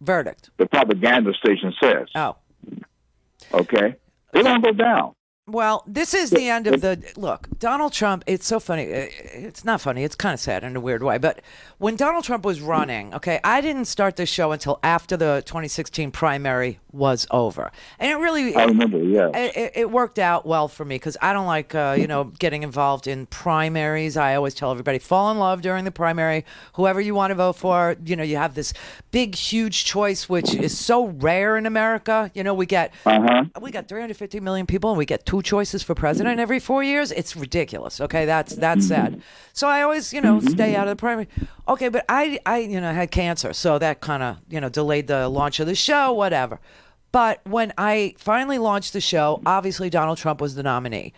verdict, the propaganda station says. Oh, okay, they're going to go down. Well, this is the end of the look. Donald Trump, it's so funny. It's not funny. It's kind of sad in a weird way. But when Donald Trump was running, okay, I didn't start this show until after the 2016 primary was over. And it really, I remember, yeah. It worked out well for me because I don't like, getting involved in primaries. I always tell everybody, fall in love during the primary. Whoever you want to vote for, you have this big, huge choice, which is so rare in America. We get 350 million people and we get 2 choices for president every 4 years. It's ridiculous. Okay, that's sad. So I always, stay out of the primary. Okay, but I had cancer, so that kind of, delayed the launch of the show, whatever. But when I finally launched the show, obviously Donald Trump was the nominee,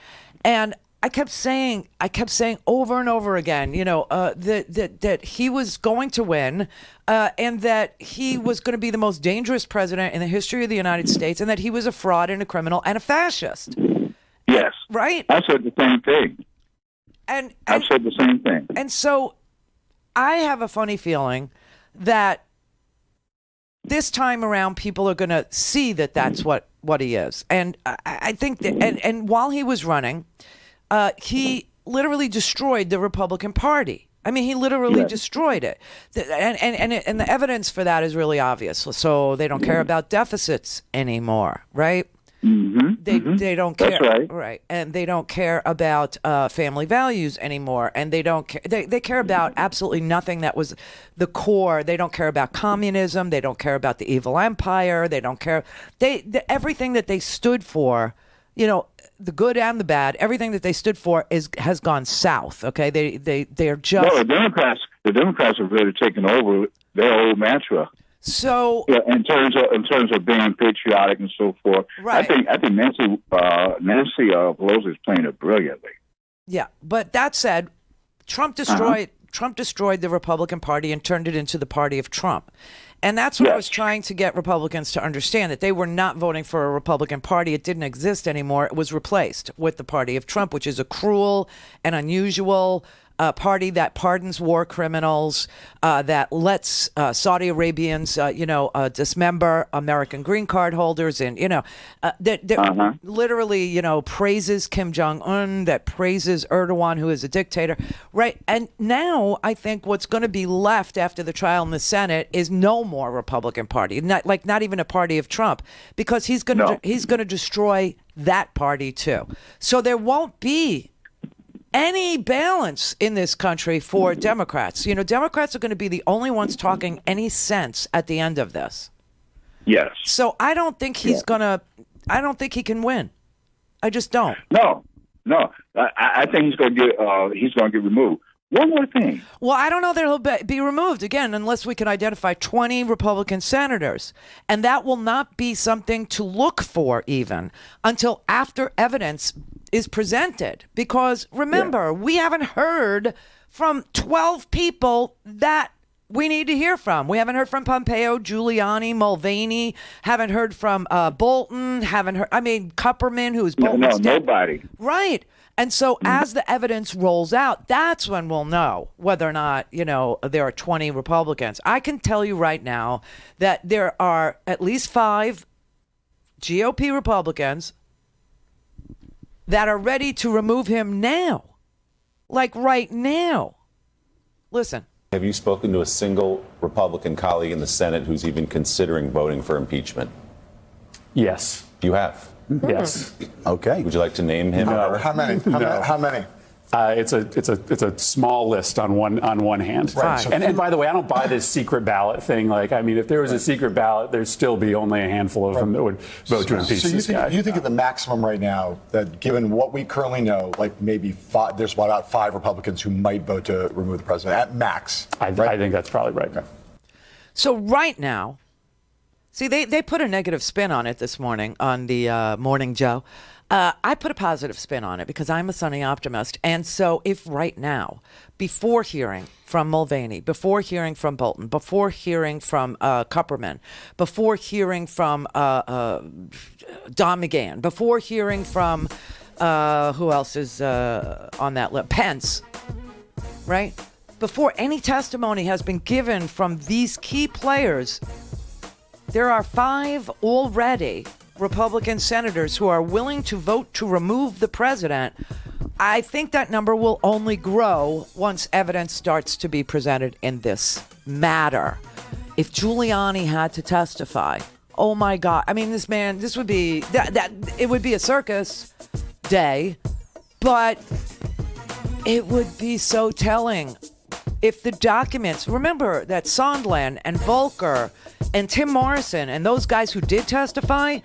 and I kept saying over and over again, that he was going to win, and that he was going to be the most dangerous president in the history of the United States, and that he was a fraud and a criminal and a fascist. Yes. Right? I said the same thing. And I've said the same thing. And so I have a funny feeling that this time around people are going to see that that's what he is. And I think that, and while he was running, he literally destroyed the Republican Party. I mean, he literally destroyed it. And the evidence for that is really obvious. So they don't care about deficits anymore, right? They don't care. That's right. And they don't care about family values anymore. And they don't care. They care about absolutely nothing that was the core. They don't care about communism. They don't care about the evil empire. They don't care. Everything that they stood for, the good and the bad, everything that they stood for has gone south. Okay, they're just. No, the Democrats have really taken over their old mantra. So in terms of being patriotic and so forth, right. I think Nancy Pelosi is playing it brilliantly. Yeah, but that said, Trump destroyed Trump destroyed the Republican Party and turned it into the party of Trump. And that's what I was trying to get Republicans to understand, that they were not voting for a Republican Party. It didn't exist anymore. It was replaced with the party of Trump, which is a cruel and unusual party that pardons war criminals, that lets Saudi Arabians, dismember American green card holders, and that literally, praises Kim Jong-un, that praises Erdogan, who is a dictator, right? And now I think what's going to be left after the trial in the Senate is no more Republican Party, not even a party of Trump, because he's going to destroy that party too. So there won't be any balance in this country for Democrats. Democrats are going to be the only ones talking any sense at the end of this. Yes. So I don't think he's I don't think he can win. I just don't. No. I think he's going to get removed. One more thing. Well, I don't know that he'll be removed, again, unless we can identify 20 Republican senators. And that will not be something to look for even until after evidence is presented. Because remember, we haven't heard from 12 people that we need to hear from. We haven't heard from Pompeo, Giuliani, Mulvaney, haven't heard from Bolton, Kupperman, who's Bolton's dad. Nobody. Right. And so as the evidence rolls out, that's when we'll know whether or not, there are 20 Republicans. I can tell you right now that there are at least 5 GOP Republicans that are ready to remove him now. Like right now. Listen. Have you spoken to a single Republican colleague in the Senate who's even considering voting for impeachment? Yes. You have? Yes. Okay. Would you like to name him? No. How many? How many? It's a small list on one hand. Right. And by the way, I don't buy this secret ballot thing. If there was a secret ballot, there'd still be only a handful of them that would vote to impeach this guy. You think at the maximum right now that, given what we currently know, maybe there's about 5 Republicans who might vote to remove the president at max? I think that's probably right. Okay. So right now, see, they put a negative spin on it this morning on the Morning Joe. I put a positive spin on it because I'm a sunny optimist. And so if right now, before hearing from Mulvaney, before hearing from Bolton, before hearing from Kupperman, before hearing from Don McGahn, before hearing from who else is on that list? Pence, right? Before any testimony has been given from these key players, there are 5 already Republican senators who are willing to vote to remove the president. I think that number will only grow once evidence starts to be presented in this matter. If Giuliani had to testify, oh my God, this would be it would be a circus day, but it would be so telling if the documents, remember that Sondland and Volker and Tim Morrison and those guys who did testify,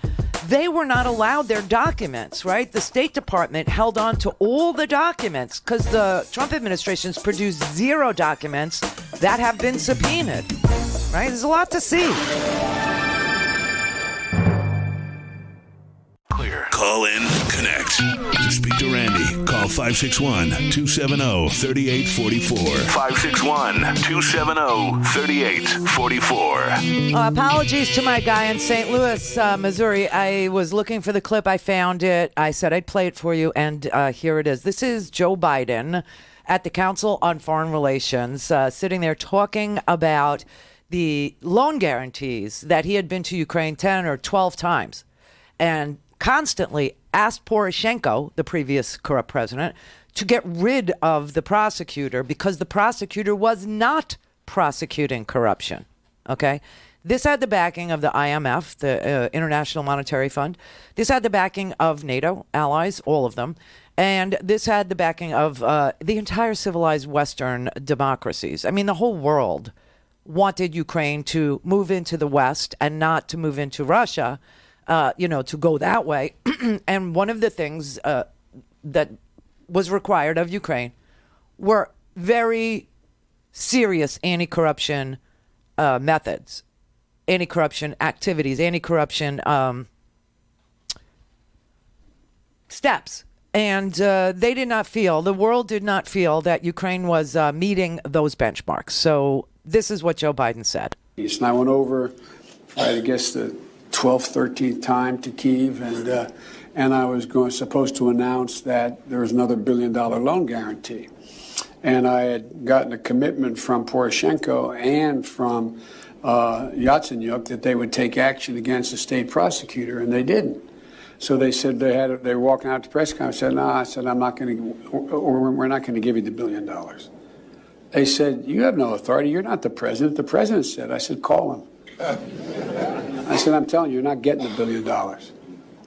they were not allowed their documents, right? The State Department held on to all the documents because the Trump administration's produced 0 documents that have been subpoenaed, right? There's a lot to see. Clear. Call in, connect. To speak to Randi, call 561-270-3844. 561-270-3844. Apologies to my guy in St. Louis, Missouri. I was looking for the clip. I found it. I said I'd play it for you, and here it is. This is Joe Biden at the Council on Foreign Relations, sitting there talking about the loan guarantees that he had been to Ukraine 10 or 12 times and constantly asked Poroshenko, the previous corrupt president, to get rid of the prosecutor because the prosecutor was not prosecuting corruption. Okay? This had the backing of the IMF, the International Monetary Fund. This had the backing of NATO allies, all of them. And this had the backing of the entire civilized Western democracies. The whole world wanted Ukraine to move into the West and not to move into Russia, to go that way. And one of the things that was required of Ukraine were very serious anti-corruption methods, anti-corruption activities, anti-corruption steps. And they did not feel, the world did not feel that Ukraine was meeting those benchmarks. So this is what Joe Biden said. And I went over, I guess, the 12th, 13th time to Kyiv, and I was supposed to announce that there was another $1 billion loan guarantee. And I had gotten a commitment from Poroshenko and from Yatsenyuk that they would take action against the state prosecutor, and they didn't. So they said they were walking out to the press conference. I said, no, I said, I'm not going to, or we're not going to give you the $1 billion. They said, you have no authority. You're not the president. The president said. I said, call him. I said, I'm telling you, you're not getting the $1 billion.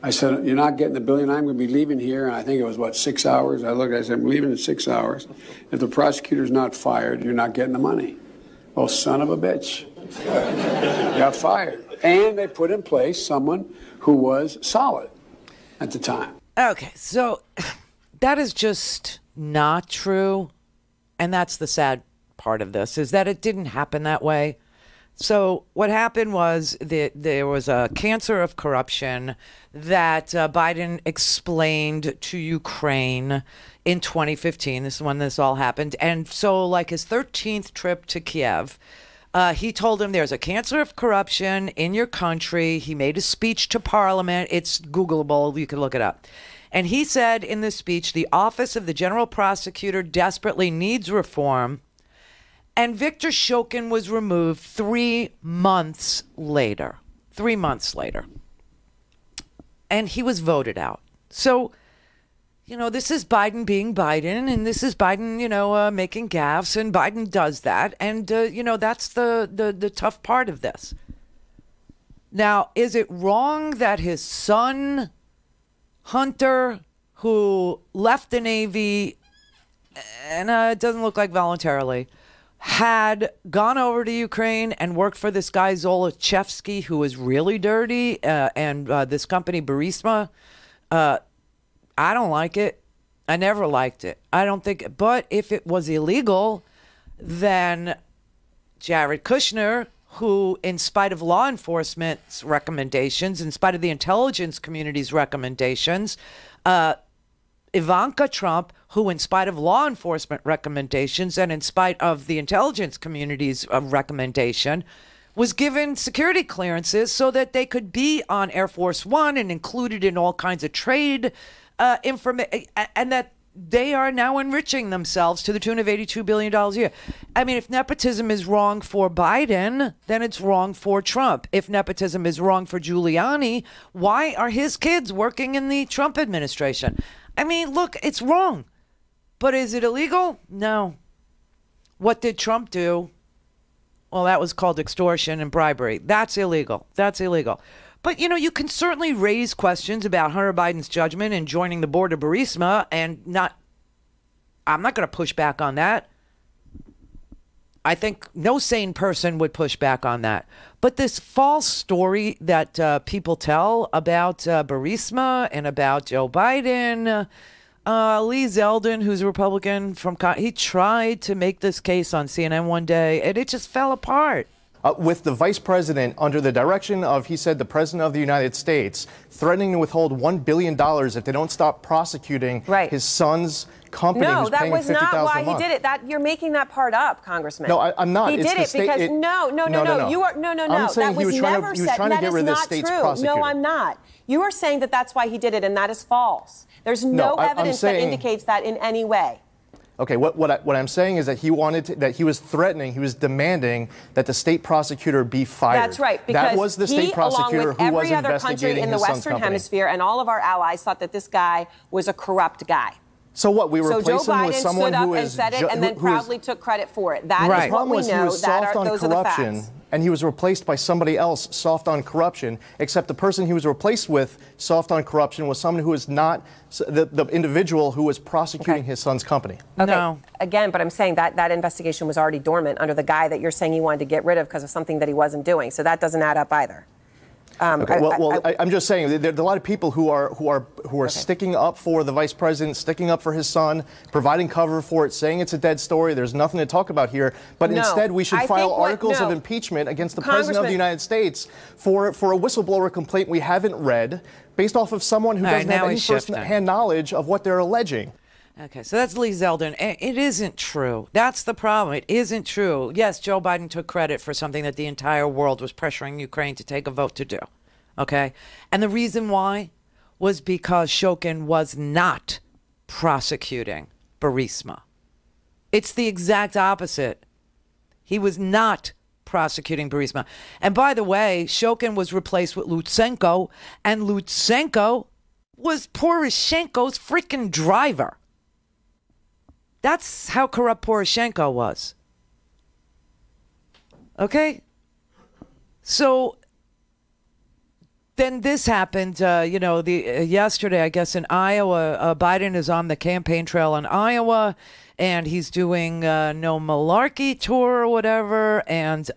I said, you're not getting the $1 billion. I'm going to be leaving here. And I think it was, 6 hours? I looked, I said, I'm leaving in 6 hours. If the prosecutor's not fired, you're not getting the money. Well, son of a bitch. Got fired. And they put in place someone who was solid at the time. Okay, so that is just not true. And that's the sad part of this, is that it didn't happen that way. So what happened was that there was a cancer of corruption that Biden explained to Ukraine in 2015. This is when this all happened. And so like his 13th trip to Kiev, he told him there's a cancer of corruption in your country. He made a speech to Parliament. It's Googleable. You can look it up. And he said in this speech, the office of the general prosecutor desperately needs reform. And Viktor Shokin was removed 3 months later. 3 months later. And he was voted out. So, you know, this is Biden being Biden, and this is Biden, making gaffes, and Biden does that. And, that's the tough part of this. Now, is it wrong that his son, Hunter, who left the Navy, and it doesn't look like voluntarily, had gone over to Ukraine and worked for this guy Zolochevsky, who was really dirty, and this company Burisma? I don't like it. I never liked it. I don't think, but if it was illegal, then Jared Kushner, who, in spite of law enforcement's recommendations, in spite of the intelligence community's recommendations, Ivanka Trump, who, in spite of law enforcement recommendations and in spite of the intelligence community's recommendation, was given security clearances so that they could be on Air Force One and included in all kinds of trade information, and that they are now enriching themselves to the tune of $82 billion a year. I mean, if nepotism is wrong for Biden, then it's wrong for Trump. If nepotism is wrong for Giuliani, why are his kids working in the Trump administration? I mean, look, it's wrong. But is it illegal? No. What did Trump do? Well, that was called extortion and bribery. That's illegal. That's illegal. But, you can certainly raise questions about Hunter Biden's judgment in joining the board of Burisma, and I'm not going to push back on that. I think no sane person would push back on that. But this false story that people tell about Burisma and about Joe Biden, Lee Zeldin, who's a Republican he tried to make this case on CNN one day, and it just fell apart. With the vice president under the direction of, he said, the president of the United States, threatening to withhold $1 billion if they don't stop prosecuting his son's company. No, who's that paying was $50,000 not why a month. he did it. You're making that part up, Congressman. No, I'm not. He It's did the it state, because no. You are no. I'm saying That he was trying never to, said. trying to That get is rid of the not state's true. prosecutor. No, I'm not. You are saying that that's why he did it, and that is false. There's no evidence that indicates that in any way. Okay, what I'm saying is that he was threatening, he was demanding that the state prosecutor be fired. That's right, because that was the state prosecutor who was every other country in the Western Hemisphere and all of our allies thought that this guy was a corrupt guy. So what? We replace him with someone who is Joe Biden stood up and said it, and then proudly took credit for it. That is what we know. Those are the facts. And he was replaced by somebody else soft on corruption, except the person he was replaced with soft on corruption was someone who is not the individual who was prosecuting his son's company. Okay. No. Again, but I'm saying that investigation was already dormant under the guy that you're saying you wanted to get rid of because of something that he wasn't doing. So that doesn't add up either. I'm just saying there are a lot of people who are sticking up for the vice president, sticking up for his son, providing cover for it, saying it's a dead story. There's nothing to talk about here. But instead, we should file articles of impeachment against the president of the United States for a whistleblower complaint we haven't read, based off of someone who doesn't have any first-hand knowledge of what they're alleging. Okay, so that's Lee Zeldin. It isn't true. That's the problem. It isn't true. Yes, Joe Biden took credit for something that the entire world was pressuring Ukraine to take a vote to do. Okay? And the reason why was because Shokin was not prosecuting Burisma. It's the exact opposite. He was not prosecuting Burisma. And by the way, Shokin was replaced with Lutsenko, and Lutsenko was Poroshenko's freaking driver. That's how corrupt Poroshenko was. Okay? So then this happened, yesterday, I guess, in Iowa. Biden is on the campaign trail in Iowa, and he's doing no malarkey tour or whatever. And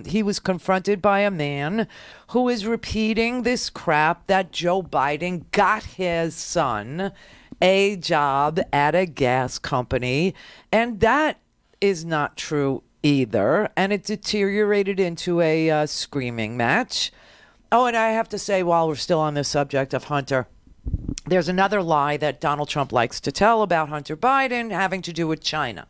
he was confronted by a man who is repeating this crap that Joe Biden got his son a job at a gas company, and that is not true either, and it deteriorated into a screaming match. Oh, and I have to say, while we're still on this subject of Hunter, there's another lie that Donald Trump likes to tell about Hunter Biden having to do with China.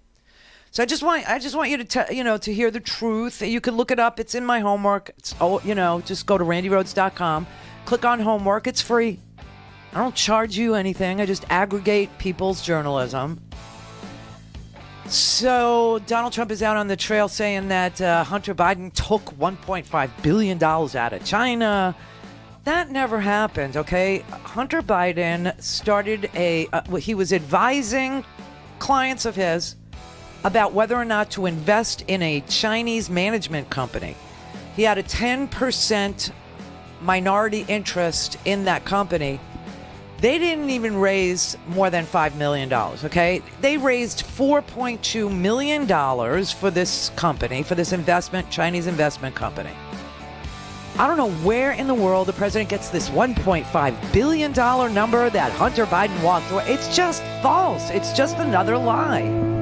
So I just want you to to hear the truth. You can look it up. It's in my homework. It's just go to randyrhodes.com, click on homework. It's free. I don't charge you anything. I just aggregate people's journalism. So Donald Trump is out on the trail saying that Hunter Biden took $1.5 billion out of China. That never happened, okay? Hunter Biden started he was advising clients of his about whether or not to invest in a Chinese management company. He had a 10% minority interest in that company. They didn't even raise more than $5 million, okay? They raised $4.2 million for this company, for this Chinese investment company. I don't know where in the world the president gets this $1.5 billion number that Hunter Biden walked away. It's just false. It's just another lie.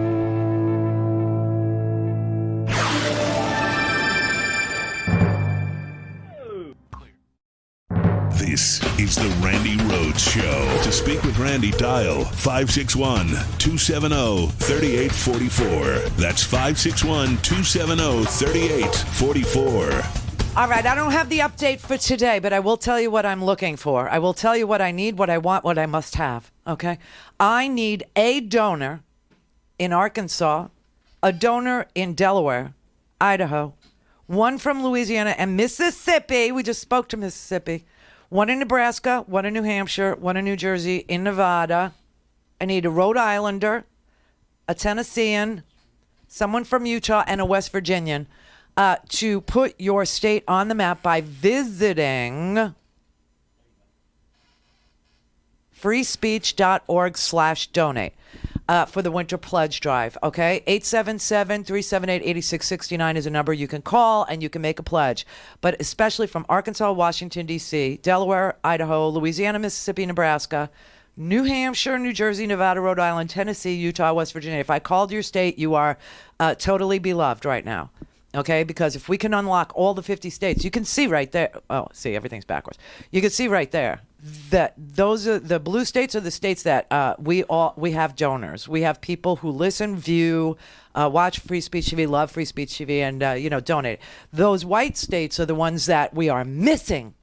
This is the Randi Rhodes Show. To speak with Randi, dial 561-270-3844. That's 561-270-3844. All right, I don't have the update for today, but I will tell you what I'm looking for. I will tell you what I need, what I want, what I must have, okay? I need a donor in Arkansas, a donor in Delaware, Idaho, one from Louisiana and Mississippi. We just spoke to Mississippi. One in Nebraska, one in New Hampshire, one in New Jersey, in Nevada. I need a Rhode Islander, a Tennessean, someone from Utah, and a West Virginian to put your state on the map by visiting freespeech.org/donate for the Winter Pledge Drive, okay? 877-378-8669 is a number you can call, and you can make a pledge. But especially from Arkansas, Washington, D.C., Delaware, Idaho, Louisiana, Mississippi, Nebraska, New Hampshire, New Jersey, Nevada, Rhode Island, Tennessee, Utah, West Virginia. If I called your state, you are totally beloved right now. Okay, because if we can unlock all the 50 states, you can see right there. Oh, see, everything's backwards. You can see right there that those are the blue states are the states that we have donors. We have people who listen, view, watch Free Speech TV, love Free Speech TV, and donate. Those white states are the ones that we are missing.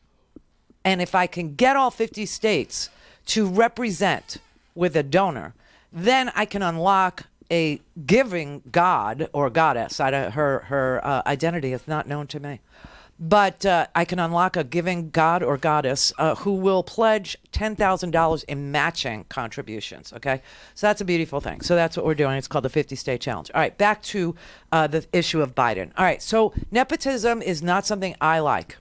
And if I can get all 50 states to represent with a donor, then I can unlock a giving god or goddess. Her identity is not known to me. But I can unlock a giving god or goddess who will pledge $10,000 in matching contributions, okay? So that's a beautiful thing. So that's what we're doing. It's called the 50-State Challenge. All right, back to the issue of Biden. All right, so nepotism is not something I like.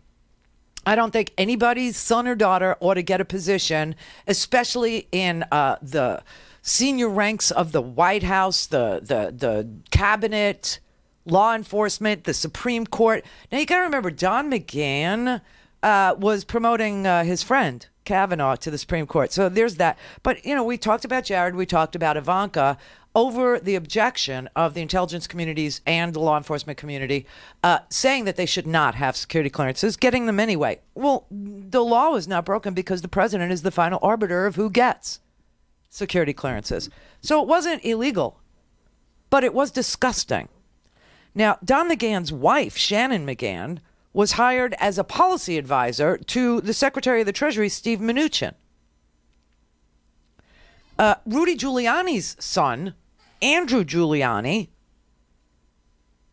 I don't think anybody's son or daughter ought to get a position, especially in the senior ranks of the White House, the cabinet, law enforcement, the Supreme Court. Now, you got to remember, Don McGahn was promoting his friend Kavanaugh to the Supreme Court. So there's that. But, you know, we talked about Jared, we talked about Ivanka over the objection of the intelligence communities and the law enforcement community saying that they should not have security clearances, getting them anyway. Well, the law was not broken because the president is the final arbiter of who gets security clearances. So it wasn't illegal, but it was disgusting. Now, Don McGahn's wife, Shannon McGahn, was hired as a policy advisor to the Secretary of the Treasury, Steve Mnuchin. Rudy Giuliani's son, Andrew Giuliani,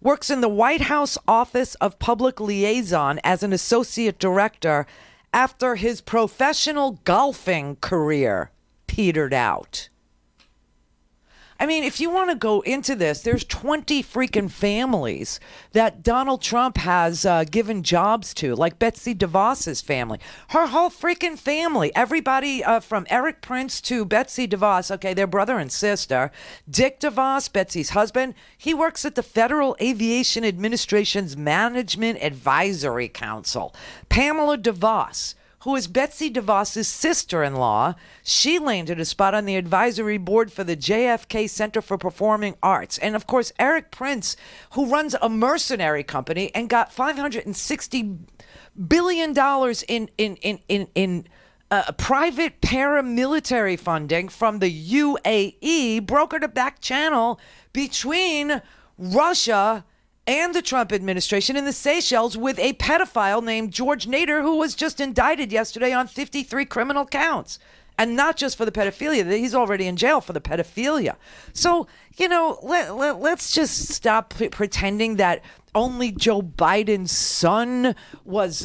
works in the White House Office of Public Liaison as an associate director after his professional golfing career petered out. I mean, if you want to go into this, there's 20 freaking families that Donald Trump has given jobs to, like Betsy DeVos's family. Her whole freaking family, everybody from Eric Prince to Betsy DeVos, okay, they're brother and sister. Dick DeVos, Betsy's husband, he works at the Federal Aviation Administration's Management Advisory Council. Pamela DeVos, who is Betsy DeVos's sister-in-law, she landed a spot on the advisory board for the JFK Center for Performing Arts. And, of course, Eric Prince, who runs a mercenary company and got $560 billion in private paramilitary funding from the UAE, brokered a back channel between Russia and the Trump administration in the Seychelles with a pedophile named George Nader, who was just indicted yesterday on 53 criminal counts. And not just for the pedophilia. He's already in jail for the pedophilia. So, you know, let's just stop pretending that only Joe Biden's son was,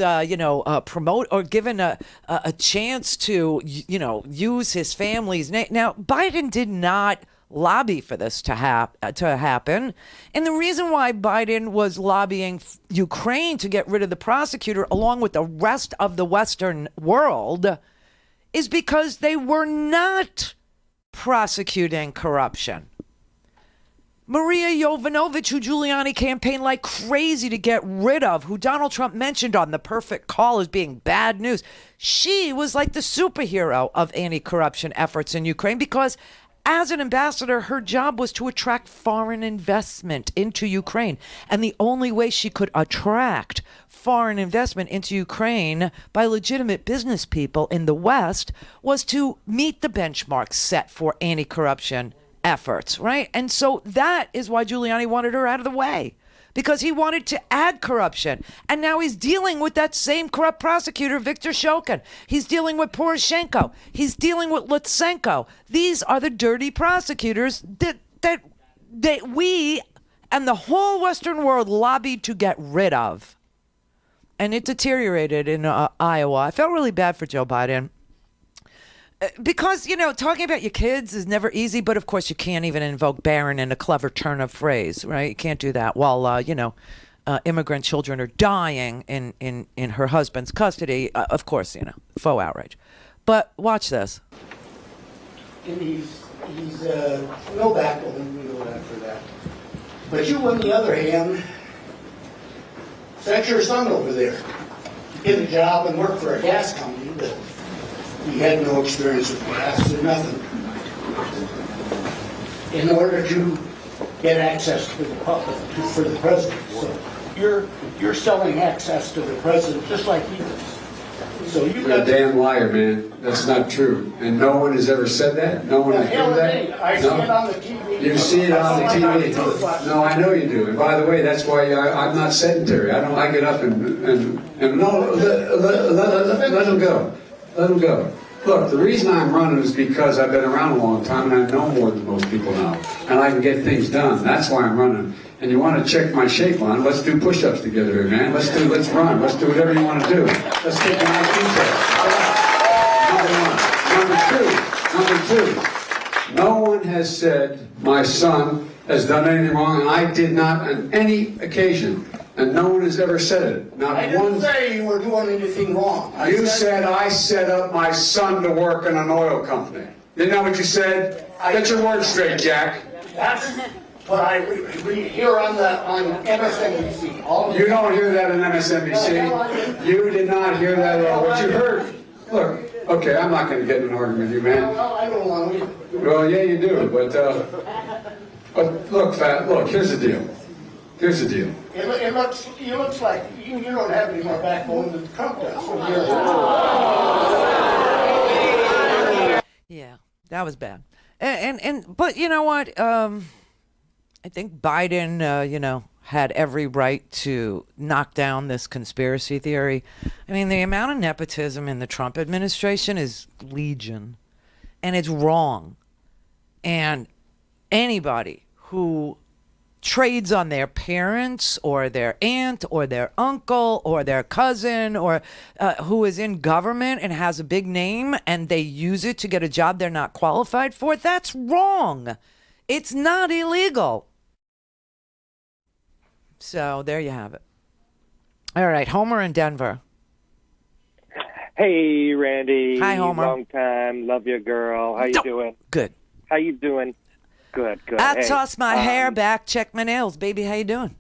promote or given a chance to, use his family's name. Now, Biden did not lobby for this to happen. And the reason why Biden was lobbying Ukraine to get rid of the prosecutor along with the rest of the Western world is because they were not prosecuting corruption. Maria Yovanovitch, who Giuliani campaigned like crazy to get rid of, who Donald Trump mentioned on The Perfect Call as being bad news, she was like the superhero of anti-corruption efforts in Ukraine because as an ambassador, her job was to attract foreign investment into Ukraine. And the only way she could attract foreign investment into Ukraine by legitimate business people in the West was to meet the benchmarks set for anti-corruption efforts, right? And so that is why Giuliani wanted her out of the way, because he wanted to add corruption. And now he's dealing with that same corrupt prosecutor, Viktor Shokin. He's dealing with Poroshenko. He's dealing with Lutsenko. These are the dirty prosecutors that we and the whole Western world lobbied to get rid of. And it deteriorated in Iowa. I felt really bad for Joe Biden. Because, talking about your kids is never easy, but of course you can't even invoke Barron in a clever turn of phrase, right? You can't do that while, immigrant children are dying in her husband's custody. Of course, faux outrage. But watch this. And he's no backbone, we go after that. But you, on the other hand, that's your son over there. Get a job and work for a gas company that he had no experience with gas or nothing. In order to get access to the public, for the president. So you're selling access to the president just like he does. So you're a damn liar, man. That's not true. And no one has ever said that? No one has heard that? I see it on the TV. You see it on the TV? No, I know you do. And by the way, that's why I'm not sedentary. I get up and no, let him go. Let him go. Look, the reason I'm running is because I've been around a long time and I know more than most people know. And I can get things done. That's why I'm running. And you want to check my shape on, let's do push-ups together here, man. Let's run. Let's do whatever you want to do. Let's take an IQ test. Number two, no one has said my son has done anything wrong, and I did not on any occasion. And no one has ever said it. Not I didn't say you were doing anything wrong. You said I set up my son to work in an oil company. Isn't that what you said? Get your words straight, Jack. what I hear on MSNBC. You don't hear that on MSNBC. You did not hear that at all. What you heard, look, okay, I'm not going to get in an argument with you, man. Well, I don't want to. Well, yeah, you do, but look, here's the deal. Here's the deal. It looks like you don't have any more backbone than Trump does. Yeah, that was bad. But you know what? I think Biden, had every right to knock down this conspiracy theory. I mean, the amount of nepotism in the Trump administration is legion, and it's wrong. And anybody who trades on their parents or their aunt or their uncle or their cousin or who is in government and has a big name and they use it to get a job they're not qualified for, that's wrong. It's not illegal. So there you have it. All right, Homer in Denver. Hey, Randy. Hi, Homer. Long time. Love you, girl. How you doing? Good. How you doing? Good. I Hey, toss my hair back, check my nails. Baby, how you doing?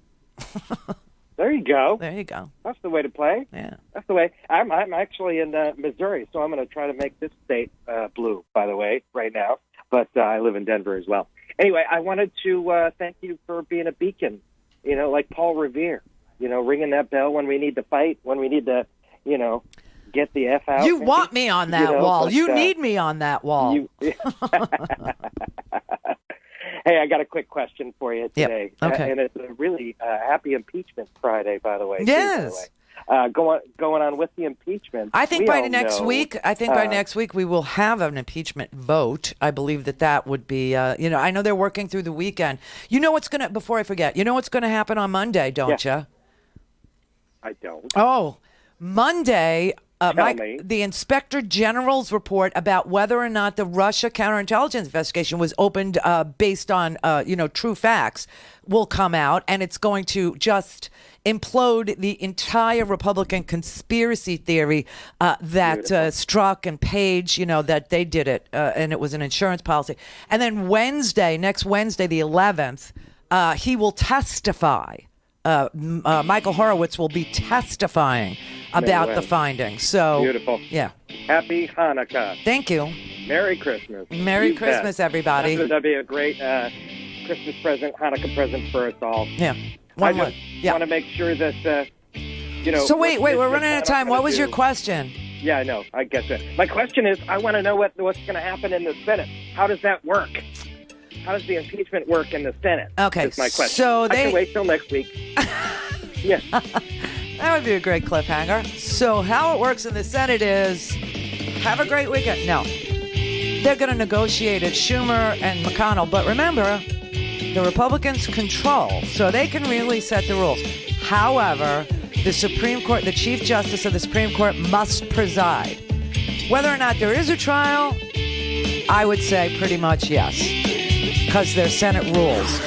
There you go. There you go. That's the way to play. Yeah. That's the way. I'm actually in Missouri, so I'm going to try to make this state blue, by the way, right now. But I live in Denver as well. Anyway, I wanted to thank you for being a beacon, like Paul Revere, ringing that bell when we need to fight, when we need to, get the F out. You want me on that wall. But, you need me on that wall. Hey, I got a quick question for you today. Yep. Okay. And it's a really happy impeachment Friday, by the way. Yes. Going on with the impeachment. I think by next week, we will have an impeachment vote. I believe that would be, I know they're working through the weekend. Before I forget, what's going to happen on Monday, don't you? I don't. Oh, Monday, the Inspector General's report about whether or not the Russia counterintelligence investigation was opened based on, true facts will come out, and it's going to just implode the entire Republican conspiracy theory that Strzok and Page, that they did it, and it was an insurance policy. And then next Wednesday, the 11th, he will testify. Michael Horowitz will be testifying about the findings. So beautiful. Yeah. Happy Hanukkah. Thank you. Merry Christmas. Merry Christmas, everybody. That'd be a great Christmas present, Hanukkah present for us all. Yeah. I just want to make sure that So wait, we're running out of time. What was your question? Yeah, I know. I get that. My question is, I want to know what's going to happen in the Senate. How does that work? How does the impeachment work in the Senate? Okay, is my question. so I can wait till next week. Yeah. That would be a great cliffhanger. So how it works in the Senate is, have a great weekend. No, they're going to negotiate it, Schumer and McConnell. But remember, the Republicans control, so they can really set the rules. However, the Supreme Court, the Chief Justice of the Supreme Court must preside. Whether or not there is a trial, I would say pretty much yes, because there's Senate rules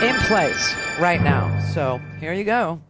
in place right now. So here you go.